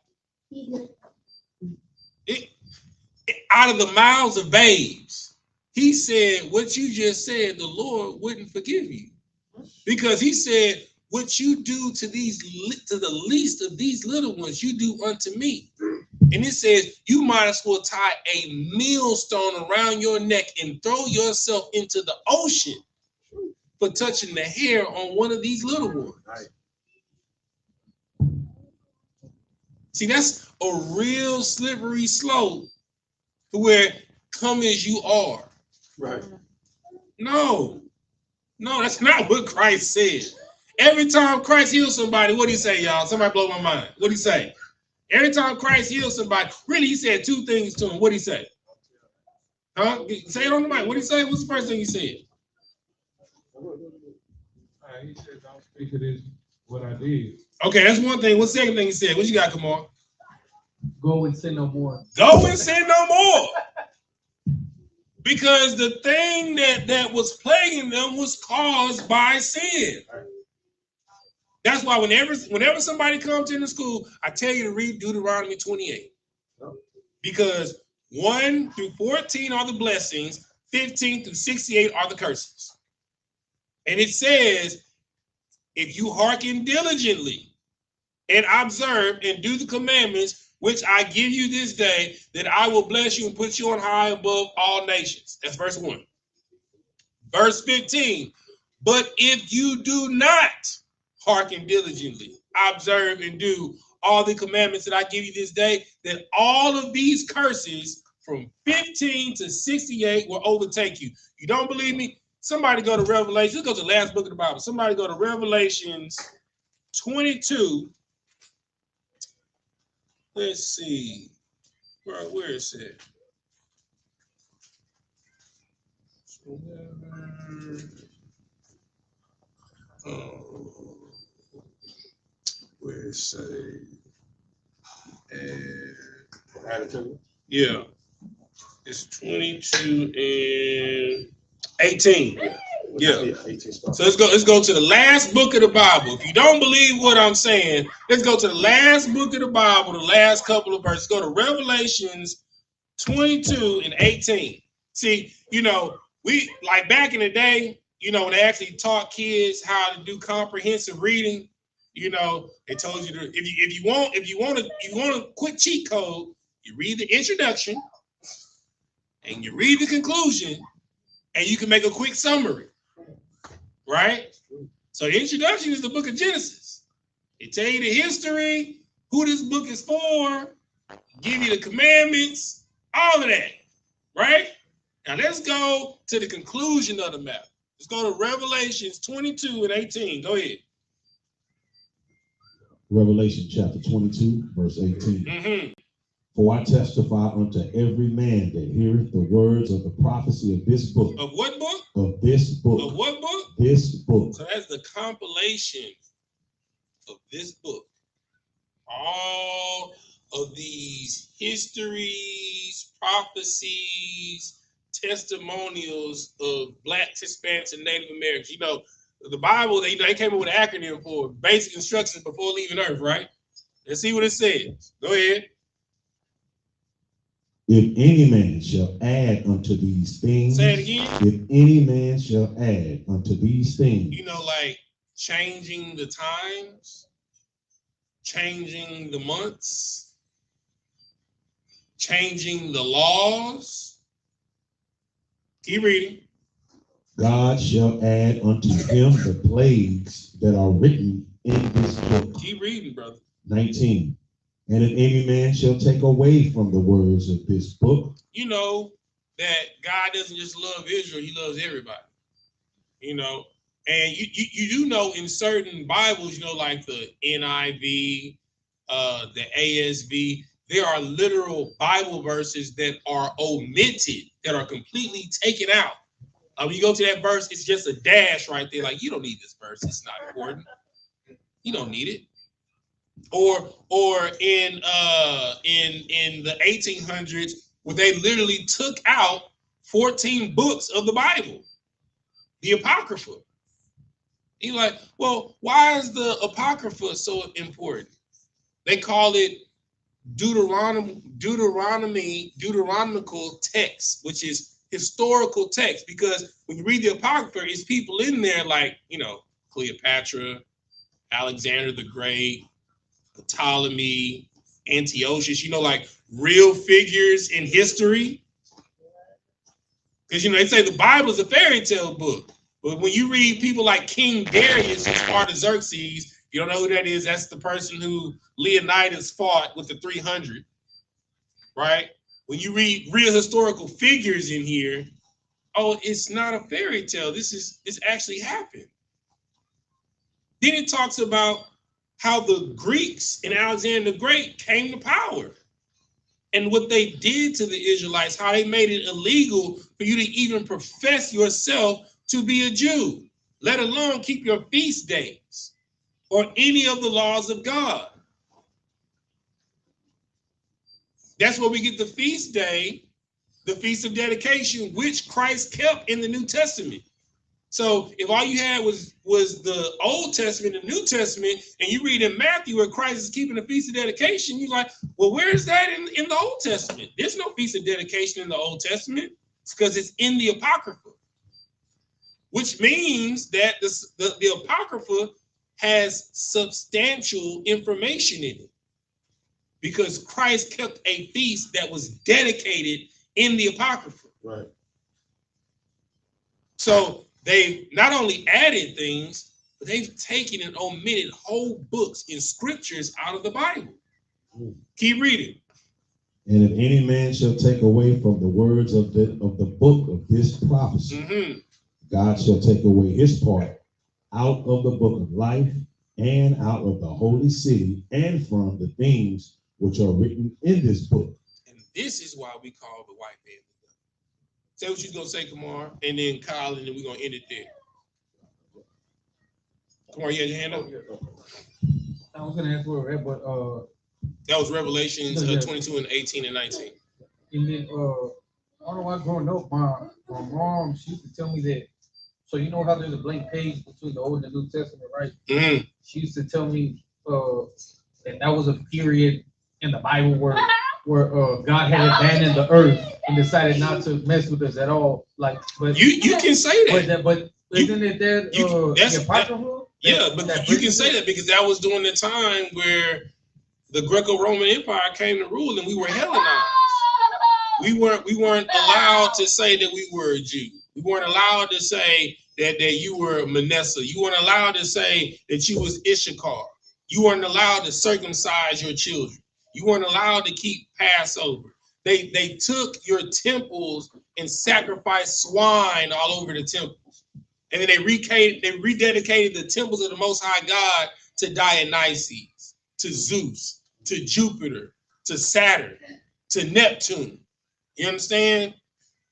B: Out of the mouths of babes, he said, what you just said, the Lord wouldn't forgive you. Because he said, what you do to the least of these little ones, you do unto me. And it says, you might as well tie a millstone around your neck and throw yourself into the ocean for touching the hair on one of these little ones.
I: Right.
B: See, that's a real slippery slope to where come as you are.
J: Right.
B: No, that's not what Christ said. Every time Christ heals somebody, what do he say, y'all? Somebody blow my mind. What do he say? Every time Christ heals somebody, really, he said two things to him. What do he say? Huh? Say it on the mic. What do he say? What's the first thing he said?
C: He said, don't speak of this, what I did.
B: Okay, that's one thing. What's the second thing he said? What you got, Kamar?
D: Go and sin no more.
B: Go and sin no more. Because the thing that was plaguing them was caused by sin. That's why whenever somebody comes into school, I tell you to read Deuteronomy 28. Because 1 through 14 are the blessings, 15 through 68 are the curses. And it says, if you hearken diligently and observe and do the commandments which I give you this day, that I will bless you and put you on high above all nations. That's verse 1. Verse 15, but if you do not hearken diligently, observe and do all the commandments that I give you this day, then all of these curses from 15 to 68 will overtake you. You don't believe me? Somebody go to Revelation. Let's go to the last book of the Bible. Somebody go to Revelations 22. Let's see. Where is it? Where is it? Yeah. It's 22 and 18. Yeah. So let's go to the last book of the Bible. If you don't believe what I'm saying, let's go to the last book of the Bible, the last couple of verses. Go to Revelations 22 and 18. See, we like back in the day, when they actually taught kids how to do comprehensive reading, they told you to if you want a quick cheat code, you read the introduction and you read the conclusion, and you can make a quick summary. Right? So the introduction is the book of Genesis. It tell you the history, who this book is for, give you the commandments, all of that. Right? Now let's go to the conclusion of the matter. Let's go to Revelations 22 and 18. Go ahead.
F: Revelation chapter 22, verse 18.
B: Mm-hmm.
F: For I testify unto every man that heareth the words of the prophecy of this book.
B: Of what book?
F: Of this book.
B: Of what book?
F: This book.
B: So that's the compilation of this book. All of these histories, prophecies, testimonials of Blacks, Hispanics, and Native Americans. The Bible, they came up with an acronym for basic instructions before leaving Earth, right? Let's see what it says. Go ahead.
F: If any man shall add unto these things.
B: Say it again.
F: If any man shall add unto these things.
B: Like changing the times, changing the months, changing the laws. Keep reading. God
F: shall add unto him the plagues that are written in this book.
B: Keep reading, brother.
F: 19. And if any man shall take away from the words of this book.
B: That God doesn't just love Israel, he loves everybody. And you do know in certain Bibles, like the NIV, the ASV, there are literal Bible verses that are omitted, that are completely taken out. When you go to that verse, it's just a dash right there. Like, you don't need this verse. It's not important. You don't need it. Or in the 1800s, where they literally took out 14 books of the Bible, the Apocrypha. You're like, well, why is the Apocrypha so important? They call it Deuteronomical text, which is historical text, because when you read the Apocrypha, it's people in there like, Cleopatra, Alexander the Great, Ptolemy, Antiochus, like real figures in history. Because, they say the Bible is a fairy tale book. But when you read people like King Darius and Artaxerxes, You don't know who that is? That's the person who Leonidas fought with the 300, right? When you read real historical figures in here, oh, it's not a fairy tale. This actually happened. Then it talks about how the Greeks and Alexander the Great came to power and what they did to the Israelites, how they made it illegal for you to even profess yourself to be a Jew, let alone keep your feast days or any of the laws of God. That's where we get the feast day, the Feast of Dedication, which Christ kept in the New Testament. So if all you had was the Old Testament and New Testament, and you read in Matthew where Christ is keeping the Feast of Dedication, you're like, well, where is that in the Old Testament? There's no Feast of Dedication in the Old Testament. It's because it's in the Apocrypha, which means that the Apocrypha has substantial information in it because Christ kept a feast that was dedicated in the Apocrypha.
F: Right.
B: So they not only added things, but they've taken and omitted whole books and scriptures out of the Bible. Keep reading.
F: And if any man shall take away from the words of the book of this prophecy, God shall take away his part out of the book of life and out of the holy city and from the things which are written in this book.
B: And this is why we call the white man. Say what you're going to say, Kamar, and then Kyle, and then we're going to end it there. Kamar, you had your hand up?
D: I was going to ask where we're at, but...
B: that was Revelations 22 and 18 and 19.
D: And then, all the while growing up, my mom, she used to tell me that, so you know how there's a blank page between the Old and New Testament, right? Mm-hmm. She used to tell me that was a period in the Bible where God had abandoned the earth and decided not to mess with us at all. Like, but
B: you can say that.
D: But isn't it that apocryphal?
B: Yeah, but you can say that because that was during the time where the Greco-Roman Empire came to rule and we were Hellenized. We weren't allowed to say that we were a Jew. We weren't allowed to say that you were Manasseh. You weren't allowed to say that you was Issachar. You weren't allowed to circumcise your children. You weren't allowed to keep Passover. They took your temples and sacrificed swine all over the temples. And then they rededicated the temples of the Most High God to Dionysus, to Zeus, to Jupiter, to Saturn, to Neptune. You understand?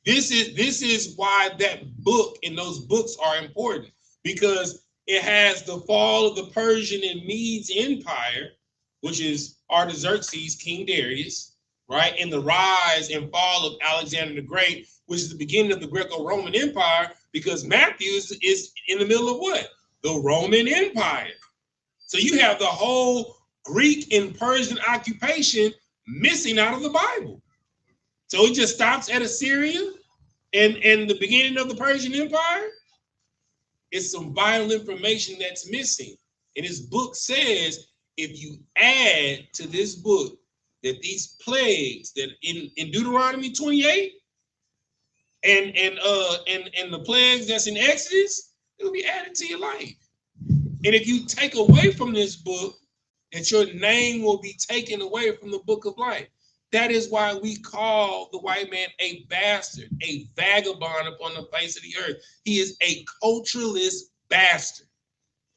B: This is why that book and those books are important, because it has the fall of the Persian and Medes Empire, which is Artaxerxes, King Darius, right? And the rise and fall of Alexander the Great, which is the beginning of the Greco-Roman Empire, because Matthew is in the middle of what? The Roman Empire. So you have the whole Greek and Persian occupation missing out of the Bible. So it just stops at Assyria and the beginning of the Persian Empire. It's some vital information that's missing. And his book says, if you add to this book that these plagues that in Deuteronomy 28 and the plagues that's in Exodus, it'll be added to your life. And if you take away from this book, that your name will be taken away from the book of life. That is why we call the white man a bastard, a vagabond upon the face of the earth. He is a culturalist bastard.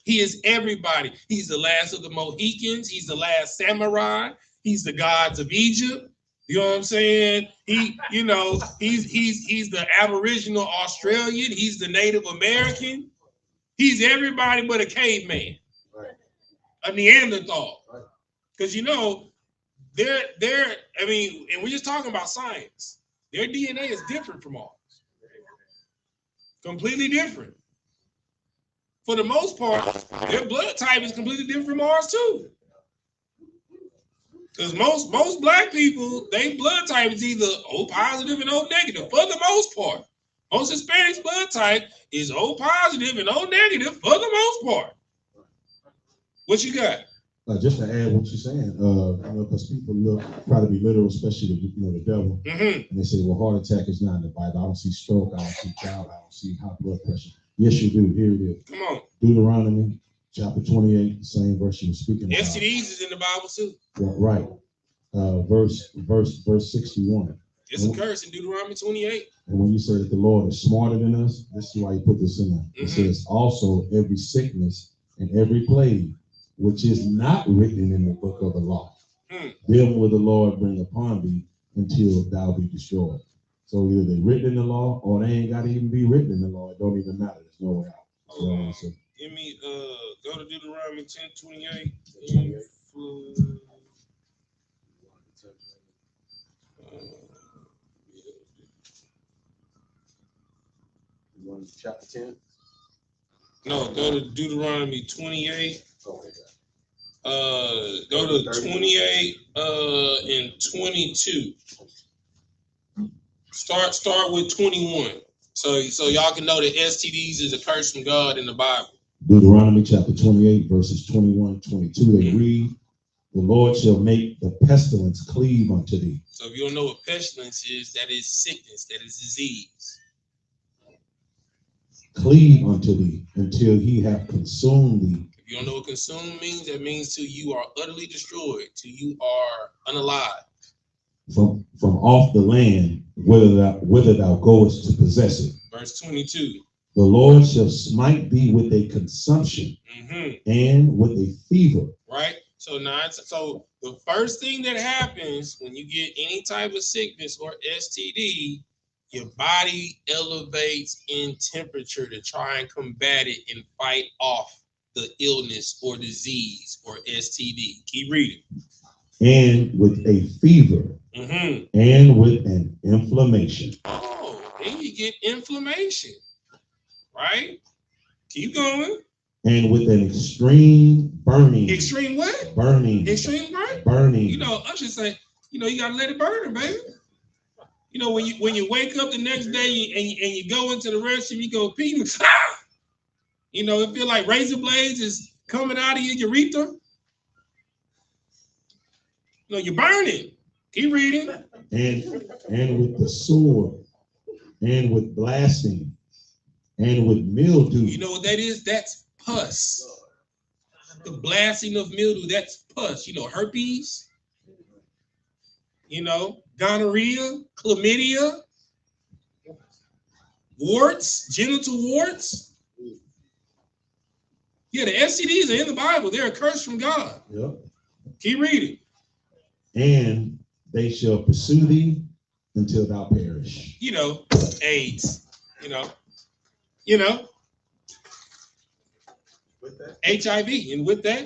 B: He is everybody. He's the last of the Mohicans. He's the last samurai. He's the gods of Egypt. You know what I'm saying? He's the Aboriginal Australian. He's the Native American. He's everybody but a caveman, a Neanderthal. Because and we're just talking about science. Their DNA is different from ours. Completely different. For the most part, their blood type is completely different from ours too. Because most black people, their blood type is either O positive and O negative for the most part. Most Hispanics' blood type is O positive and O negative for the most part. What you got?
F: Just to add what you're saying, because people try to be literal, especially the devil, and they say, well, heart attack is not in the Bible. I don't see stroke, I don't see gout, I don't see high blood pressure. Yes, you do. Here it is.
B: Come on.
F: Deuteronomy chapter 28, the same verse you were speaking about.
B: STDs is in the Bible too.
F: Right. Verse 61.
B: It's a curse in Deuteronomy 28.
F: And when you say that the Lord is smarter than us, this is why he put this in there. It says also every sickness and every plague, which is not written in the book of the law, them will the Lord bring upon thee until thou be destroyed. So either they written in the law or they ain't got to even be written in the law. It don't even matter. There's no way out. So,
B: Give me go to Deuteronomy 10:28.
F: chapter 10.
B: No, go to Deuteronomy 28.
F: Okay.
B: Go to 28 and 22. Start with 21. So y'all can know that STDs is a curse from God in the Bible.
F: Deuteronomy chapter 28, verses 21, 22. They read, the Lord shall make the pestilence cleave unto thee.
B: So if you don't know what pestilence is, that is sickness, that is disease.
F: Cleave unto thee until he have consumed thee.
B: If you don't know what consume means, that means till you are utterly destroyed, till you are unalive.
F: From off the land, whither thou goest to possess it.
B: Verse 22.
F: The Lord shall smite thee with a consumption and with a fever.
B: Right? So the first thing that happens when you get any type of sickness or STD, your body elevates in temperature to try and combat it and fight off the illness or disease or STD. Keep reading.
F: And with a fever and with an inflammation.
B: Oh, then you get inflammation. Right? Keep going.
F: And with an extreme burning.
B: Extreme what?
F: Burning.
B: Extreme burning?
F: Burning.
B: You know, I should say, you gotta let it burn, baby. You know, when you wake up the next day and you go into the restroom, you go pee, you know, it feel like razor blades is coming out of your urethra. You know, you're burning. Keep reading.
F: And with the sword, and with blasting, and with mildew.
B: You know what that is? That's pus. The blasting of mildew, that's pus. You know, herpes, gonorrhea, chlamydia, warts, genital warts. Yeah, the STDs are in the Bible. They're a curse from God.
F: Yep. Keep
B: reading.
F: And they shall pursue thee until thou perish.
B: AIDS. HIV. And with that,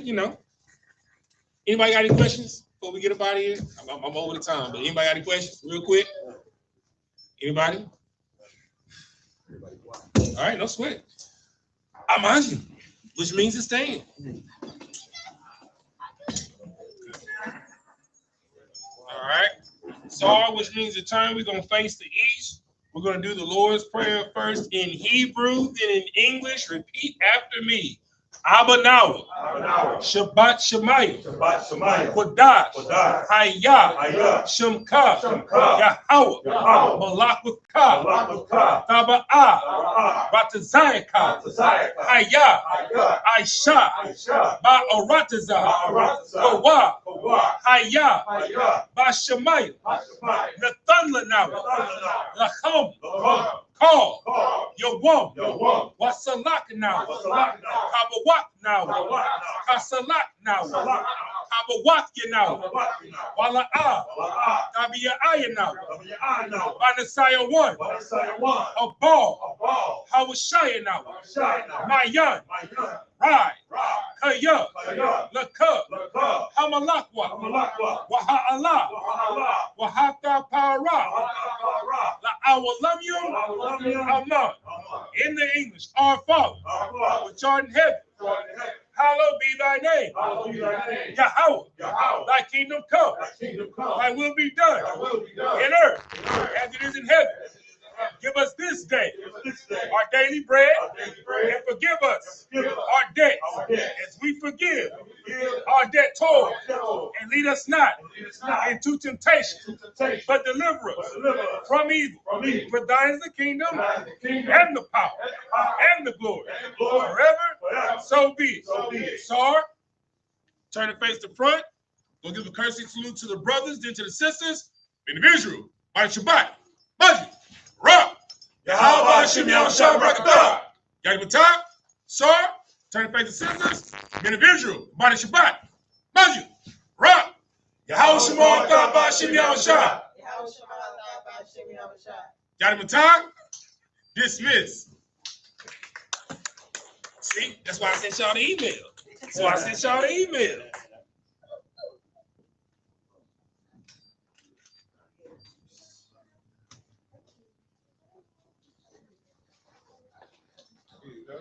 B: Anybody got any questions before we get up out of here? I'm over the time, but anybody got any questions real quick? Anybody? All right, no sweat. I'm on you, which means it's staying. All right. Zar, which means the turn, we're going to face the east. We're going to do the Lord's Prayer first in Hebrew, then in English. Repeat after me. Abba Nawa, Shabbat Shemayim, Kodash, Hayah, Shemka, Yahweh, Malak with Ka, Taba'ah, Ratazayaka, Hayah, Aisha, Ba'aratazah, Kawa, Hayah, Bashemayim, Nathan Lanawa, Lacham, Call, Yawam, Wasalak now, Kabawak now, Kasalak now, Kabawak now, Wala'ah, Tabia'aya now, Banasaya 1, Abal, Hawashaya now, Mayan, Rai, Kaya, Laka, Hamalakwa, Waha'ala, Wahaka Para, La'awalamyum, Amen. In the English, our Father, which art in heaven, hallowed be thy name. Yahweh, thy kingdom come, thy will be done in earth as it is in heaven.
J: Give us this day our daily bread, and forgive us our debts as we forgive our debtors. And lead us not into temptation, but deliver us from evil. For thine is the kingdom, and the power, and the glory, forever. So be it. Sar, turn and face the front. Go give a courtesy salute to the brothers, then to the sisters. Individual, by Shabbat, Majid, Ra, Yahweh Hashem Yahushua Barakatah. Got him top, Sar, turn and face the sisters. Individual, by Shabbat, Majid, Ra, Yahweh Hashem Yahushua. Got him top, dismiss. See, that's why I sent y'all the email. That's why I sent y'all the email.
C: Here you go.